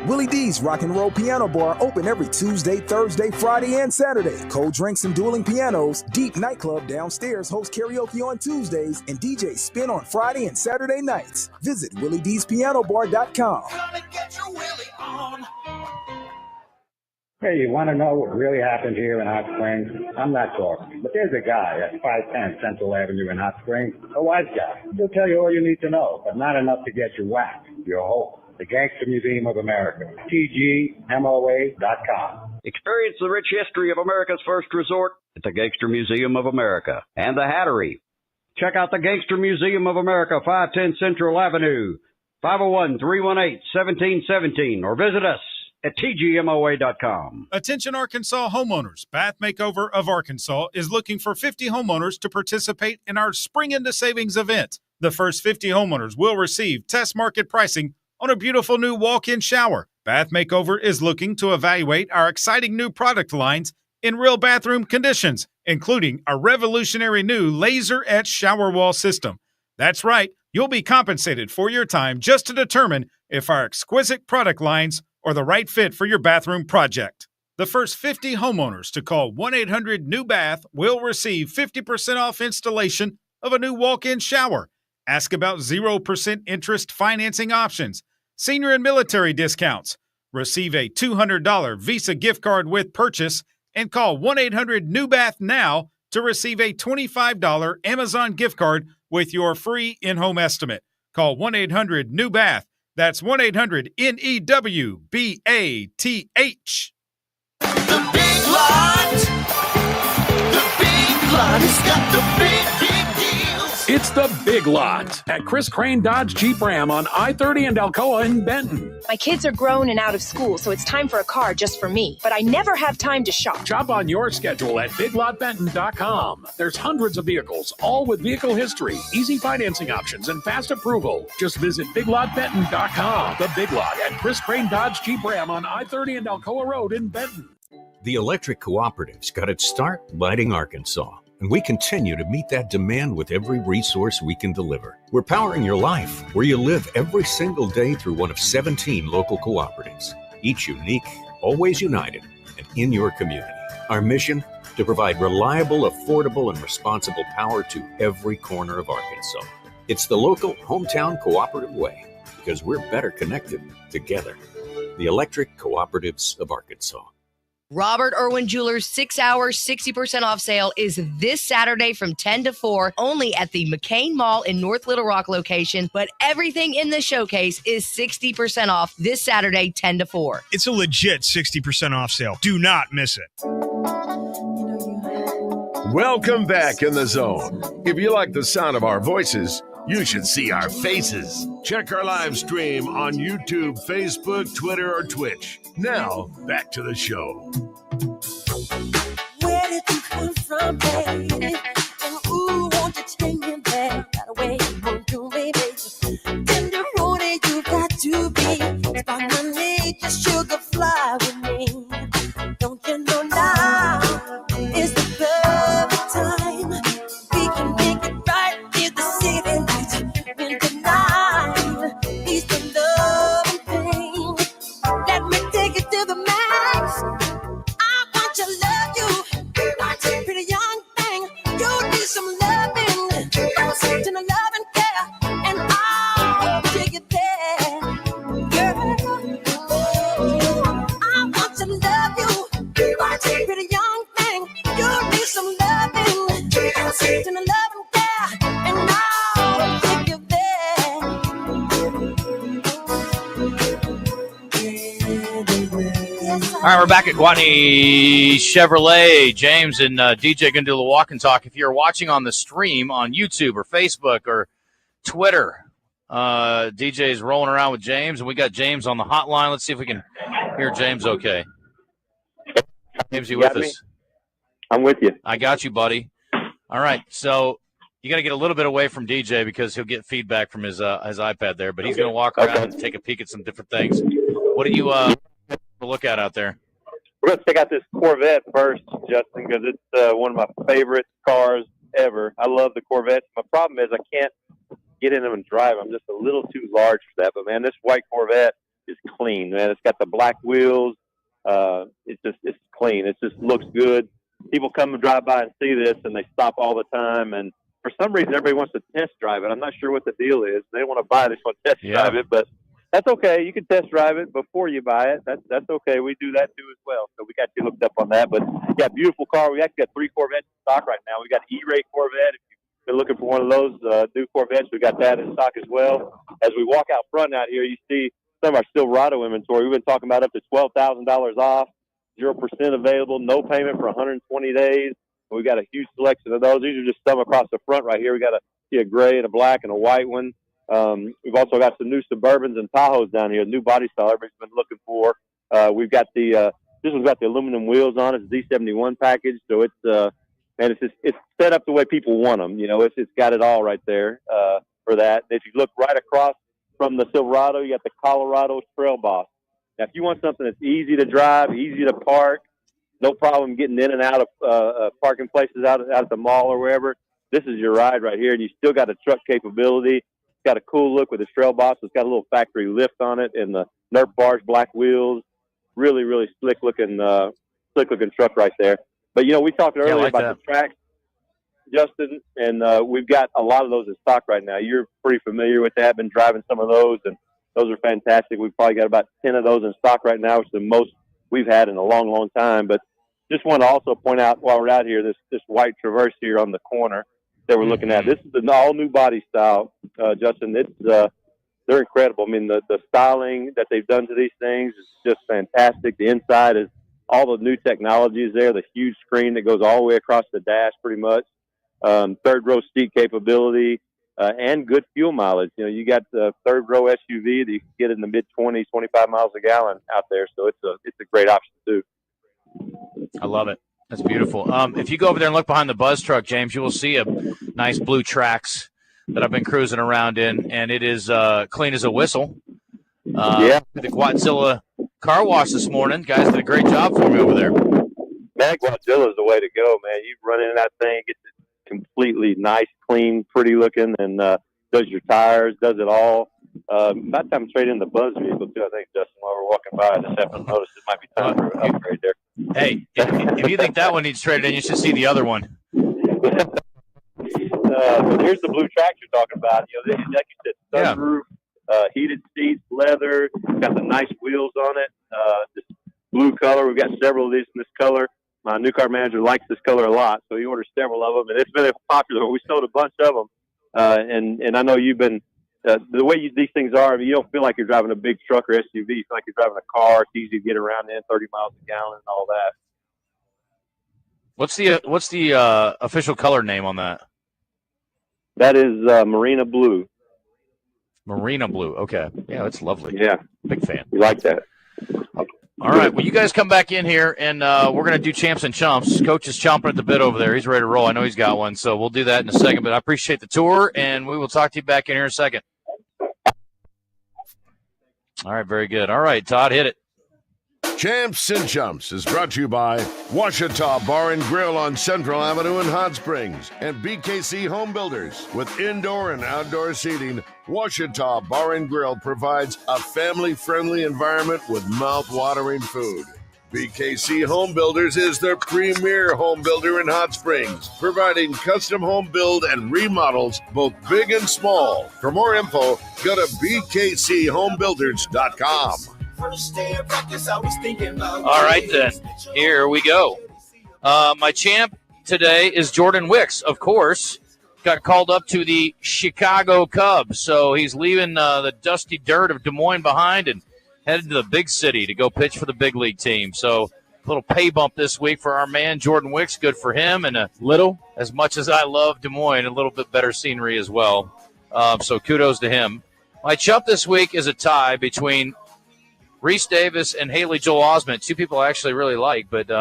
Willie D's Rock and Roll Piano Bar open every Tuesday, Thursday, Friday, and Saturday. Cold drinks and dueling pianos. Deep Nightclub downstairs hosts karaoke on Tuesdays and DJ spin on Friday and Saturday nights. Visit WillieD'sPianoBar.com. Hey, you want to know what really happened here in Hot Springs? I'm not talking, but there's a guy at 510 Central Avenue in Hot Springs, a wise guy. He'll tell you all you need to know, but not enough to get you whacked. Your hope. The Gangster Museum of America. TGMOA.com. Experience the rich history of America's first resort at the Gangster Museum of America and the Hattery. Check out the Gangster Museum of America, 510 Central Avenue, 501-318-1717, or visit us at TGMOA.com. Attention Arkansas homeowners. Bath Makeover of Arkansas is looking for 50 homeowners to participate in our Spring into Savings event. The first 50 homeowners will receive test market pricing on a beautiful new walk-in shower. Bath Makeover is looking to evaluate our exciting new product lines in real bathroom conditions, including a revolutionary new laser-etched shower wall system. That's right, you'll be compensated for your time just to determine if our exquisite product lines are the right fit for your bathroom project. The first 50 homeowners to call 1-800-NEW-BATH will receive 50% off installation of a new walk-in shower. Ask about 0% interest financing options, senior and military discounts. Receive a $200 Visa gift card with purchase and call 1-800-NEW-BATH now to receive a $25 Amazon gift card with your free in-home estimate. Call 1-800-NEW-BATH. That's 1-800-NEWBATH. The big lot. The big lot has got the big deals. It's the Big Lot at Chris Crane Dodge Jeep Ram on I-30 and Alcoa in Benton. My kids are grown and out of school, so it's time for a car just for me. But I never have time to shop. Shop on your schedule at BigLotBenton.com. There's hundreds of vehicles, all with vehicle history, easy financing options, and fast approval. Just visit BigLotBenton.com. The Big Lot at Chris Crane Dodge Jeep Ram on I-30 and Alcoa Road in Benton. The electric cooperatives got its start lighting Arkansas, and we continue to meet that demand with every resource we can deliver. We're powering your life where you live every single day through one of 17 local cooperatives, each unique, always united, and in your community. Our mission, to provide reliable, affordable, and responsible power to every corner of Arkansas. It's the local hometown cooperative way, because we're better connected together. The Electric Cooperatives of Arkansas. Robert Irwin Jewelers 6-hour, 60% off sale is this Saturday from 10 to 4, only at the McCain Mall in North Little Rock location. But everything in the showcase is 60% off this Saturday, 10 to 4. It's a legit 60% off sale. Do not miss it. Welcome back in the zone. If you like the sound of our voices, you should see our faces. Check our live stream on YouTube, Facebook, Twitter, or Twitch. Now, back to the show. Where did you come from, baby? And ooh, won't you take me back? That way you want to, baby. In the road, you got to be. Spark my need, just sugar fly with me. Don't you know now is the perfect time? We can make it right in the city lights. When the night is the love and pain. Let me take it to the max. I want to love you. Pretty young thing, you need some loving. To the love and care, and I'll take it there. Girl, I want to love you. Pretty young thing, you need some loving. To the love and care, and I'll take you there. All right, we're back at Gwatney Chevrolet. James and DJ going to do the walk and talk. If you're watching on the stream on YouTube or Facebook or Twitter, DJ's rolling around with James, and we got James on the hotline. Let's see if we can hear James okay. James, you with us? I'm with you. I got you, buddy. All right, so you got to get a little bit away from DJ because he'll get feedback from his iPad there, but he's going to walk around and take a peek at some different things. What do you look at out there? We're going to check out this Corvette first, Justin, because it's one of my favorite cars ever. I love the Corvettes. My problem is I can't get in them and drive. I'm just a little too large for that. But, man, this white Corvette is clean, man. It's got the black wheels. It's clean. It just looks good. People come and drive by and see this, and they stop all the time. And for some reason, everybody wants to test drive it. I'm not sure what the deal is. They don't want to buy it. They just want to test drive it. But that's okay. You can test drive it before you buy it. That's okay. We do that, too, as well. So we got you hooked up on that. But, yeah, beautiful car. We actually got 3 Corvettes in stock right now. We got an E-Ray Corvette. If you've been looking for one of those new Corvettes, we got that in stock as well. As we walk out front out here, you see some of our Silverado inventory. We've been talking about up to $12,000 off, 0% available, no payment for 120 days. We got a huge selection of those. These are just some across the front right here. We got a gray and a black and a white one. We've also got some new Suburbans and Tahoes down here, new body style everybody's been looking for. We've got this one's got the aluminum wheels on it. It's a Z71 package, so it's set up the way people want them. You know, it's got it all right there for that. If you look right across from the Silverado, you got the Colorado Trail Boss. Now, if you want something that's easy to drive, easy to park, no problem getting in and out of parking places out at the mall or wherever, this is your ride right here. And you still got a truck capability. It's got a cool look with the Trail Boss. It's got a little factory lift on it and the Nerf bars, black wheels. Really, really slick looking truck right there. But, you know, we talked earlier about the tracks, Justin, and we've got a lot of those in stock right now. You're pretty familiar with that. Been driving some of those, and those are fantastic. We've probably got about 10 of those in stock right now, which is the most we've had in a long, long time. But just want to also point out while we're out here, this white Traverse here on the corner that we're looking at. This is the all-new body style, Justin. They're incredible. I mean, the styling that they've done to these things is just fantastic. The inside is all the new technologies there, the huge screen that goes all the way across the dash pretty much. Third row seat capability, and good fuel mileage. You know, you got the third row SUV that you can get in the mid 20s, 25 miles a gallon out there. So it's a great option too. I love it. That's beautiful. If you go over there and look behind the Buzz truck, James, you will see a nice blue Trax that I've been cruising around in, and it is clean as a whistle. The Gwatney car wash this morning. Guys did a great job for me over there. Man, Gwatney is the way to go, man. You run in that thing, gets it completely nice, clean, pretty looking, and does your tires, does it all. About time to trade in the Buzz vehicle, too, I think, Justin, while we're walking by. I just happened to notice it might be time for an upgrade there. Hey, if you think that one needs traded in, you should see the other one. But here's the blue tracks you're talking about. Like you said, sunroof, heated seats, leather, got the nice wheels on it. This blue color. We've got several of these in this color. My new car manager likes this color a lot, so he ordered several of them, and it's been a popular one. We sold a bunch of them, and I know you've been the way these things are. You don't feel like you're driving a big truck or SUV. You feel like you're driving a car. It's easy to get around in, 30 miles a gallon, and all that. What's the official color name on that? That is Marina Blue. Marina Blue. Okay. Yeah, it's lovely. Yeah. Big fan. We like that. All right. Well, you guys come back in here, and we're going to do Champs and Chumps. Coach is chomping at the bit over there. He's ready to roll. I know he's got one, so we'll do that in a second. But I appreciate the tour, and we will talk to you back in here in a second. All right. Very good. All right, Todd, hit it. Champs and Chumps is brought to you by Quachita Bar and Grill on Central Avenue in Hot Springs and BKC Home Builders. With indoor and outdoor seating, Quachita Bar and Grill provides a family-friendly environment with mouth-watering food. BKC Home Builders is the premier home builder in Hot Springs, providing custom home build and remodels, both big and small. For more info, go to bkchomebuilders.com. All right, then. Here we go. My champ today is Jordan Wicks, of course. Got called up to the Chicago Cubs, so he's leaving the dusty dirt of Des Moines behind and headed to the big city to go pitch for the big league team. So a little pay bump this week for our man Jordan Wicks. Good for him, and a little, as much as I love Des Moines, a little bit better scenery as well. So kudos to him. My chump this week is a tie between Reese Davis and Haley Joel Osment, two people I actually really like. But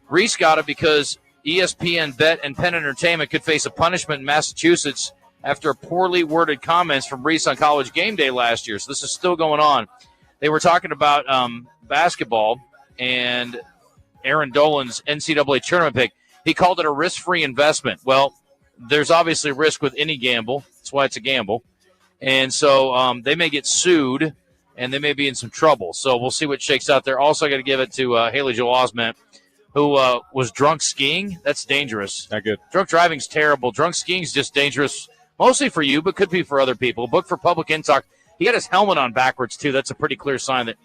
Reese got it because ESPN Bet and Penn Entertainment could face a punishment in Massachusetts after poorly worded comments from Reese on College Game Day last year. So this is still going on. They were talking about basketball and Aaron Dolan's NCAA tournament pick. He called it a risk-free investment. Well, there's obviously risk with any gamble. That's why it's a gamble. And so they may get sued, and they may be in some trouble. So we'll see what shakes out there. Also, I got to give it to Haley Joel Osment, who was drunk skiing. That's dangerous. Not good. Drunk driving's terrible. Drunk skiing's just dangerous, mostly for you, but could be for other people. Book for Public Intalk. He had his helmet on backwards, too. That's a pretty clear sign that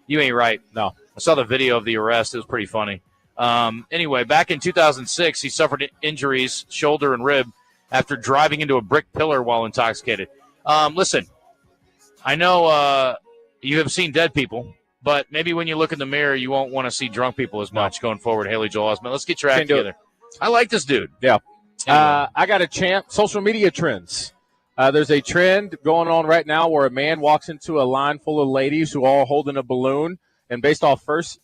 you ain't right. No. I saw the video of the arrest. It was pretty funny. Anyway, back in 2006, he suffered injuries, shoulder and rib, after driving into a brick pillar while intoxicated. Listen, I know you have seen dead people, but maybe when you look in the mirror, you won't want to see drunk people as much going forward. Haley Joel Osment, let's get your act together. I like this dude. Yeah. Anyway. I got a champ. Social media trends. There's a trend going on right now where a man walks into a line full of ladies who are all holding a balloon, and based off first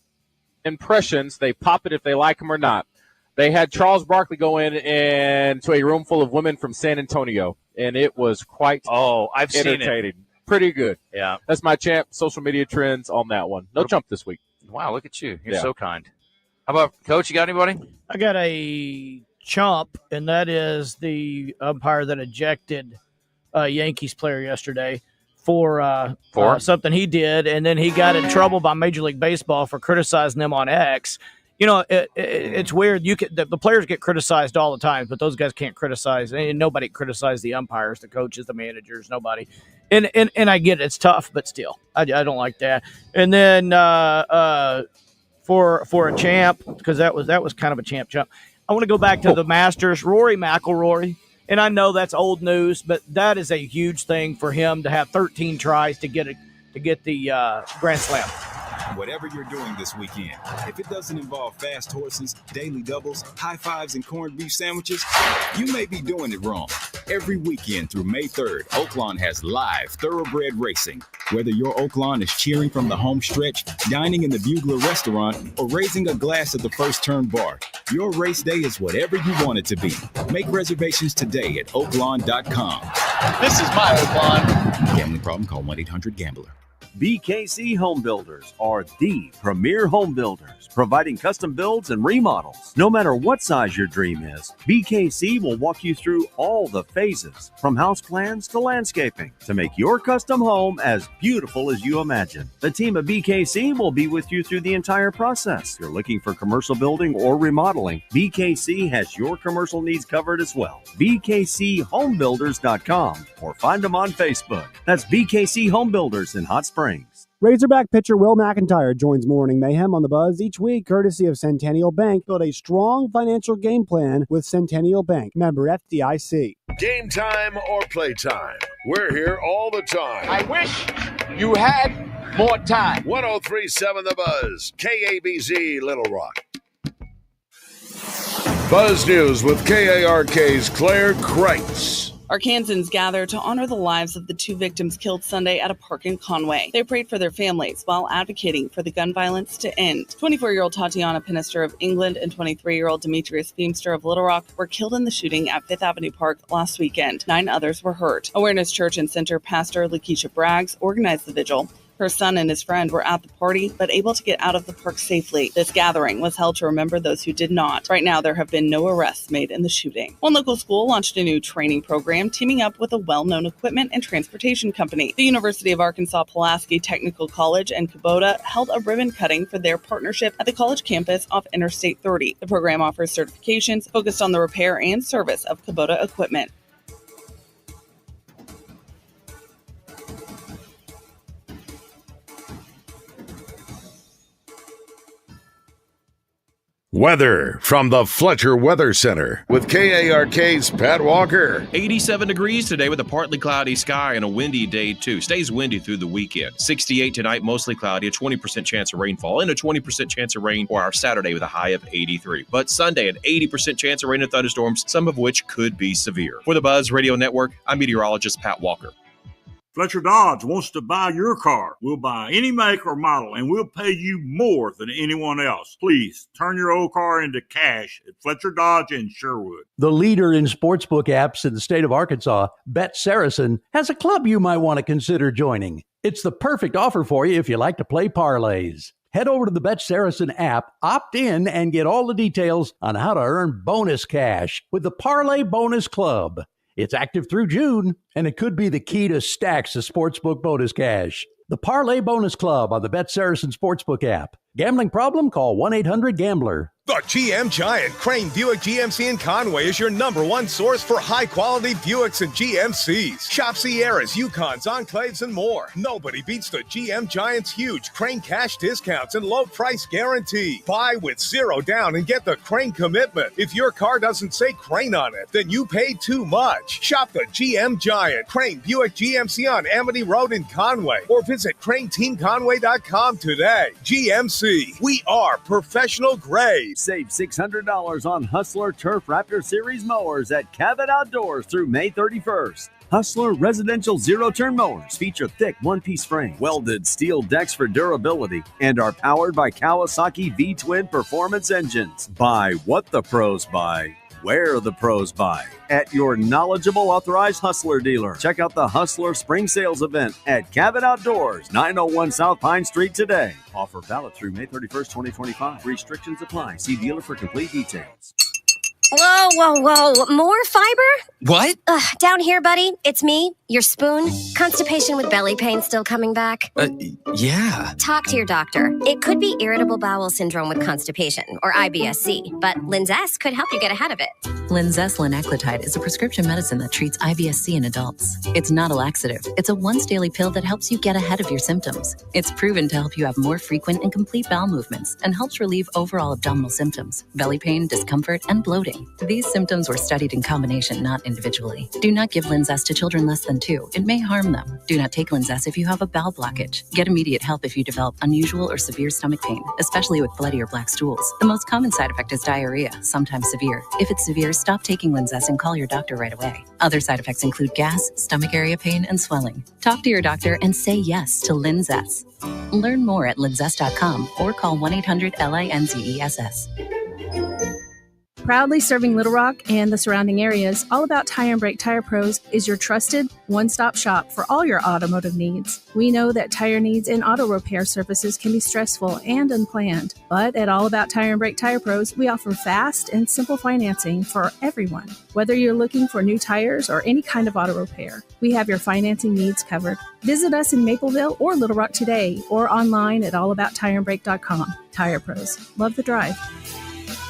impressions, they pop it if they like him or not. They had Charles Barkley go into a room full of women from San Antonio, and it was quite I've entertaining. seen it. Pretty good. Yeah. That's my champ. Social media trends on that one. No chump this week. Wow, look at you. You're so kind. How about, Coach, you got anybody? I got a chump, and that is the umpire that ejected a Yankees player yesterday for something he did, and then he got in trouble by Major League Baseball for criticizing them on X. You know, it's weird. The players get criticized all the time, but those guys can't criticize. And nobody criticizes the umpires, the coaches, the managers, nobody. And I get it. It's tough, but still, I don't like that. And then for a champ, because that was kind of a champ jump, I want to go back to the Masters. Rory McIlroy, and I know that's old news, but that is a huge thing for him to have 13 tries to get the Grand Slam. Whatever you're doing this weekend, if it doesn't involve fast horses, daily doubles, high fives, and corned beef sandwiches, you may be doing it wrong. Every weekend through May 3rd, Oaklawn has live thoroughbred racing. Whether your Oaklawn is cheering from the home stretch, dining in the Bugler restaurant, or raising a glass at the First Turn bar, your race day is whatever you want it to be. Make reservations today at oaklawn.com. This is my Oaklawn. Gambling problem? Call 1-800-GAMBLER. BKC Home Builders are the premier home builders, providing custom builds and remodels. No matter what size your dream is, BKC will walk you through all the phases, from house plans to landscaping, to make your custom home as beautiful as you imagine. The team at BKC will be with you through the entire process. If you're looking for commercial building or remodeling, BKC has your commercial needs covered as well. BKCHomebuilders.com or find them on Facebook. That's BKC Home Builders in Hot Springs. Razorback pitcher Will McIntyre joins Morning Mayhem on the Buzz each week, courtesy of Centennial Bank. Build a strong financial game plan with Centennial Bank. Member FDIC. Game time or play time. We're here all the time. I wish you had more time. 103.7 The Buzz, KABZ Little Rock. Buzz News with KARK's Claire Kreitz. Arkansans gather to honor the lives of the two victims killed Sunday at a park in Conway. They prayed for their families while advocating for the gun violence to end. 24-year-old Tatiana Pinister of England and 23-year-old Demetrius Beamster of Little Rock were killed in the shooting at Fifth Avenue Park last weekend. 9 others were hurt. Awareness Church and Center pastor Lakeisha Braggs organized the vigil. Her son and his friend were at the party, but able to get out of the park safely. This gathering was held to remember those who did not. Right now, there have been no arrests made in the shooting. One local school launched a new training program teaming up with a well-known equipment and transportation company. The University of Arkansas Pulaski Technical College and Kubota held a ribbon cutting for their partnership at the college campus off Interstate 30. The program offers certifications focused on the repair and service of Kubota equipment. Weather from the Fletcher Weather Center with KARK's Pat Walker. 87 degrees today with a partly cloudy sky and a windy day too. Stays windy through the weekend. 68 tonight, mostly cloudy, a 20% chance of rainfall and a 20% chance of rain for our Saturday with a high of 83. But Sunday, an 80% chance of rain and thunderstorms, some of which could be severe. For the Buzz Radio Network, I'm meteorologist Pat Walker. Fletcher Dodge wants to buy your car. We'll buy any make or model, and we'll pay you more than anyone else. Please turn your old car into cash at Fletcher Dodge in Sherwood. The leader in sportsbook apps in the state of Arkansas, Bet Saracen, has a club you might want to consider joining. It's the perfect offer for you if you like to play parlays. Head over to the Bet Saracen app, opt in, and get all the details on how to earn bonus cash with the Parlay Bonus Club. It's active through June, and it could be the key to stacks of sportsbook bonus cash. The Parlay Bonus Club on the Bet Saracen Sportsbook app. Gambling problem? Call 1-800-GAMBLER. The GM Giant Crane Buick GMC in Conway is your #1 source for high-quality Buicks and GMCs. Shop Sierras, Yukons, Enclaves, and more. Nobody beats the GM Giant's huge Crane cash discounts and low price guarantee. Buy with 0 down and get the Crane commitment. If your car doesn't say Crane on it, then you paid too much. Shop the GM Giant Crane Buick GMC on Amity Road in Conway or visit CraneTeamConway.com today. GMC, we are professional grade. Save $600 on Hustler Turf Raptor Series mowers at Cabot Outdoors through May 31st. Hustler residential zero-turn mowers feature thick one-piece frame, welded steel decks for durability, and are powered by Kawasaki V-twin performance engines. Buy what the pros buy, where the pros buy, at your knowledgeable authorized Hustler dealer. Check out the Hustler Spring Sales event at Cabot Outdoors, 901 South Pine Street today. Offer valid through May 31st, 2025. Restrictions apply. See dealer for complete details. Whoa. More fiber? What? Down here, buddy. It's me, your spoon. Constipation with belly pain still coming back? Yeah. Talk to your doctor. It could be irritable bowel syndrome with constipation, or IBS-C, but Linzess could help you get ahead of it. Linzess linaclotide is a prescription medicine that treats IBS-C in adults. It's not a laxative. It's a once-daily pill that helps you get ahead of your symptoms. It's proven to help you have more frequent and complete bowel movements and helps relieve overall abdominal symptoms, belly pain, discomfort, and bloating. These symptoms were studied in combination, not individually. Do not give Linzess to children less than 2. It may harm them. Do not take Linzess if you have a bowel blockage. Get immediate help if you develop unusual or severe stomach pain, especially with bloody or black stools. The most common side effect is diarrhea, sometimes severe. If it's severe, stop taking Linzess and call your doctor right away. Other side effects include gas, stomach area pain, and swelling. Talk to your doctor and say yes to Linzess. Learn more at linzess.com or call 1-800-LINZESS. Proudly serving Little Rock and the surrounding areas, All About Tire and Brake Tire Pros is your trusted one-stop shop for all your automotive needs. We know that tire needs and auto repair services can be stressful and unplanned, but at All About Tire and Brake Tire Pros, we offer fast and simple financing for everyone. Whether you're looking for new tires or any kind of auto repair, we have your financing needs covered. Visit us in Mapleville or Little Rock today or online at allabouttireandbrake.com. Tire Pros. Love the drive.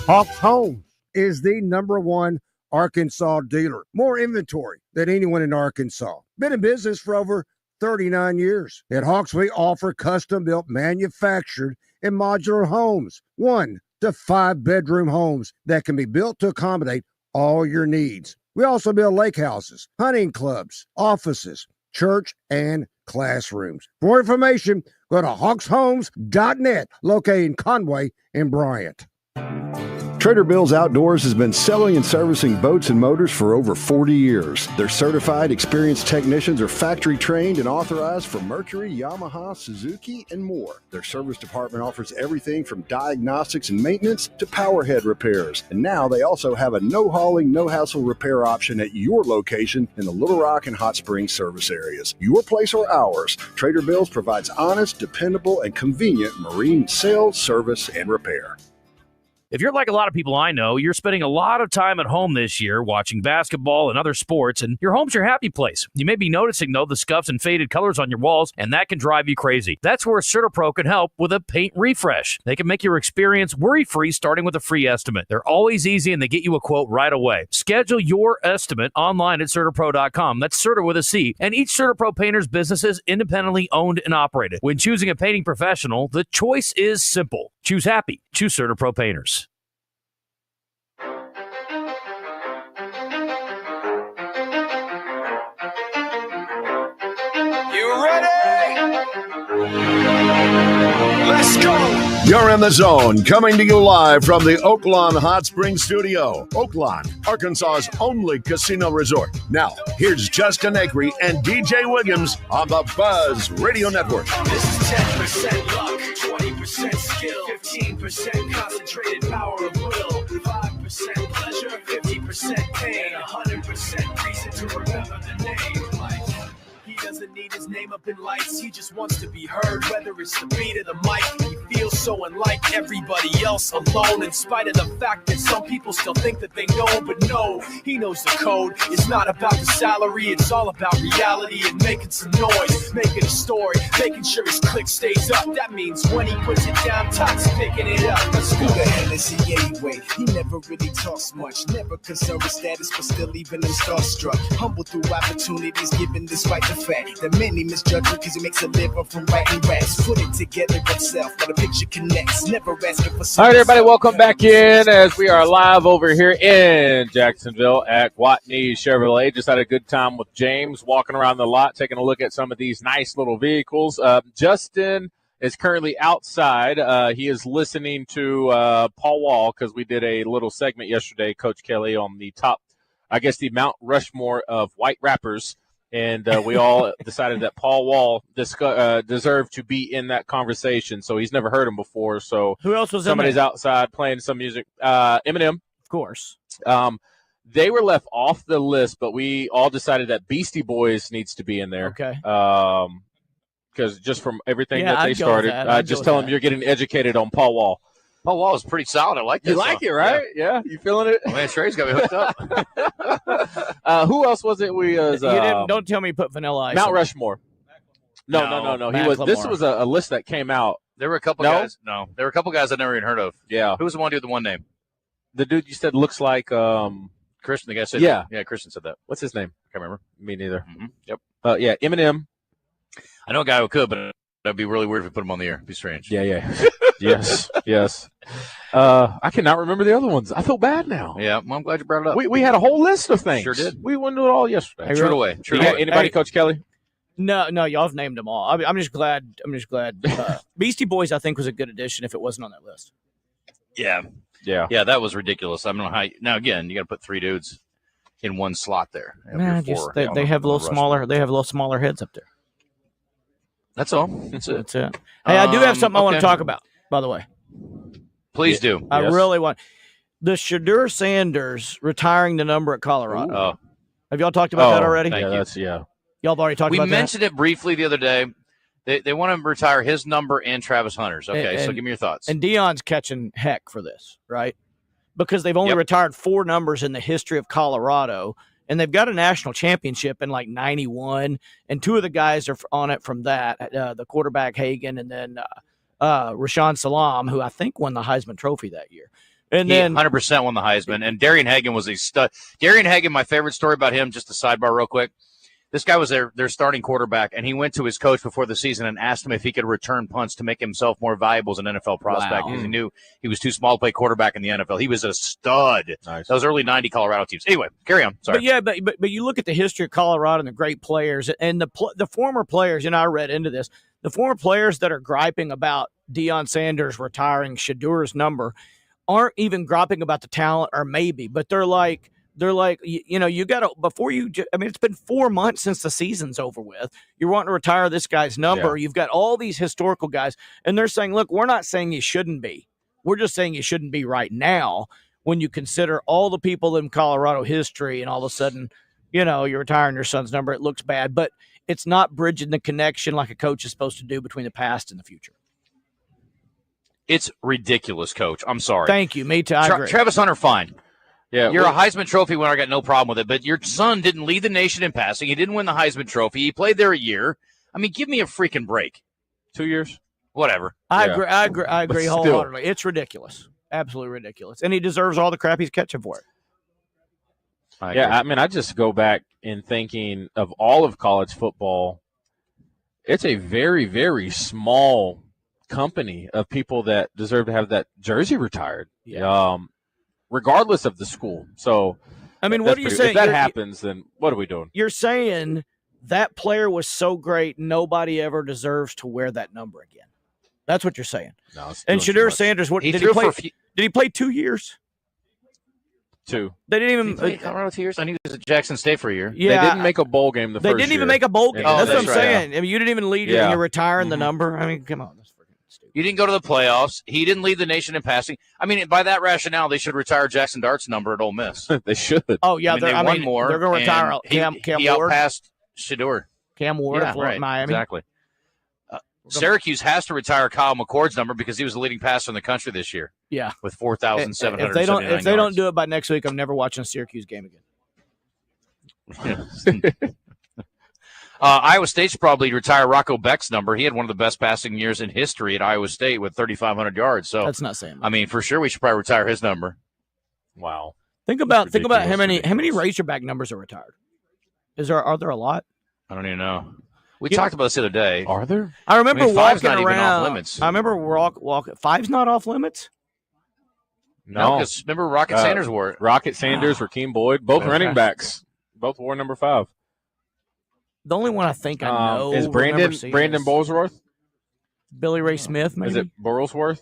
Hawks Home is the #1 Arkansas dealer. More inventory than anyone in Arkansas. Been in business for over 39 years. At Hawks, we offer custom-built, manufactured, and modular homes. 1 to 5 bedroom homes that can be built to accommodate all your needs. We also build lake houses, hunting clubs, offices, church, and classrooms. For more information, go to hawkshomes.net, located in Conway and Bryant. Trader Bill's Outdoors has been selling and servicing boats and motors for over 40 years. Their certified, experienced technicians are factory trained and authorized for Mercury, Yamaha, Suzuki, and more. Their service department offers everything from diagnostics and maintenance to powerhead repairs. And now they also have a no hauling, no hassle repair option at your location in the Little Rock and Hot Springs service areas. Your place or ours, Trader Bill's provides honest, dependable, and convenient marine sales, service, and repair. If you're like a lot of people I know, you're spending a lot of time at home this year watching basketball and other sports, and your home's your happy place. You may be noticing, though, the scuffs and faded colors on your walls, and that can drive you crazy. That's where CertaPro can help with a paint refresh. They can make your experience worry-free, starting with a free estimate. They're always easy, and they get you a quote right away. Schedule your estimate online at CertaPro.com. That's Certa with a C. And each CertaPro painter's business is independently owned and operated. When choosing a painting professional, the choice is simple. Choose happy. Choose CertaPro Painters. Let's go! You're in the zone, coming to you live from the Oaklawn Hot Springs Studio. Oaklawn, Arkansas's only casino resort. Now, here's Justin Acri and DJ Williams on the Buzz Radio Network. This is 10% luck, 20% skill, 15% concentrated power of will, 5% pleasure, 50% pain, 100% reason to remember the name. He doesn't need his name up in lights, he just wants to be heard, whether it's the beat of the mic. He feels so unlike everybody else, alone, in spite of the fact that some people still think that they know, but no, he knows the code. It's not about the salary, it's all about reality and making some noise, making a story, making sure his click stays up. That means when he puts it down, Todd's picking it up. Let's go. Who the hell is he anyway? He never really talks much, never concerned with status, but still even him starstruck. Humble through opportunities given despite the fact that many misjudge him because he makes a living from writing raps. Put it together himself, but a picture connects. Never asking for All right, everybody, welcome back in as we are live over here in Jacksonville at Gwatney Chevrolet. Just had a good time with James walking around the lot, taking a look at some of these nice little vehicles. Justin is currently outside. He is listening to Paul Wall because we did a little segment yesterday, Coach Kelley, on the top, I guess, the Mount Rushmore of white rappers. And we all decided that Paul Wall deserved to be in that conversation. So he's never heard him before. So who else was somebody's outside playing some music? Eminem, of course. They were left off the list, but we all decided that Beastie Boys needs to be in there. Okay. Because just from everything that they started, just tell them you're getting educated on Paul Wall. Paul Wall is pretty solid. I like that. You like it, right? Yeah. You feeling it? Man, Trey's got me hooked up. Who else was it? Don't tell me you put Vanilla Ice. Mount Rushmore. No. This was a list that came out. There were a couple guys. No, there were a couple guys I never even heard of. Yeah. Who was the one dude with the one name? The dude you said looks like Christian. The guy said yeah. Yeah, Christian said that. What's his name? Can't remember. Me neither. Mm-hmm. Yep. Yeah, Eminem. I know a guy who could, but that'd be really weird if we put him on the air. It'd be strange. Yeah. yes. I cannot remember the other ones. I feel bad now. Yeah, well, I'm glad you brought it up. We had a whole list of things. Sure did. We went through it all yesterday. True away. Anybody, Coach Kelley? No, y'all have named them all. I'm just glad. Beastie Boys, I think, was a good addition if it wasn't on that list. Yeah. That was ridiculous. I don't know how. Now again, you got to put three dudes in one slot there. They have a little smaller. They have a little smaller heads up there. That's all. That's it. Hey, I do have something I want to talk about. By the way, please do. I really want. The Shedeur Sanders retiring the number at Colorado. Oh. Have y'all talked about that already? Thank you. Y'all have already talked we about that? We mentioned it briefly the other day. They want to retire his number and Travis Hunter's. Okay, so give me your thoughts. And Deion's catching heck for this, right? Because they've only retired 4 numbers in the history of Colorado, and they've got a national championship in like 91, and 2 of the guys are on it from that, the quarterback Hagan and then Rashawn Salam, who I think won the Heisman Trophy that year. And he then 100% won the Heisman, and Darian Hagan was a stud. Darian Hagan, my favorite story about him, just a sidebar real quick. This guy was their starting quarterback, and he went to his coach before the season and asked him if he could return punts to make himself more valuable as an NFL prospect because he knew he was too small to play quarterback in the NFL. He was a stud. Nice. Those early 90 Colorado teams. Anyway, carry on. Sorry. But you look at the history of Colorado and the great players and the former players, I read into this, the former players that are griping about Deion Sanders retiring Shedeur's number aren't even griping about the talent or maybe, but they're like, you got to, before you, it's been 4 months since the season's over with. You're wanting to retire this guy's number. Yeah. You've got all these historical guys, and they're saying, look, we're not saying you shouldn't be. We're just saying you shouldn't be right now when you consider all the people in Colorado history, and all of a sudden, you're retiring your son's number. It looks bad, but it's not bridging the connection like a coach is supposed to do between the past and the future. It's ridiculous, Coach. I'm sorry. Thank you. Me too. I agree. Travis Hunter, fine. Yeah, you're a Heisman Trophy winner. I got no problem with it. But your son didn't lead the nation in passing. He didn't win the Heisman Trophy. He played there a year. I mean, give me a freaking break. 2 years? Whatever. I agree wholeheartedly. It's ridiculous. Absolutely ridiculous. And he deserves all the crap he's catching for it. I just go back in thinking of all of college football. It's a very, very small company of people that deserve to have that jersey retired. Yeah. Regardless of the school. So, what are you saying? If that happens, then what are we doing? You're saying that player was so great, nobody ever deserves to wear that number again. That's what you're saying. No, and Shedeur Sanders, did he play? Did he play 2 years? 2. They didn't even play Colorado 2 years. I knew he was at Jackson State for a year. Yeah, they didn't make a bowl game the first year. They didn't even make a bowl game. Yeah. That's what I'm saying. Yeah. You didn't even lead it, and you're retiring the number. Come on. You didn't go to the playoffs. He didn't lead the nation in passing. By that rationale, they should retire Jackson Dart's number at Ole Miss. They should. Oh, yeah. They won more. They're going to retire Cam he Ward. Outpassed Shedeur. Cam Ward for Miami. Exactly. Syracuse has to retire Kyle McCord's number because he was the leading passer in the country this year. Yeah. With 4,779 If they don't do it by next week, I'm never watching a Syracuse game again. Iowa State should probably retire Rocco Beck's number. He had one of the best passing years in history at Iowa State with 3,500 yards. So that's not saying much. For sure we should probably retire his number. Wow. Think about how many Razorback numbers are retired. Are there a lot? I don't even know. We talked about this the other day. Are there? I remember walking not around. Even off limits. I remember walking. 5's not off limits. No, because remember Rocket Sanders wore it. Rocket Sanders, Rakeem Boyd, both running backs, both wore number 5. The only one I think I know is Brandon Bolesworth. Billy Ray Smith, maybe. Is it Burlesworth?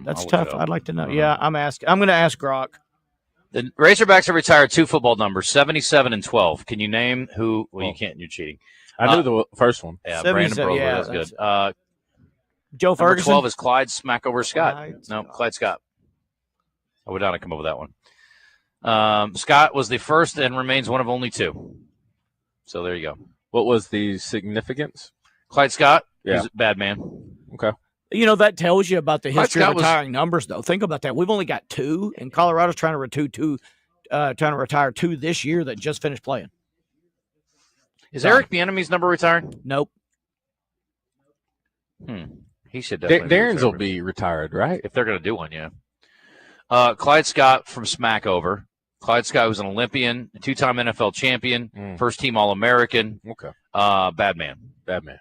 That's tough. I'd like to know. Yeah, I'm going to ask Grok. The Razorbacks have retired 2 football numbers, 77 and 12. Can you name who? Well, you can't. You're cheating. I knew the first one. Yeah, Brandon Burlesworth. Yeah, that's good. Joe Ferguson. Number 12 is Clyde Smackover Scott. Clyde Scott. I would not come up with that one. Scott was the first and remains one of only 2. So there you go. What was the significance? Clyde Scott is a bad man. Okay. That tells you about the history of retiring numbers, though. Think about that. We've only got 2, and Colorado's trying to retire 2 this year that just finished playing. Is Eric Bieniemy's number retired? Nope. He should definitely. Darren's will be retired, right? If they're going to do one, yeah. Clyde Scott from Smackover. Clyde Scott was an Olympian, a 2-time NFL champion, first-team All-American. Okay. Bad man. Bad man.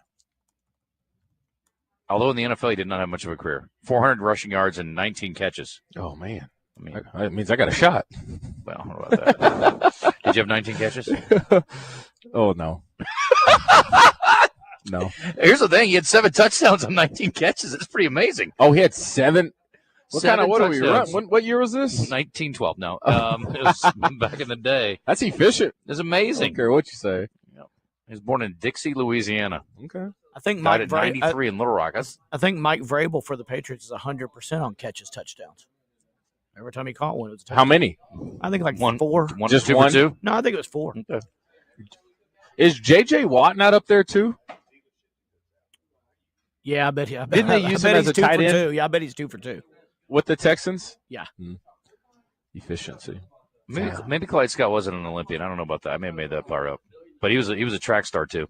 Although in the NFL, he did not have much of a career. 400 rushing yards and 19 catches. Oh, man. That means I got a shot. Well, what about that? Did you have 19 catches? Oh, no. No. Here's the thing. He had 7 touchdowns on 19 catches. It's pretty amazing. Oh, he had 7? What are we touchdowns. running? What year was this? 1912. No. It was back in the day. That's efficient. It's amazing. I don't care what you say. He was born in Dixie, Louisiana. Okay. I think Died Mike at 93 in Little Rock. I think Mike Vrabel for the Patriots is 100% on catches, touchdowns. Every time he caught one, it was a touchdown. How many? I think like One, 4. Just two one? for two? No, I think it was 4. Okay. Is J.J. Watt not up there too? Yeah, I bet. Didn't they use him as a he's 2 tight for end? 2. Yeah, I bet he's 2 for 2. With the Texans? Yeah. Efficiency. Maybe Clyde Scott wasn't an Olympian. I don't know about that. I may have made that part up. But he was a track star too.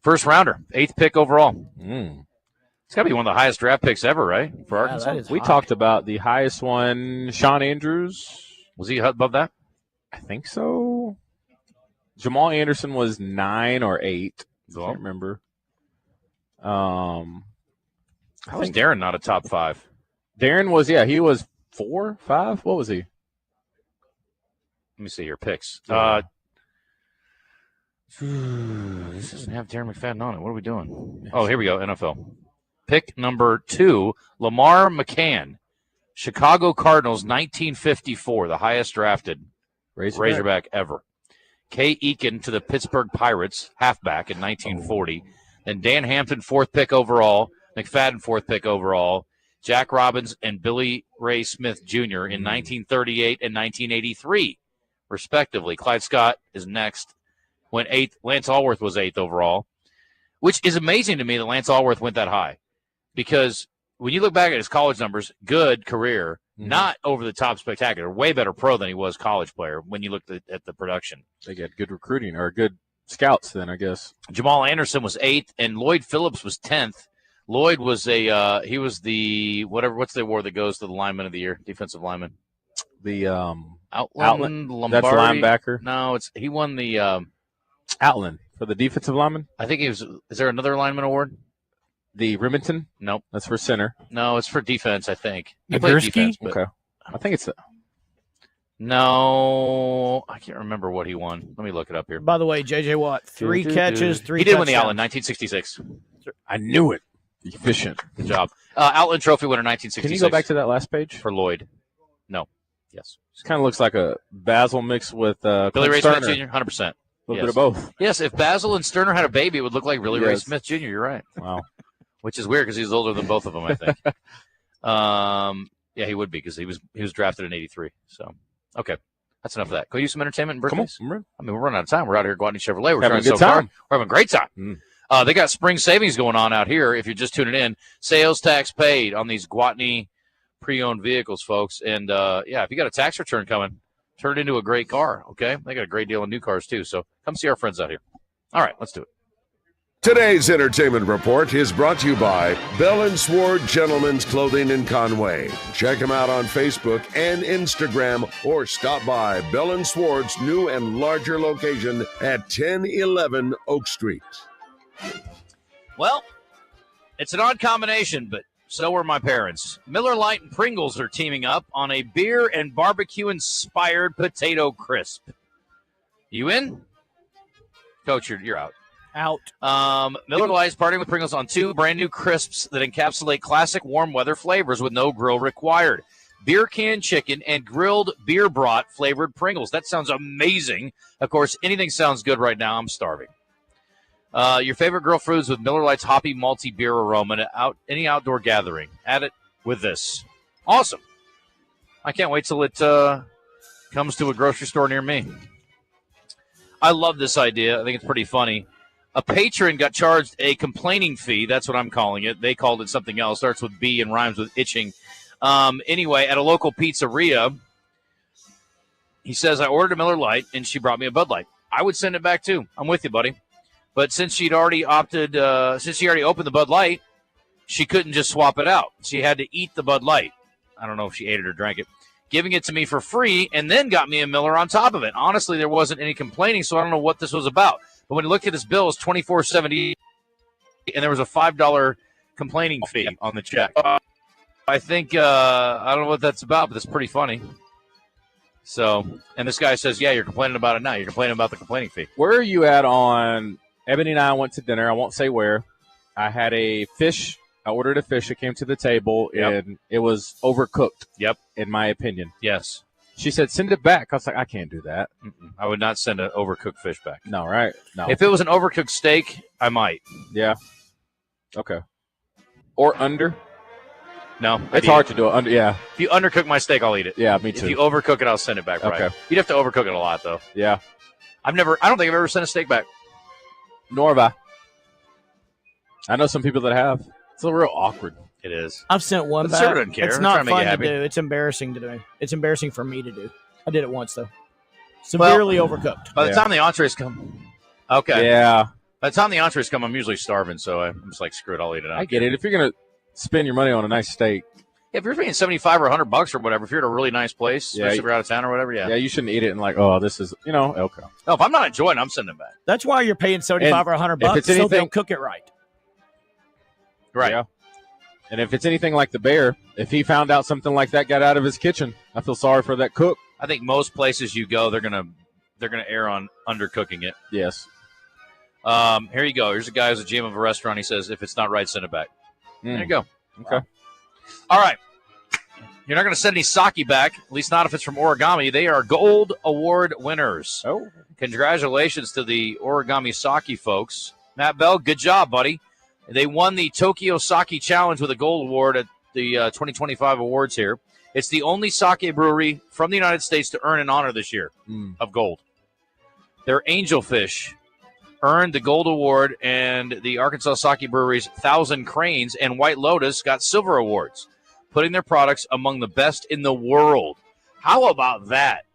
First rounder, 8th pick overall. It's got to be one of the highest draft picks ever, right? For Arkansas. We talked about the highest one, Sean Andrews. Was he above that? I think so. Jamal Anderson was 9 or 8. I can't remember. How was Darren not a top 5? Darren was, he was 4, 5. What was he? Let me see your picks. This doesn't have Darren McFadden on it. What are we doing? Oh, here we go. NFL. Pick number 2, Lamar McCann, Chicago Cardinals, 1954, the highest drafted Razorback ever. Kay Eakin to the Pittsburgh Pirates, halfback in 1940. Then Dan Hampton, 4th pick overall. McFadden, 4th pick overall. Jack Robbins and Billy Ray Smith Jr. in 1938 and 1983, respectively. Clyde Scott is next. Went 8th. Lance Allworth was 8th overall, which is amazing to me that Lance Allworth went that high. Because when you look back at his college numbers, good career, not over-the-top spectacular, way better pro than he was college player when you looked at the production. They get good recruiting or good scouts then, I guess. Jamal Anderson was 8th, and Lloyd Phillips was 10th. Lloyd was he was the what's the award that goes to the lineman of the year, defensive lineman? The Outland Lombardi. That's linebacker. No, he won the Outland for the defensive lineman. I think is there another lineman award? The Remington? Nope. That's for center. No, it's for defense, I think. He played defense, but okay. I think it's no, I can't remember what he won. Let me look it up here. By the way, J.J. Watt, 3 catches, 3 He did win touchdowns. the Outland, 1966. I knew it. Efficient. Good job. Outland Trophy winner, 1966. Can you go back to that last page? For Lloyd. No. Yes. It kind of looks like a Basil mix with Billy Ray Sterner. Smith Jr., 100%. A little bit of both. Yes, if Basil and Sterner had a baby, it would look like Billy Ray Yes. Smith Jr., you're right. Wow. Which is weird because he's older than both of them, I think. Yeah, he would be because he was drafted in 83. So, okay. That's enough of that. Go use some entertainment and birthdays. Come on. I mean, we're running out of time. We're out here at Gwatney Chevrolet. We're Having a trying to good sell time. cars. We're having a great time. They got spring savings going on out here. If you're just tuning in, sales tax paid on these Gwatney pre-owned vehicles, folks. And, if you got a tax return coming, turn it into a great car, okay? They got a great deal on new cars, too. So come see our friends out here. All right, let's do it. Today's entertainment report is brought to you by Bell & Sword Gentlemen's Clothing in Conway. Check them out on Facebook and Instagram or stop by Bell & Sword's new and larger location at 1011 Oak Street. Well, it's an odd combination, but so were my parents. Miller Lite and Pringles are teaming up on a beer and barbecue-inspired potato crisp. You in? Coach, you're out. Miller Lite is partnering with Pringles on 2 brand new crisps that encapsulate classic warm weather flavors with no grill required. Beer can chicken and grilled beer brat flavored Pringles. That sounds amazing. Of course, anything sounds good right now. I'm starving. Your favorite grill foods with Miller Lite's hoppy malty beer aroma to any outdoor gathering. Add it with this. Awesome. I can't wait till it comes to a grocery store near me. I love this idea. I think it's pretty funny. A patron got charged a complaining fee. That's what I'm calling it. They called it something else. Starts with B and rhymes with itching. Anyway, at a local pizzeria, he says, I ordered a Miller Lite, and she brought me a Bud Light. I would send it back, too. I'm with you, buddy. But since she already opened the Bud Light, she couldn't just swap it out. She had to eat the Bud Light. I don't know if she ate it or drank it. Giving it to me for free, and then got me a Miller on top of it. Honestly, there wasn't any complaining, so I don't know what this was about. But when you look at his bill, it's $24.70, and there was a $5 complaining fee on the check. I think I don't know what that's about, but it's pretty funny. So, and this guy says, "Yeah, you're complaining about it now. You're complaining about the complaining fee." Where are you at on? Ebony and I went to dinner. I won't say where. I had a fish. I ordered a fish. It came to the table, and it was overcooked. Yep, in my opinion. Yes. She said, send it back. I was like, I can't do that. I would not send an overcooked fish back. No, right? No. If it was an overcooked steak, I might. Yeah. Okay. Or under? No. It's hard to do it under. Yeah. If you undercook my steak, I'll eat it. Yeah, me too. If you overcook it, I'll send it back. Right. Okay. You'd have to overcook it a lot, though. Yeah. I don't think I've ever sent a steak back. Nor have I. I know some people that have. It's a real awkward. It is. I've sent one The back. server doesn't care. It's I'm not trying to make you fun to happy. do. It's embarrassing to do. It's embarrassing for me to do. I did it once, though. Severely overcooked. By the time the entrees come. Okay. Yeah. By the time the entrees come, I'm usually starving, so I'm just like, screw it, I'll eat it. I get it. If you're going to spend your money on a nice steak. Yeah, if you're paying $75 or $100 or whatever, if you're at a really nice place, especially if you're out of town or whatever, yeah. Yeah, you shouldn't eat it and like, oh, this is, okay. No, if I'm not enjoying it, I'm sending it back. That's why you're paying $75 or $100 if it's so anything- they'll cook it right. Right. Yeah. And if it's anything like the bear, if he found out something like that got out of his kitchen, I feel sorry for that cook. I think most places you go, they're gonna err on undercooking it. Yes. Here you go. Here's a guy who's a GM of a restaurant. He says, if it's not right, send it back. There you go. Okay. All right. You're not going to send any sake back, at least not if it's from Origami. They are Gold Award winners. Oh. Congratulations to the Origami Sake folks. Matt Bell, good job, buddy. They won the Tokyo Sake Challenge with a Gold Award at the 2025 awards here. It's the only sake brewery from the United States to earn an honor this year of gold. Their Angelfish earned the Gold Award, and the Arkansas Sake Brewery's Thousand Cranes and White Lotus got silver awards, putting their products among the best in the world. How about that?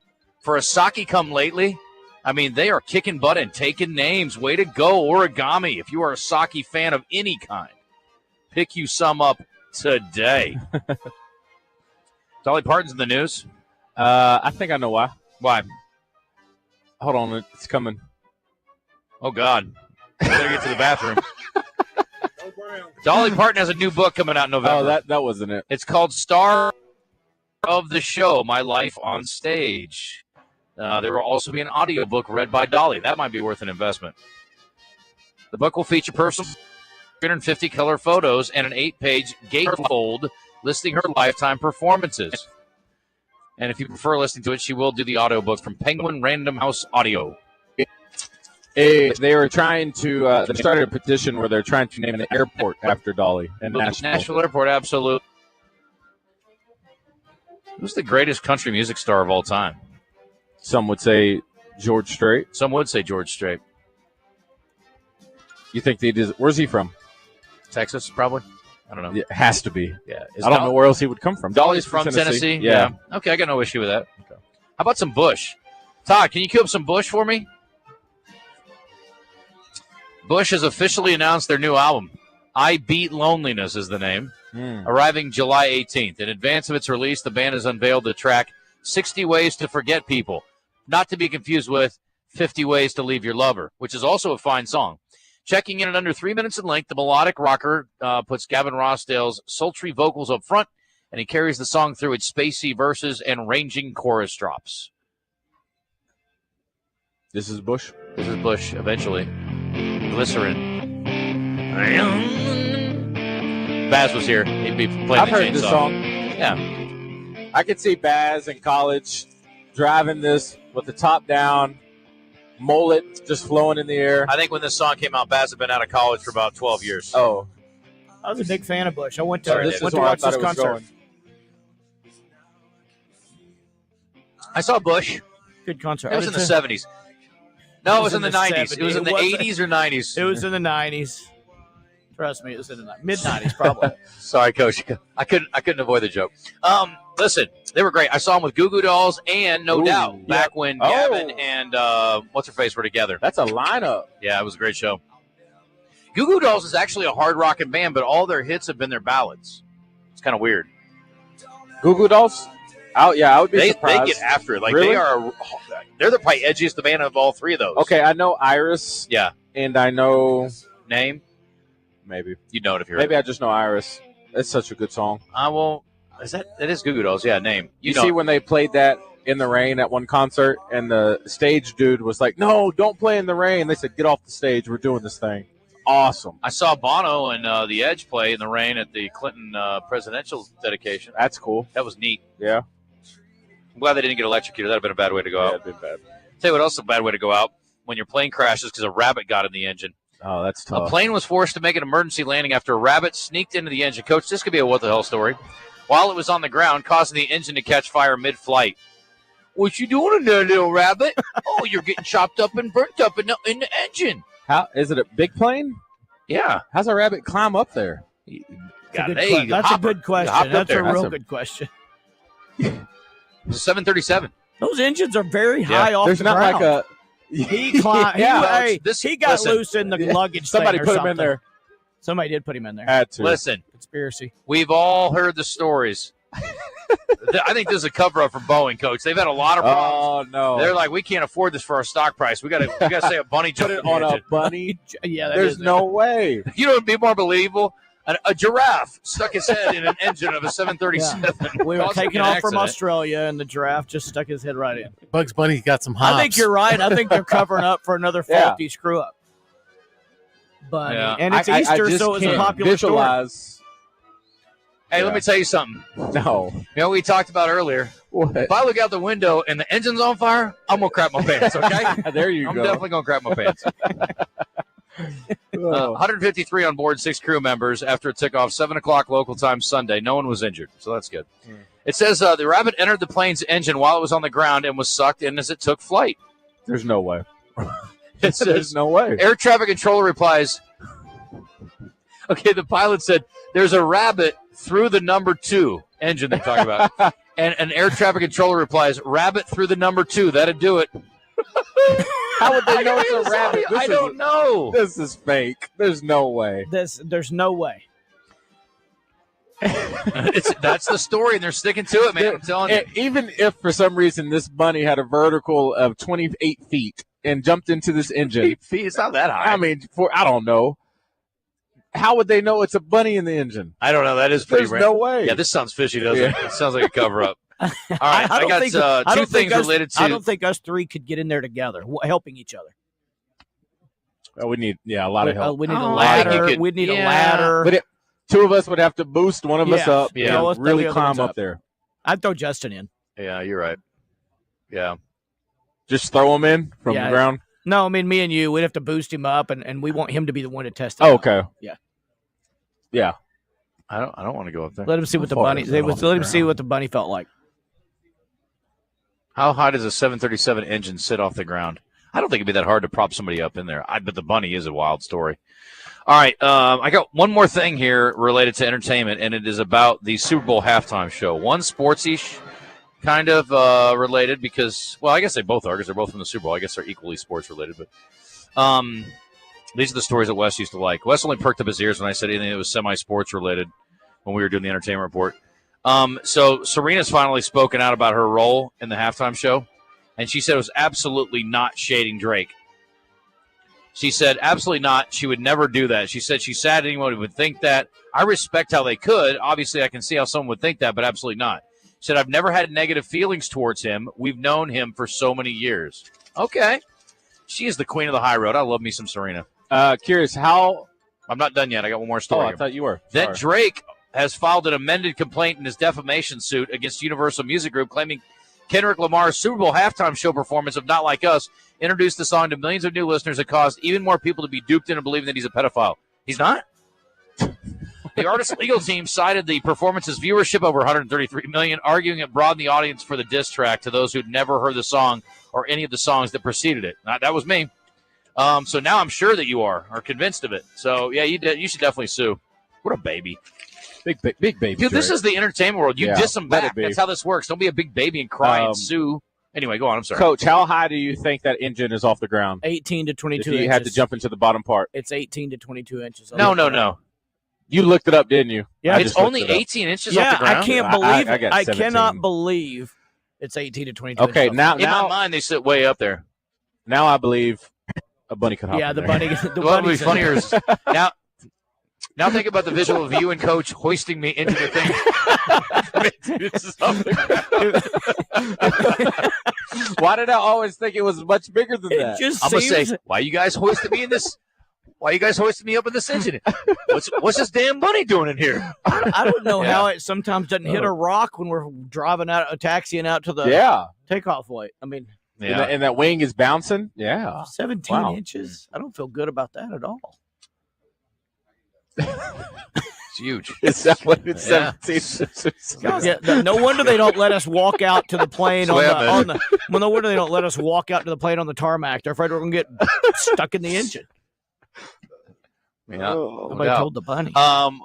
For a sake come lately, I mean, they are kicking butt and taking names. Way to go, Origami. If you are a sake fan of any kind, pick you some up today. Dolly Parton's in the news. I think I know why. Why? Hold on, it's coming. Oh, God. I better get to the bathroom. Dolly Parton has a new book coming out in November. Oh, that wasn't it. It's called Star of the Show, My Life on Stage. There will also be an audiobook read by Dolly. That might be worth an investment. The book will feature personal 350 color photos and an 8-page gatefold listing her lifetime performances. And if you prefer listening to it, she will do the audiobook from Penguin Random House Audio. They were trying to, they started a petition where they're trying to name an airport after Dolly in Nashville. Nashville Airport, absolutely. Who's the greatest country music star of all time? Some would say George Strait. Some would say George Strait. You think they did? Where's he from? Texas, probably. I don't know. Yeah, it has to be. Yeah. I don't know where else he would come from. Dolly's from Tennessee. Yeah. Okay, I got no issue with that. Okay. How about some Bush? Todd, can you cue up some Bush for me? Bush has officially announced their new album. I Beat Loneliness is the name. Arriving July 18th. In advance of its release, the band has unveiled the track 60 Ways to Forget People. Not to be confused with 50 Ways to Leave Your Lover, which is also a fine song. Checking in at under 3 minutes in length, the melodic rocker puts Gavin Rossdale's sultry vocals up front, and he carries the song through its spacey verses and ranging chorus drops. This is Bush? This is Bush, eventually. Glycerin. Baz was here. He'd be playing I've the heard this chainsaw. song. Yeah. I could see Baz in college driving this with the top down, mullet just flowing in the air. I think when this song came out, Baz had been out of college for about 12 years. Oh. I was a big fan of Bush. I went to, Sorry, this went is to where I watch thought this it was concert. going. I saw Bush. Good concert. It was in the 70s. No, it was in the 90s. It was in the 80s or 90s. It was in the 90s. Trust me, it was in the mid-90s probably. Sorry, Coach. I couldn't avoid the joke. Listen, they were great. I saw them with Goo Goo Dolls and No Doubt back when Gavin and what's-her-face were together. That's a lineup. Yeah, it was a great show. Goo Goo Dolls is actually a hard rocking band, but all their hits have been their ballads. It's kind of weird. Goo Goo Dolls? I would be surprised. They get after it. Like Really? they're the probably edgiest band of all three of those. Okay, I know Iris. Yeah. And I know... Name? Maybe. You'd know it if you're Maybe I just know Iris. It's such a good song. That is Goo Goo Dolls. Yeah, name. You know see it. when they played that in the rain at one concert, and the stage dude was like, no, don't play in the rain. They said, get off the stage. We're doing this thing. Awesome. I saw Bono and The Edge play in the rain at the Clinton presidential dedication. That's cool. That was neat. Yeah. I'm glad they didn't get electrocuted. That would have been a bad way to go out. That'd been bad. Tell you what else is a bad way to go out, when your plane crashes because a rabbit got in the engine. Oh, that's tough. A plane was forced to make an emergency landing after a rabbit sneaked into the engine. Coach, this could be a what-the-hell story. While it was on the ground, causing the engine to catch fire mid-flight. What you doing in there, little rabbit? Oh, you're getting chopped up and burnt up in the engine. How is it a big plane? Yeah. How's a rabbit climb up there? That's a good question. That's a real good question. It's a 737. Those engines are very high off There's the not ground. like a. He climbed. He got loose in the luggage. Somebody thing or put him something. in there. Somebody did put him in there. Had to. Listen. Conspiracy. We've all heard the stories. I think this is a cover-up for Boeing, Coach. They've had a lot of problems. Oh, no. They're like, we can't afford this for our stock price. We got to say a bunny Put it on a bunny. Yeah, There's no way. You know what would be more believable? A giraffe stuck his head in an engine of a 737. Yeah. We were causing taking an off from accident. Australia, and the giraffe just stuck his head right in. Bugs Bunny got some hops. I think you're right. I think they're covering up for another faulty screw-up. But and it's Easter, so it's a popular visualize. story. Hey, let me tell you something. No. You know what we talked about earlier? What? If I look out the window and the engine's on fire, I'm going to crap my pants, okay? There you I'm go. definitely going to crap my pants. 153 on board, 6 crew members after it took off 7 o'clock local time Sunday. No one was injured, so that's good. It says the rabbit entered the plane's engine while it was on the ground and was sucked in as it took flight. There's no way. It says, There's no way. Air traffic controller replies, okay, the pilot said, there's a rabbit through the number 2 engine they're talking about. And an air traffic controller replies, rabbit through the number 2. That'd do it. How would they know it's a rabbit? I don't know. This is fake. There's no way. There's no way. That's the story, and they're sticking to it, man. I'm telling you. Even if for some reason this bunny had a vertical of 28 feet and jumped into this engine. 8 feet? It's not that high. I mean, I don't know. How would they know it's a bunny in the engine? I don't know. That is pretty There's no way. Yeah, this sounds fishy, doesn't it? It sounds like a cover-up. All right, I got two things related to. I don't think us three could get in there together, helping each other. Oh, we need a lot of help. We need a ladder. We need a ladder. But two of us would have to boost one of us up. Yeah, and really climb up there. I'd throw Justin in. Yeah, you're right. Yeah, just throw him in from the ground. No, I mean me and you. We'd have to boost him up, and we want him to be the one to test it. Oh, okay. Yeah. Yeah. I don't want to go up there. Let him see what the bunny. Let him see what the bunny felt like. How high does a 737 engine sit off the ground? I don't think it'd be that hard to prop somebody up in there. But the bunny is a wild story. All right, I got one more thing here related to entertainment, and it is about the Super Bowl halftime show. One sportsy kind of related because, well, I guess they both are because they're both from the Super Bowl. I guess they're equally sports related, but these are the stories that Wes used to like. Wes only perked up his ears when I said anything that was semi-sports related when we were doing the entertainment report. So Serena's finally spoken out about her role in the halftime show, and she said it was absolutely not shading Drake. She said, absolutely not. She would never do that. She said she's sad anyone would think that. I respect how they could. Obviously, I can see how someone would think that, but absolutely not. She said, I've never had negative feelings towards him. We've known him for so many years. Okay. She is the queen of the high road. I love me some Serena. Curious how... I'm not done yet. I got one more story. Oh, I thought you were. That Drake has filed an amended complaint in his defamation suit against Universal Music Group, claiming Kendrick Lamar's Super Bowl halftime show performance of Not Like Us introduced the song to millions of new listeners and caused even more people to be duped into believing that he's a pedophile. He's not. The artist's legal team cited the performance's viewership over 133 million, arguing it broadened the audience for the diss track to those who'd never heard the song or any of the songs that preceded it. That was me. So now I'm sure that you are convinced of it. So, yeah, you should definitely sue. What a baby. Big baby. Dude, Drake. this is the entertainment world. You diss them back. That's how this works. Don't be a big baby and cry and sue. Anyway, go on. I'm sorry. Coach, how high do you think that engine is off the ground? 18 to 22 inches. If you had to jump into the bottom part. It's 18 to 22 inches. No. You looked it up, didn't you? Yeah, it's only 18 inches off the ground. I can't believe it. got I 17. cannot believe it's 18 to 22 Okay, inches. now in my mind, they sit way up there. Now I believe a bunny could hop in the there. bunny. What would be funnier is now think about the visual of you and Coach hoisting me into the thing. Why did I always think it was much bigger than that? I'm going to say, why you guys hoisted me in this? Why are you guys hoisting me up in this engine? What's this damn bunny doing in here? I don't know how it sometimes doesn't hit a rock when we're driving out, taxiing out to the takeoff weight. I mean, and that wing is bouncing. Yeah, 17 inches. I don't feel good about that at all. It's huge. Is that what it's 17? No wonder they don't let us walk out to the plane well, no wonder they don't let us walk out to the plane on the tarmac. They're afraid we're going to get stuck in the engine. Yeah, nobody told the bunny. I'll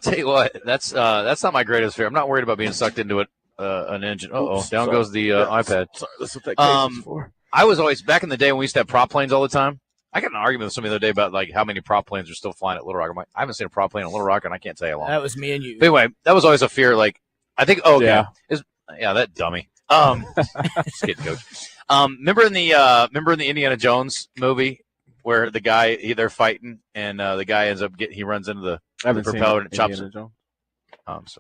tell you what. That's not my greatest fear. I'm not worried about being sucked into an engine. Down goes the iPad. Sorry, that's what that case is for. I was always back in the day when we used to have prop planes all the time. I got in an argument with somebody the other day about like how many prop planes are still flying at Little Rock. I'm like, I haven't seen a prop plane at Little Rock, and I can't tell you how long. That was me and you. But anyway, that was always a fear. Like, I think. That dummy. Just kidding, Coach. Remember in the Indiana Jones movie where the guy they're fighting and the guy ends up he runs into the propeller and chops it.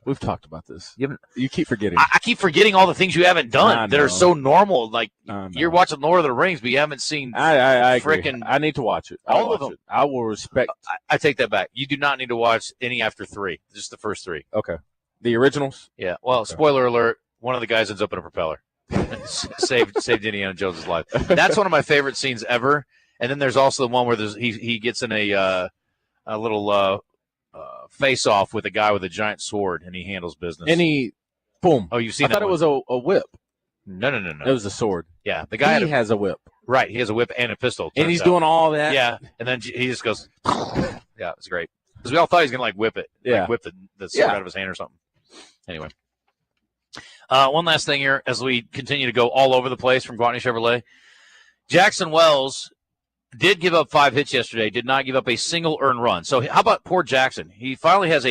We've talked about this. You keep forgetting. I keep forgetting all the things you haven't done that are so normal. Like you're watching Lord of the Rings, but you haven't seen. I freaking. I need to watch it. All of them. I will respect. I take that back. You do not need to watch any after 3. Just the first 3. Okay. The originals. Yeah. Well, spoiler alert: one of the guys ends up in a propeller. saved Indiana Jones' life. That's one of my favorite scenes ever. And then there's also the one where he gets in a little. Face off with a guy with a giant sword, and he handles business. And boom. Oh, you've seen that? I thought it was a whip. No. It was a sword. Yeah, the guy has a whip. Right, he has a whip and a pistol. And he's doing all that. Yeah, and then he just goes. Yeah, it's great because we all thought he was gonna whip it. Yeah, whip the sword out of his hand or something. Anyway, one last thing here as we continue to go all over the place from Gwatney Chevrolet. Jackson Wells did give up 5 hits yesterday, did not give up a single earned run. So how about poor Jackson? He finally has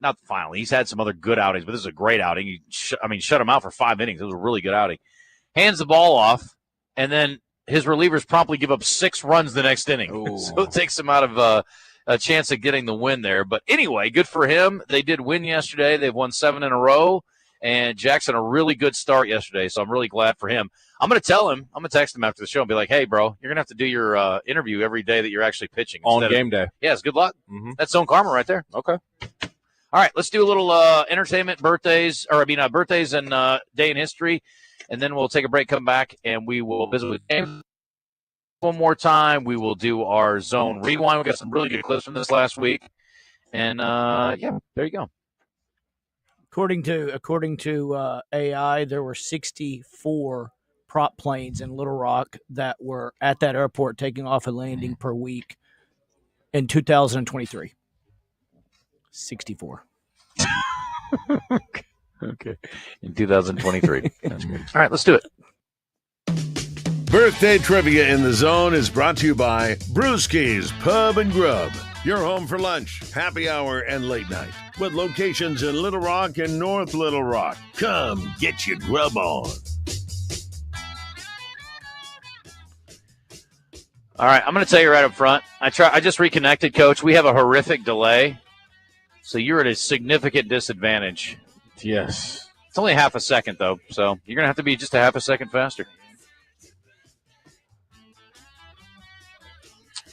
not finally. He's had some other good outings, but this is a great outing. He shut him out for 5 innings. It was a really good outing. Hands the ball off, and then his relievers promptly give up 6 runs the next inning. So it takes him out of a chance of getting the win there. But anyway, good for him. They did win yesterday. They've won 7 in a row, and Jackson a really good start yesterday, so I'm really glad for him. I'm going to tell him, I'm going to text him after the show and be like, hey, bro, you're going to have to do your interview every day that you're actually pitching. On game day. Yes, good luck. Mm-hmm. That's zone karma right there. Okay. All right, let's do a little entertainment, birthdays and day in history, and then we'll take a break, come back, and we will visit with James one more time. We will do our zone rewind. We got some really good clips from this last week. And, there you go. According to AI, there were 64 prop planes in Little Rock that were at that airport taking off and landing per week in 2023. 64. Okay. In 2023. That's good. All right, let's do it. Birthday Trivia in the Zone is brought to you by Brewski's Pub and Grub. Your home for lunch, happy hour, and late night. With locations in Little Rock and North Little Rock. Come get your grub on. All right, I'm going to tell you right up front. I just reconnected, Coach. We have a horrific delay, so you're at a significant disadvantage. Yes. It's only half a second, though, so you're going to have to be just a half a second faster.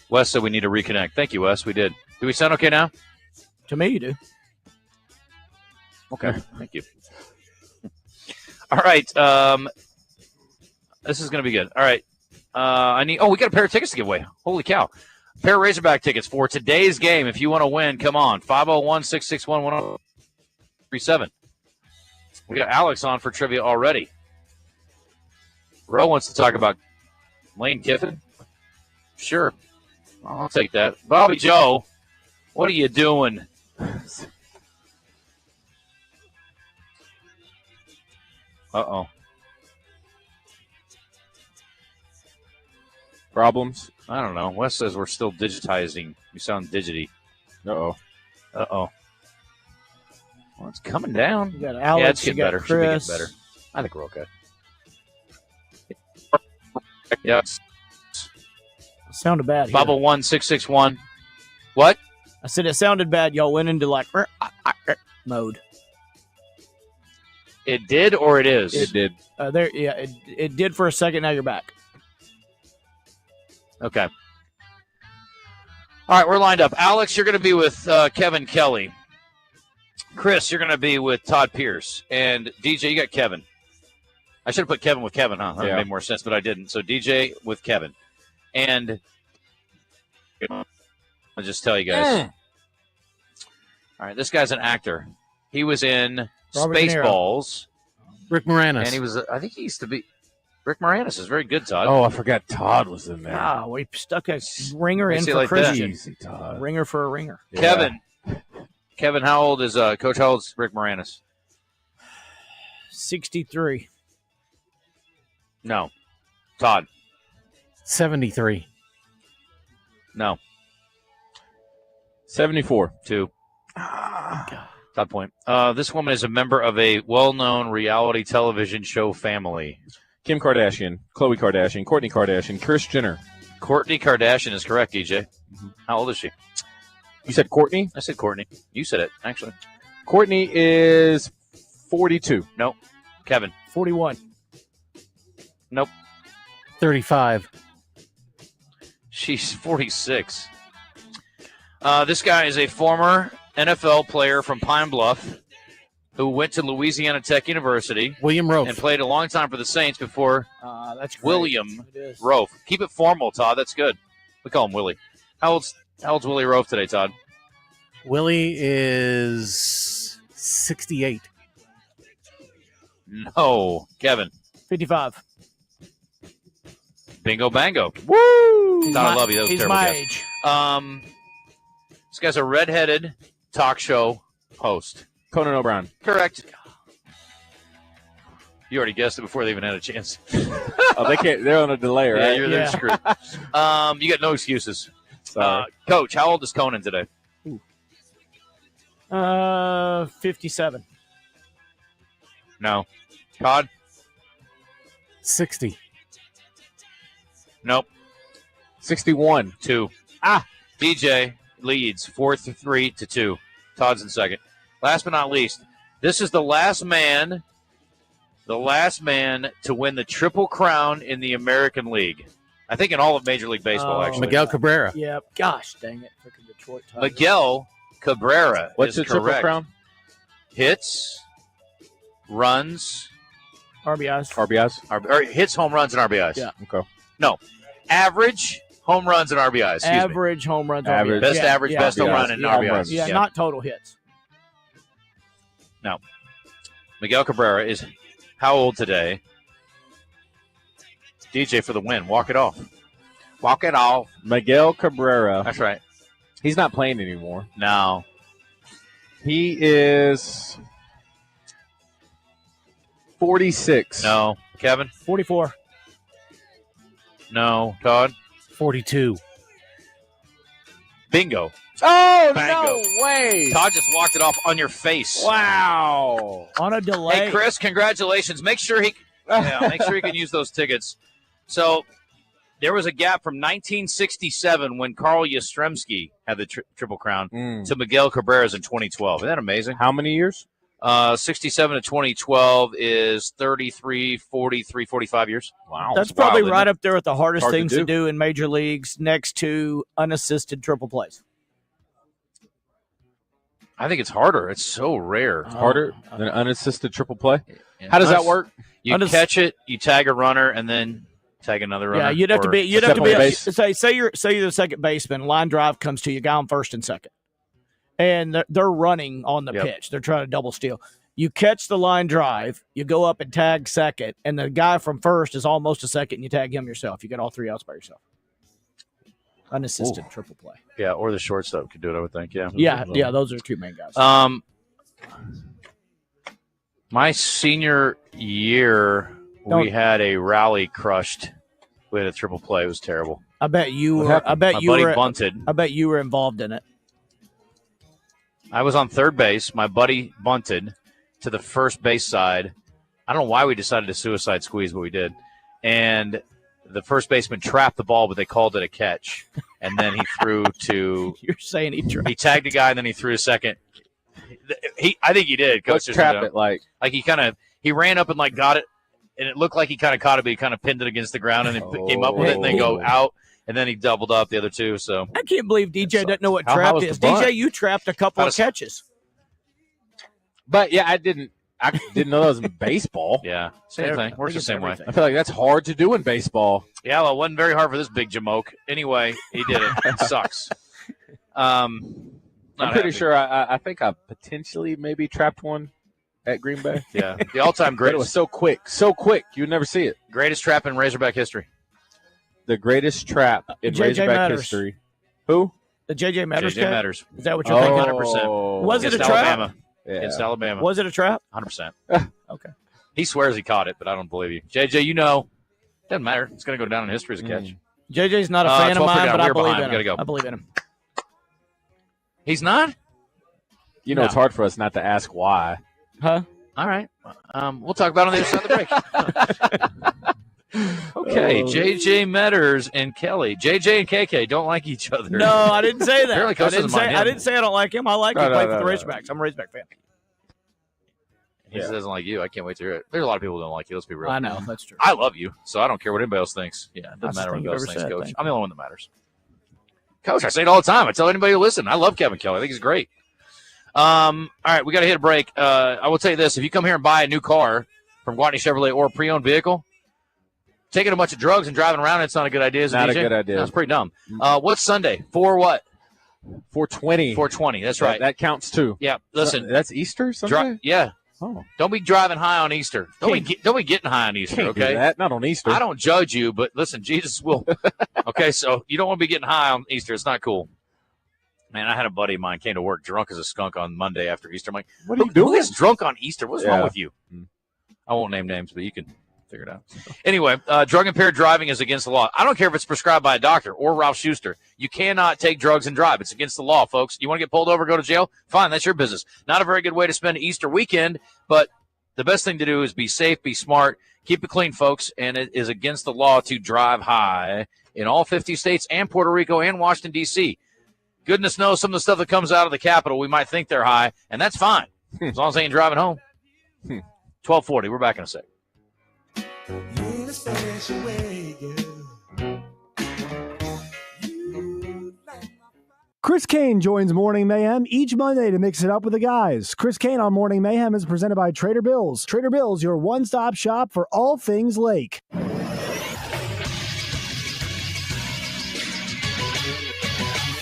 Wes said we need to reconnect. Thank you, Wes. We did. Do we sound okay now? To me, you do. Okay, thank you. All right, this is going to be good. All right. We got a pair of tickets to give away. Holy cow. A pair of Razorback tickets for today's game. If you want to win, come on. 501-661-1037. We got Alex on for trivia already. Ro wants to talk about Lane Kiffin. Sure. I'll take that. Bobby Joe, what are you doing? Uh-oh. Problems? I don't know. Wes says we're still digitizing. We sound digity. Uh-oh. Uh-oh. Well, it's coming down. You got Alex, yeah, it's getting you got better. Chris. Should be getting better. I think we're okay. Yeah. Sounded bad. 501-661. What? I said it sounded bad. Y'all went into like mode. It did or it is? It did. It did for a second. Now you're back. Okay. All right, we're lined up. Alex, you're going to be with Kevin Kelley. Chris, you're going to be with Todd Pierce. And DJ, you got Kevin. I should have put Kevin with Kevin, huh? That would have made more sense, but I didn't. So DJ with Kevin. And I'll just tell you guys. All right, this guy's an actor. He was in Spaceballs. Rick Moranis. And he was, I think he used to be. Rick Moranis is very good, Todd. Oh, I forgot Todd was in there. Ah, we stuck a ringer in for like Christian. Easy, Todd. Ringer for a ringer. Yeah. Kevin, how old is Coach? How old is Rick Moranis? 63. No. Todd. 73. No. 74. 2. Todd point. This woman is a member of a well-known reality television show family. Kim Kardashian, Khloe Kardashian, Kourtney Kardashian, Kris Jenner. Kourtney Kardashian is correct, DJ. How old is she? You said Kourtney? I said Kourtney. You said it, actually. Kourtney is 42. Nope. Kevin. 41. Nope. 35. She's 46. This guy is a former NFL player from Pine Bluff who went to Louisiana Tech University. William Rofe. And played a long time for the Saints before that's great. William Rofe. Keep it formal, Todd. That's good. We call him Willie. How old's Willie Rofe today, Todd? Willie is 68. No. Kevin. 55. Bingo bango. Woo! Todd, I love you. That was He's terrible my guess. age. This guy's a redheaded talk show host. Conan O'Brien. Correct. You already guessed it before they even had a chance. Oh, they can't. They're on a delay, right? Yeah, they're screwed. You got no excuses. Coach, how old is Conan today? 57. No. Todd? 60. Nope. 61. 2. DJ leads 4-3 to 2. Todd's in second. Last but not least, this is the last man to win the Triple Crown in the American League. I think in all of Major League Baseball, actually. Miguel Cabrera. Yep. Gosh, dang it. Freaking Detroit Tigers. Miguel Cabrera What's is the correct. Triple Crown? Hits, runs, RBIs. or hits, home runs, and RBIs. Yeah. Okay. No. Average home runs and RBIs. Excuse me. Average home runs. Average. RBIs. Best average, best home run, and RBIs. Yeah, not total hits. No. Miguel Cabrera is how old today? DJ for the win. Walk it off. Walk it off. Miguel Cabrera. That's right. He's not playing anymore. No. He is 46. No. Kevin? 44. No. Todd? 42. Bingo. Oh, Bango. no way. Todd just walked it off on your face. Wow. On a delay. Hey, Chris, congratulations. Make sure he can use those tickets. So there was a gap from 1967 when Carl Yastrzemski had the Triple Crown to Miguel Cabrera's in 2012. Isn't that amazing? How many years? 67 to 2012 is 33, 43, 45 years. Wow. That's probably right up there with the hardest Hard to things to do in major leagues next to unassisted triple plays. I think it's harder. It's so rare. Harder than unassisted triple play? How does that work? You catch it, you tag a runner, and then tag another runner. Yeah, you'd have to be say you're the second baseman, line drive comes to you, guy on first and second. And they're running on the pitch. They're trying to double steal. You catch the line drive, you go up and tag second, and the guy from first is almost a second, and you tag him yourself. You get all three outs by yourself. Unassisted triple play. Yeah, or the shortstop could do it, I would think. Yeah. Yeah, those are two main guys. My senior year, we had a rally crushed. We had a triple play. It was terrible. I bet you were. I bet you buddy were bunted. I bet you were involved in it. I was on third base. My buddy bunted to the first base side. I don't know why we decided to suicide squeeze, but we did. And the first baseman trapped the ball, but they called it a catch. And then he threw to. You're saying he trapped. He tagged the guy, and then he threw a second. I think he did. What's trap it like? Like he ran up and got it, and it looked like he kind of caught it, but he kind of pinned it against the ground and then came up with it and then go out. and then he doubled up the other two. So I can't believe DJ doesn't know what How trap was is. the bunt? DJ, you trapped a couple of catches. But yeah, I didn't know that was in baseball. Yeah, same thing. Works the same way. I feel like that's hard to do in baseball. Yeah, well, it wasn't very hard for this big jamoke. Anyway, he did it. It sucks. I'm pretty sure I think I potentially maybe trapped one at Green Bay. Yeah, the all-time But greatest. it was so quick. You'd never see it. Greatest trap in Razorback history. The greatest trap in J.J. Razorback Matters. history. Who? The J.J. Matters J.J. catch? Matters. Is that what you're thinking? 100%. Was it a Against trap? Alabama. Yeah. Against Alabama. Was it a trap? 100%. Okay. He swears he caught it, but I don't believe you. JJ, you know, doesn't matter. It's going to go down in history as a catch. JJ's not a fan of mine, but I believe in We gotta him. go. I believe in him. He's not? You know, it's hard for us not to ask why. Huh? All right. We'll talk about it on the other side of the break. Okay, JJ Metters and Kelley. JJ and KK don't like each other. No, I didn't say that. Apparently Coach doesn't mind him. I didn't say I don't like him. I like him. He played for the Razorbacks. I'm a Razorback fan. He doesn't like you. I can't wait to hear it. There's a lot of people who don't like you. Let's be real. I know. That's true. I love you, so I don't care what anybody else thinks. Yeah, it doesn't matter what thing anybody else you've ever thinks, said. Coach. Thank I'm the only one that matters. Coach, I say it all the time. I tell anybody who listen. I love Kevin Kelley. I think he's great. All right, we got to hit a break. I will tell you this. If you come here and buy a new car from Gwatney Chevrolet or a pre-owned vehicle, taking a bunch of drugs and driving around, it's not a good idea. Not a good idea. That's pretty dumb. What's Sunday? For what? 420. 420. That's right. That counts too. Yeah, listen. That's Easter Sunday? Yeah. Oh. Don't be driving high on Easter. Don't be getting high on Easter, Can't do okay? that. Not on Easter. I don't judge you, but listen, Jesus will. Okay, so you don't want to be getting high on Easter. It's not cool. Man, I had a buddy of mine came to work drunk as a skunk on Monday after Easter. I'm like, what are you doing? Who is drunk on Easter? What's wrong Yeah. with you? I won't name names, but you can figure it out. Anyway, drug impaired driving is against the law. I don't care if it's prescribed by a doctor or Ralph Schuster. You cannot take drugs and drive. It's against the law, folks. You want to get pulled over, go to jail? Fine, that's your business. Not a very good way to spend Easter weekend, but the best thing to do is be safe, be smart, keep it clean, folks, and it is against the law to drive high in all 50 states and Puerto Rico and Washington, D.C. Goodness knows some of the stuff that comes out of the Capitol, we might think they're high, and that's fine, as long as they ain't driving home. 12:40, we're back in a sec. Chris Kane joins Morning Mayhem each Monday to mix it up with the guys. Chris Kane on Morning Mayhem is presented by Trader Bill's. Trader Bill's, your one-stop shop for all things lake.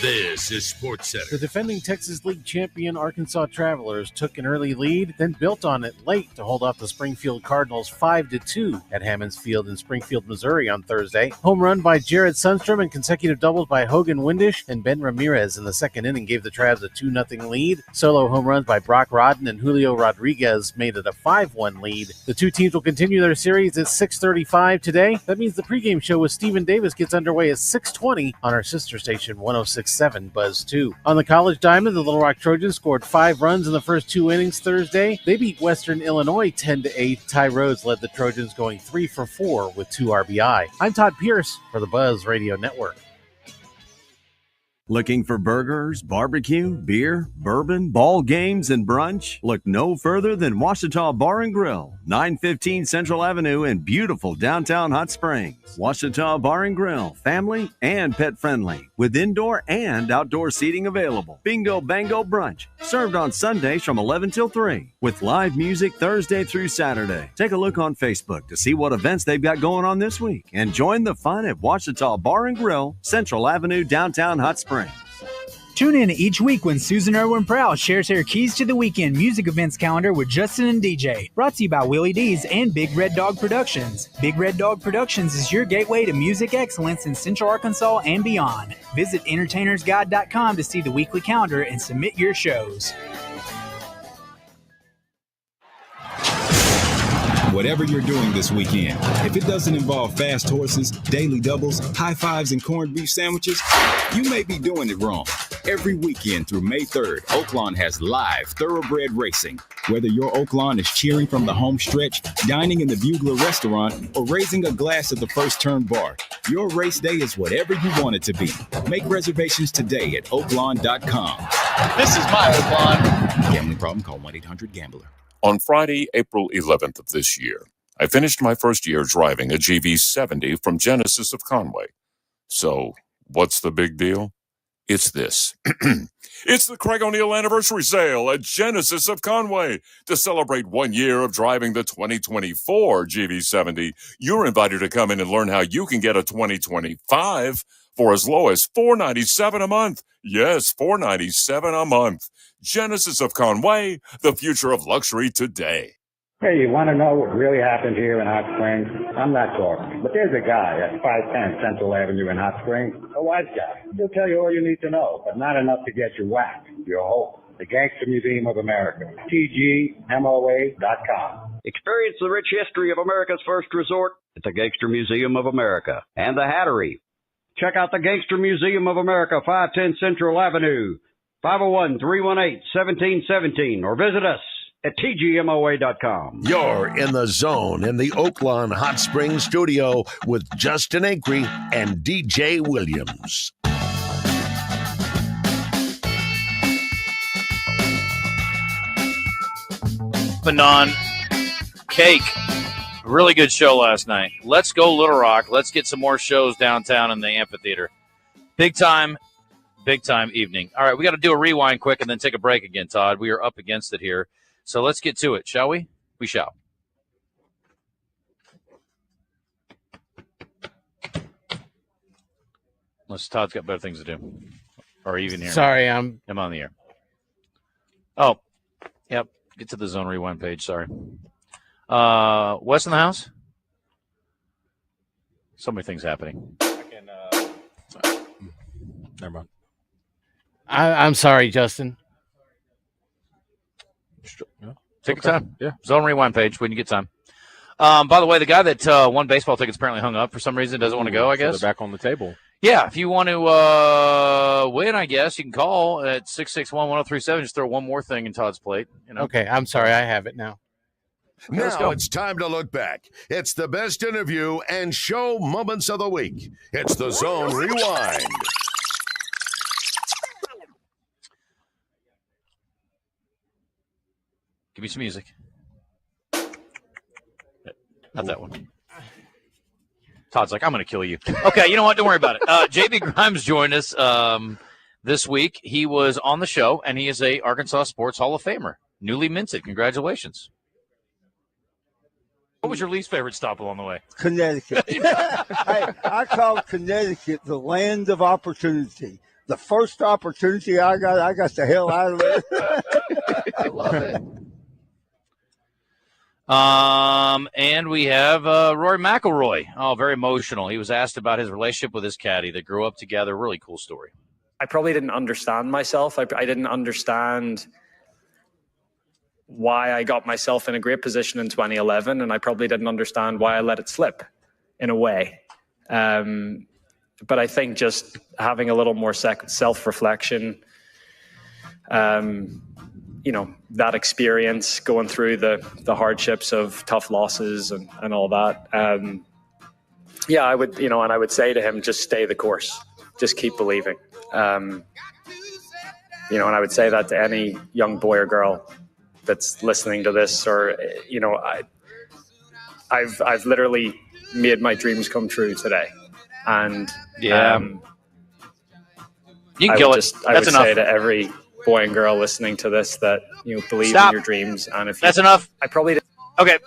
This is Sports Center. The defending Texas League champion Arkansas Travelers took an early lead, then built on it late to hold off the Springfield Cardinals 5-2 at Hammonds Field in Springfield, Missouri on Thursday. Home run by Jared Sundstrom and consecutive doubles by Hogan Windish and Ben Ramirez in the second inning gave the Travs a 2-0 lead. Solo home runs by Brock Rodden and Julio Rodriguez made it a 5-1 lead. The two teams will continue their series at 6:35 today. That means the pregame show with Stephen Davis gets underway at 6:20 on our sister station 106.7 Buzz 2. On the College Diamond, the Little Rock Trojans scored 5 runs in the first 2 innings Thursday. They beat Western Illinois 10-8. Ty Rhodes led the Trojans going 3 for 4 with 2 RBI. I'm Todd Pierce for the Buzz Radio Network. Looking for burgers, barbecue, beer, bourbon, ball games, and brunch? Look no further than Washita Bar and Grill, 915 Central Avenue in beautiful downtown Hot Springs. Washita Bar and Grill, family and pet friendly, with indoor and outdoor seating available. Bingo Bango Brunch, served on Sundays from 11 till 3, with live music Thursday through Saturday. Take a look on Facebook to see what events they've got going on this week, and join the fun at Washita Bar and Grill, Central Avenue, downtown Hot Springs. Tune in each week when Susan Irwin Prowl shares her Keys to the Weekend music events calendar with Justin and DJ. Brought to you by Willie D's and Big Red Dog Productions. Big Red Dog Productions is your gateway to music excellence in Central Arkansas and beyond. Visit entertainersguide.com to see the weekly calendar and submit your shows. Whatever you're doing this weekend, if it doesn't involve fast horses, daily doubles, high fives, and corned beef sandwiches, you may be doing it wrong. Every weekend through May 3rd, Oaklawn has live thoroughbred racing. Whether your Oaklawn is cheering from the home stretch, dining in the Bugler restaurant, or raising a glass at the First Turn bar, your race day is whatever you want it to be. Make reservations today at oaklawn.com. This is my Oaklawn. Gambling problem? Call 1-800-GAMBLER. On Friday, April 11th of this year, I finished my first year driving a GV70 from Genesis of Conway. So, what's the big deal? It's this. It's the Craig O'Neill Anniversary Sale at Genesis of Conway. To celebrate 1 year of driving the 2024 GV70, you're invited to come in and learn how you can get a 2025 for as low as $497 a month. Yes, $497 a month. Genesis of Conway, the future of luxury today. Hey, you want to know what really happened here in Hot Springs? I'm not talking, but there's a guy at 510 Central Avenue in Hot Springs, a wise guy. He'll tell you all you need to know, but not enough to get you whacked. Your hope. The Gangster Museum of America. TGMOA.com. Experience the rich history of America's first resort at the Gangster Museum of America and the Hattery. Check out the Gangster Museum of America, 510 Central Avenue, 501-318-1717, or visit us at TGMOA.com. You're in the zone in the Oaklawn Hot Springs studio with Justin Acri and DJ Williams. Banan Cake. Really good show last night. Let's go Little Rock. Let's get some more shows downtown in the amphitheater. Big time evening. All right, we got to do a rewind quick and then take a break again, Todd. We are up against it here. So let's get to it, shall we? We shall. Unless Todd's got better things to do. Or even here. Sorry, I'm on the air. Oh, yep. Get to the zone rewind page. Sorry. Wes in the house? So many things happening. Sorry. Never mind. I'm sorry, Justin. Take your time. Yeah. Zone rewind page when you get time. By the way, the guy that won baseball tickets apparently hung up for some reason. Doesn't want to go, I guess. So they're back on the table. Yeah, if you want to win, I guess, you can call at 661-1037. Just throw one more thing in Todd's plate. You know? Okay, I'm sorry. I have it now. Okay, let's now go. it's time to look back. It's the best interview and show moments of the week. It's the Zone Rewind. Give me some music. Not that one. Todd's like, I'm going to kill you. Okay, you know what? Don't worry about it. JB Grimes joined us this week. He was on the show, and he is a Arkansas Sports Hall of Famer. Newly minted. Congratulations. What was your least favorite stop along the way? Connecticut. I call Connecticut the land of opportunity. The first opportunity I got the hell out of it. I love it. And we have Rory McIlroy. Oh, very emotional. He was asked about his relationship with his caddy. They grew up together. Really cool story. I probably didn't understand myself. I didn't understand why I got myself in a great position in 2011, and I probably didn't understand why I let it slip in a way. But I think just having a little more self-reflection, that experience going through the hardships of tough losses and all that. I would, and I would say to him, just stay the course, just keep believing. And I would say that to any young boy or girl that's listening to this, or, I've literally made my dreams come true today. And yeah, you can kill it. I would say to every boy and girl listening to this that believe in your dreams. And if that's enough, I probably did. Okay,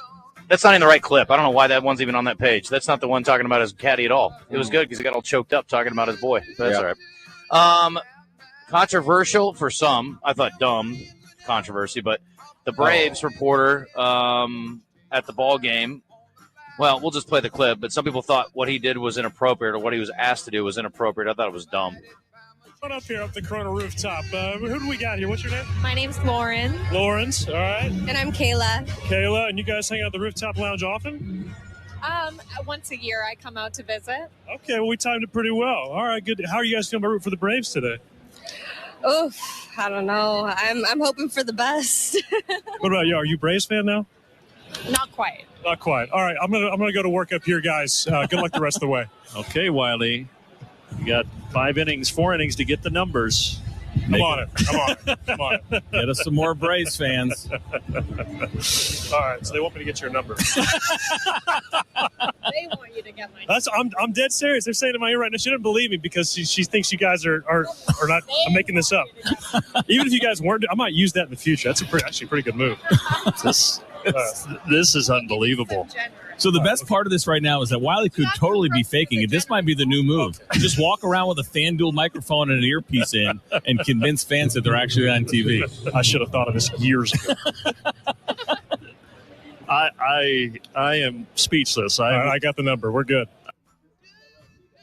that's not in the right clip. I don't know why that one's even on that page. That's not the one talking about his caddy at all. It was good because he got all choked up talking about his boy. But that's all right. Controversial for some. I thought dumb controversy, but the Braves reporter at the ball game. Well, we'll just play the clip, but some people thought what he did was inappropriate or what he was asked to do was inappropriate. I thought it was dumb. Right up here, up the Corona rooftop. Who do we got here? What's your name? My name's Lauren. Lawrence, all right. And I'm Kayla. Kayla, and you guys hang out at the rooftop lounge often? Once a year I come out to visit. Okay, well, we timed it pretty well. All right, good. How are you guys feeling about for the Braves today? Oof, I don't know. I'm hoping for the best. What about you? Are you a Braves fan now? Not quite. Not quite. All right, I'm gonna go to work up here, guys. Good luck the rest of the way. Okay, Wiley. You got 4 innings to get the numbers. I'm on it. I'm on it. Get us some more Braves fans. All right, so they want me to get your number. They want you to get my number. I'm dead serious. They're saying to my ear right now, she doesn't believe me because she thinks you guys are not. I'm making this up. Even if you guys weren't, I might use that in the future. That's actually a pretty good move. This is unbelievable. So the best part of this right now is that Wiley could totally be faking it. This might be the new move. Just walk around with a FanDuel microphone and an earpiece in and convince fans that they're actually on TV. I should have thought of this years ago. I am speechless. I got the number. We're good.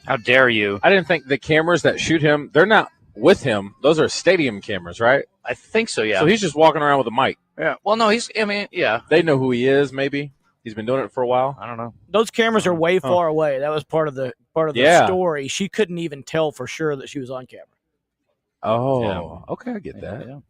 How dare you? I didn't think the cameras that shoot him, they're not with him. Those are stadium cameras, right? I think so, yeah. So he's just walking around with a mic. Yeah. Well, no, yeah. They know who he is, maybe. He's been doing it for a while. I don't know. Those cameras are way far away. That was part of the story. She couldn't even tell for sure that she was on camera. Oh, okay, I get that. Yeah.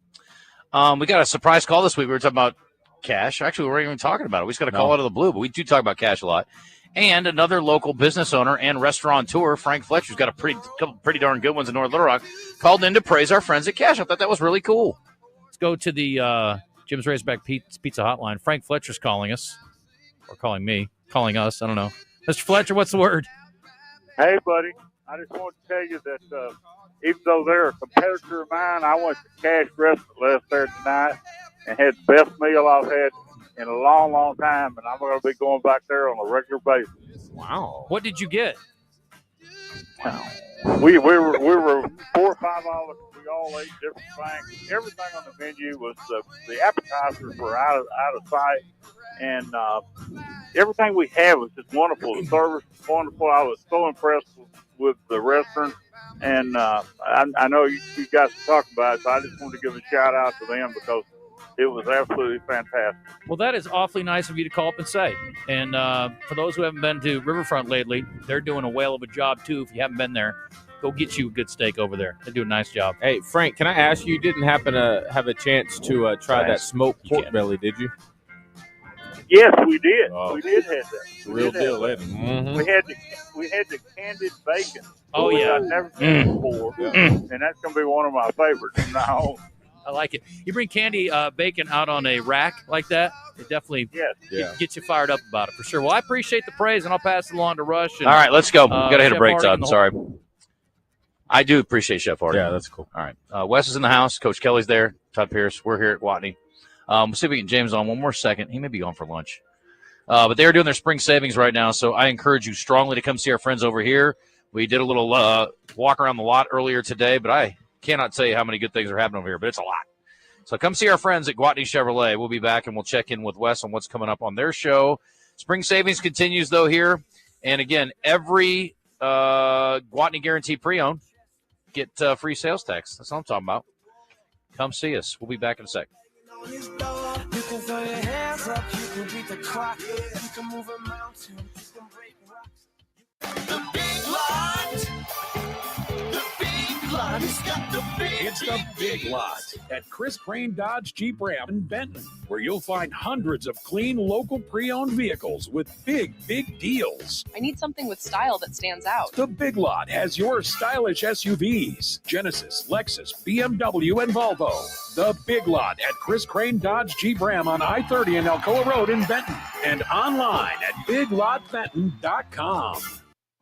We got a surprise call this week. We were talking about cash. Actually, we weren't even talking about it. We just got a call out of the blue, but we do talk about cash a lot. And another local business owner and restaurateur, Frank Fletcher's got a couple pretty darn good ones in North Little Rock, called in to praise our friends at Cash. I thought that was really cool. Let's go to the Jim's Raceback Pizza Hotline. Frank Fletcher's calling us. Or calling us. I don't know. Mr. Fletcher, what's the word? Hey, buddy. I just want to tell you that even though they're a competitor of mine, I went to Cash Restaurant last Thursday night and had the best meal I've had in a long, long time, and I'm going to be going back there on a regular basis. Wow. What did you get? Wow. We were 4 or 5 hours. We all ate different things. Everything on the menu was the appetizers were out of sight, and everything we had was just wonderful. The service was wonderful. I was so impressed with the restaurant, and I know you guys talk about it, so I just wanted to give a shout out to them because it was absolutely fantastic. Well, that is awfully nice of you to call up and say. And for those who haven't been to Riverfront lately, they're doing a whale of a job, too. If you haven't been there, go get you a good steak over there. They do a nice job. Hey, Frank, can I ask you didn't happen to have a chance to try that smoked pork belly, did you? Yes, we did. Oh. We did have that. Real deal, Eddie. Mm-hmm. We had the candied bacon. Oh, which yeah. I've never seen before, and that's going to be one of my favorites from now on. I like it. You bring candy bacon out on a rack like that, it definitely gets you fired up about it for sure. Well, I appreciate the praise, and I'll pass it along to Rush. And, all right, let's go. We've got to hit a Chef break, Hardy Todd. and the Sorry. whole- I do appreciate Chef Hardy. Yeah, that's cool. All right. Wes is in the house. Coach Kelley's there. Todd Pierce. We're here at Gwatney. We'll see if we can get James on one more second. He may be gone for lunch. But they are doing their spring savings right now, so I encourage you strongly to come see our friends over here. We did a little walk around the lot earlier today, but I cannot tell you how many good things are happening over here, but it's a lot. So come see our friends at Gwatney Chevrolet. We'll be back, and we'll check in with Wes on what's coming up on their show. Spring savings continues, though, here. And, again, every Gwatney Guarantee pre-owned get free sales tax. That's what I'm talking about. Come see us. We'll be back in a sec. You can throw your hands up, you can beat the clock, you can move a mountain, you can break rocks. The big lot. The big lot. He's got the big. It's the Big Lot at Chris Crane Dodge Jeep Ram in Benton, where you'll find hundreds of clean local pre-owned vehicles with big deals. I need something with style that stands out. The Big Lot has your stylish SUVs, Genesis, Lexus, BMW, and Volvo. The Big Lot at Chris Crane Dodge Jeep Ram on I-30 and Alcoa Road in Benton, and online at biglotbenton.com.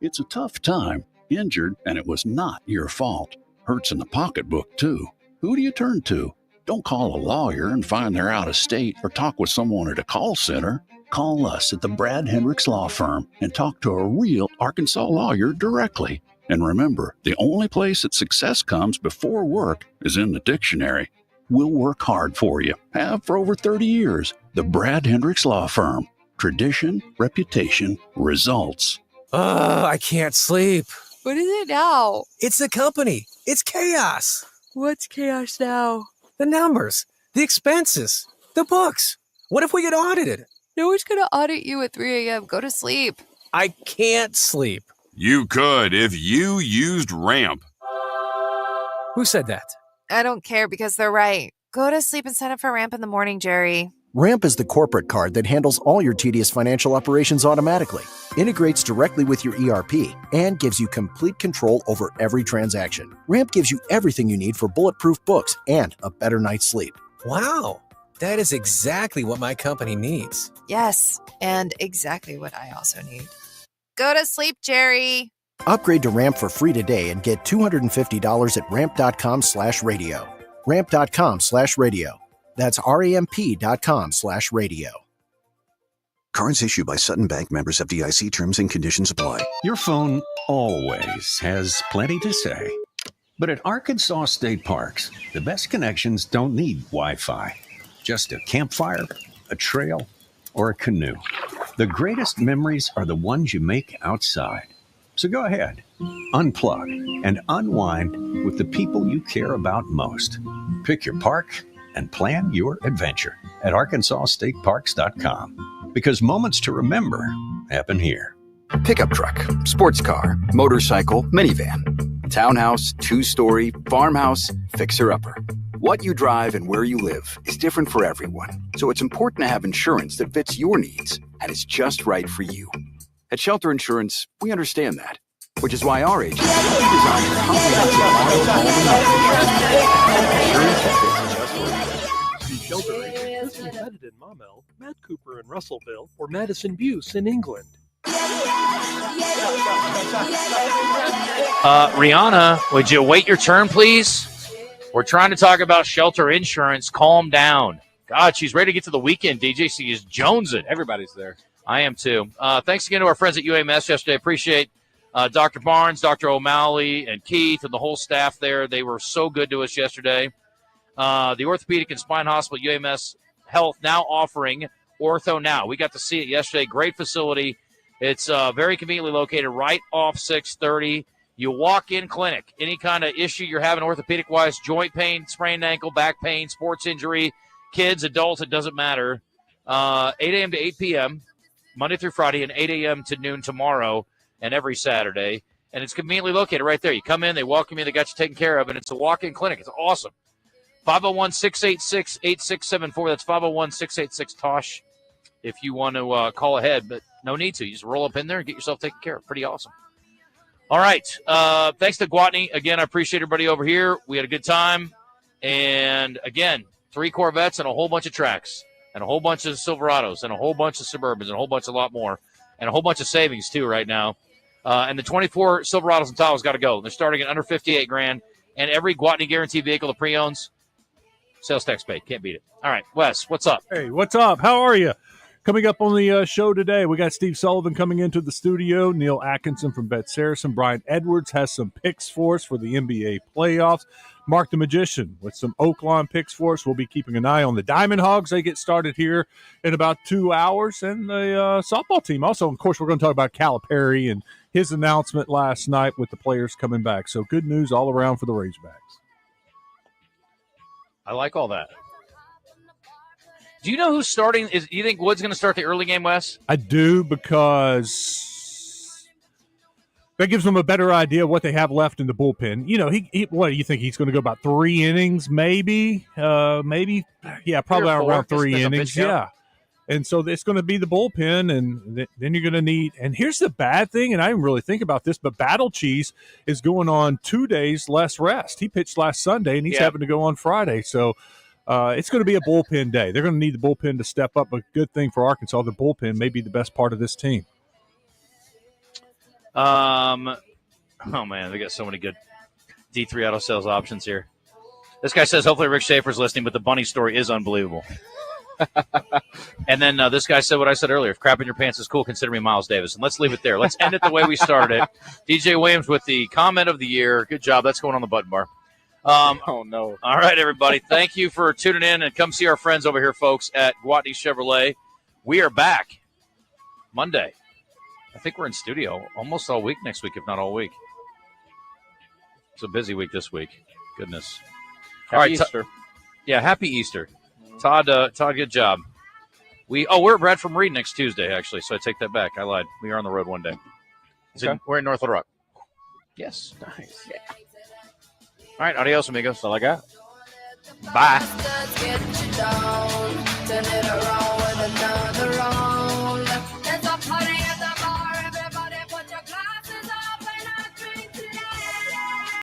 It's a tough time. Injured, and it was not your fault. Hurts in the pocketbook, too. Who do you turn to? Don't call a lawyer and find they're out of state or talk with someone at a call center. Call us at the Brad Hendricks Law Firm and talk to a real Arkansas lawyer directly. And remember, the only place that success comes before work is in the dictionary. We'll work hard for you. Have for over 30 years. The Brad Hendricks Law Firm. Tradition, reputation, results. I can't sleep. What is it now? It's the company. It's chaos. What's chaos now? The numbers, the expenses, the books. What if we get audited? No one's going to audit you at 3 a.m. Go to sleep. I can't sleep. You could if you used Ramp. Who said that? I don't care because they're right. Go to sleep and sign up for Ramp in the morning, Jerry. Ramp is the corporate card that handles all your tedious financial operations automatically, integrates directly with your ERP, and gives you complete control over every transaction. Ramp gives you everything you need for bulletproof books and a better night's sleep. Wow, that is exactly what my company needs. Yes, and exactly what I also need. Go to sleep, Jerry. Upgrade to Ramp for free today and get $250 at ramp.com/radio. Ramp.com/radio. That's ramp.com/radio. Cards issued by Sutton Bank, members FDIC. Terms and conditions apply. Your phone always has plenty to say. But at Arkansas State Parks, the best connections don't need Wi-Fi. Just a campfire, a trail, or a canoe. The greatest memories are the ones you make outside. So go ahead, unplug, and unwind with the people you care about most. Pick your park and plan your adventure at arkansasstateparks.com. Because moments to remember happen here. Pickup truck, sports car, motorcycle, minivan, townhouse, two-story, farmhouse, fixer-upper. What you drive and where you live is different for everyone, so it's important to have insurance that fits your needs and is just right for you. At Shelter Insurance, we understand that, which is why our agents designed a comprehensive auto, home, and life insurance that fits just for you. The Shelter Agent is embedded in Maumelle, Matt Cooper in Russellville, or Madison Buse in England. Rihanna, would you wait your turn, please? We're trying to talk about Shelter Insurance. Calm down. God, she's ready to get to the weekend, DJ. She is jonesing. Everybody's there. I am too. Thanks again to our friends at UAMS yesterday. Appreciate Dr. Barnes, Dr. O'Malley, and Keith, and the whole staff there. They were so good to us yesterday. The Orthopedic and Spine Hospital, UAMS Health, now offering Ortho Now. We got to see it yesterday. Great facility. It's very conveniently located right off 630. You walk in clinic. Any kind of issue you're having orthopedic-wise, joint pain, sprained ankle, back pain, sports injury, kids, adults, it doesn't matter. 8 a.m. to 8 p.m., Monday through Friday, and 8 a.m. to noon tomorrow and every Saturday. And it's conveniently located right there. You come in, they welcome you, they got you taken care of, and it's a walk-in clinic. It's awesome. 501-686-8674. That's 501-686-TOSH if you want to call ahead, but no need to. You just roll up in there and get yourself taken care of. Pretty awesome. All right. Thanks to Gwatney. Again, I appreciate everybody over here. We had a good time. And, again, 3 Corvettes and a whole bunch of tracks and a whole bunch of Silverados and a whole bunch of Suburbans and a whole bunch of lot more and a whole bunch of savings, too, right now. And the 24 Silverados and Tahoes got to go. They're starting at under $58,000. And every Gwatney Guarantee vehicle the pre-owns, sales tax paid. Can't beat it. All right, Wes, what's up? Hey, what's up? How are you? Coming up on the show today, we got Steve Sullivan coming into the studio, Neil Atkinson from Bet Saracen, Brian Edwards has some picks for us for the NBA playoffs, Mark the Magician with some Oaklawn picks for us. We'll be keeping an eye on the Diamond Hogs. They get started here in about 2 hours, and the softball team. Also, of course, we're going to talk about Calipari and his announcement last night with the players coming back. So good news all around for the Razorbacks. I like all that. Do you know who's starting? Do you think Wood's going to start the early game, Wes? I do, because that gives them a better idea of what they have left in the bullpen. You know, what do you think? He's going to go about 3 innings, maybe? Probably around 3 innings. Yeah. And so it's going to be the bullpen, and then you're going to need – and here's the bad thing, and I didn't really think about this, but Battle Cheese is going on 2 days less rest. He pitched last Sunday, and he's having to go on Friday. So it's going to be a bullpen day. They're going to need the bullpen to step up. A good thing for Arkansas, the bullpen may be the best part of this team. Oh, man, they got so many good D3 auto sales options here. This guy says hopefully Rick Schaefer's listening, but the bunny story is unbelievable. And then this guy said what I said earlier. If crap in your pants is cool, consider me Miles Davis. And let's leave it there. Let's end it the way we started it. DJ Williams with the comment of the year. Good job. That's going on the button bar. Oh, no. All right, everybody. Thank you for tuning in, and come see our friends over here, folks, at Gwatney Chevrolet. We are back Monday. I think we're in studio almost all week next week, if not all week. It's a busy week this week. Goodness. Happy Easter. Happy Easter. Todd, good job. We're at Bradford Reed next Tuesday, actually, so I take that back. I lied. We are on the road one day. Okay. We're in North Little Rock. Yes. Nice. Yeah. All right, adios, amigos. That's all I got. Bye. Turn it around with another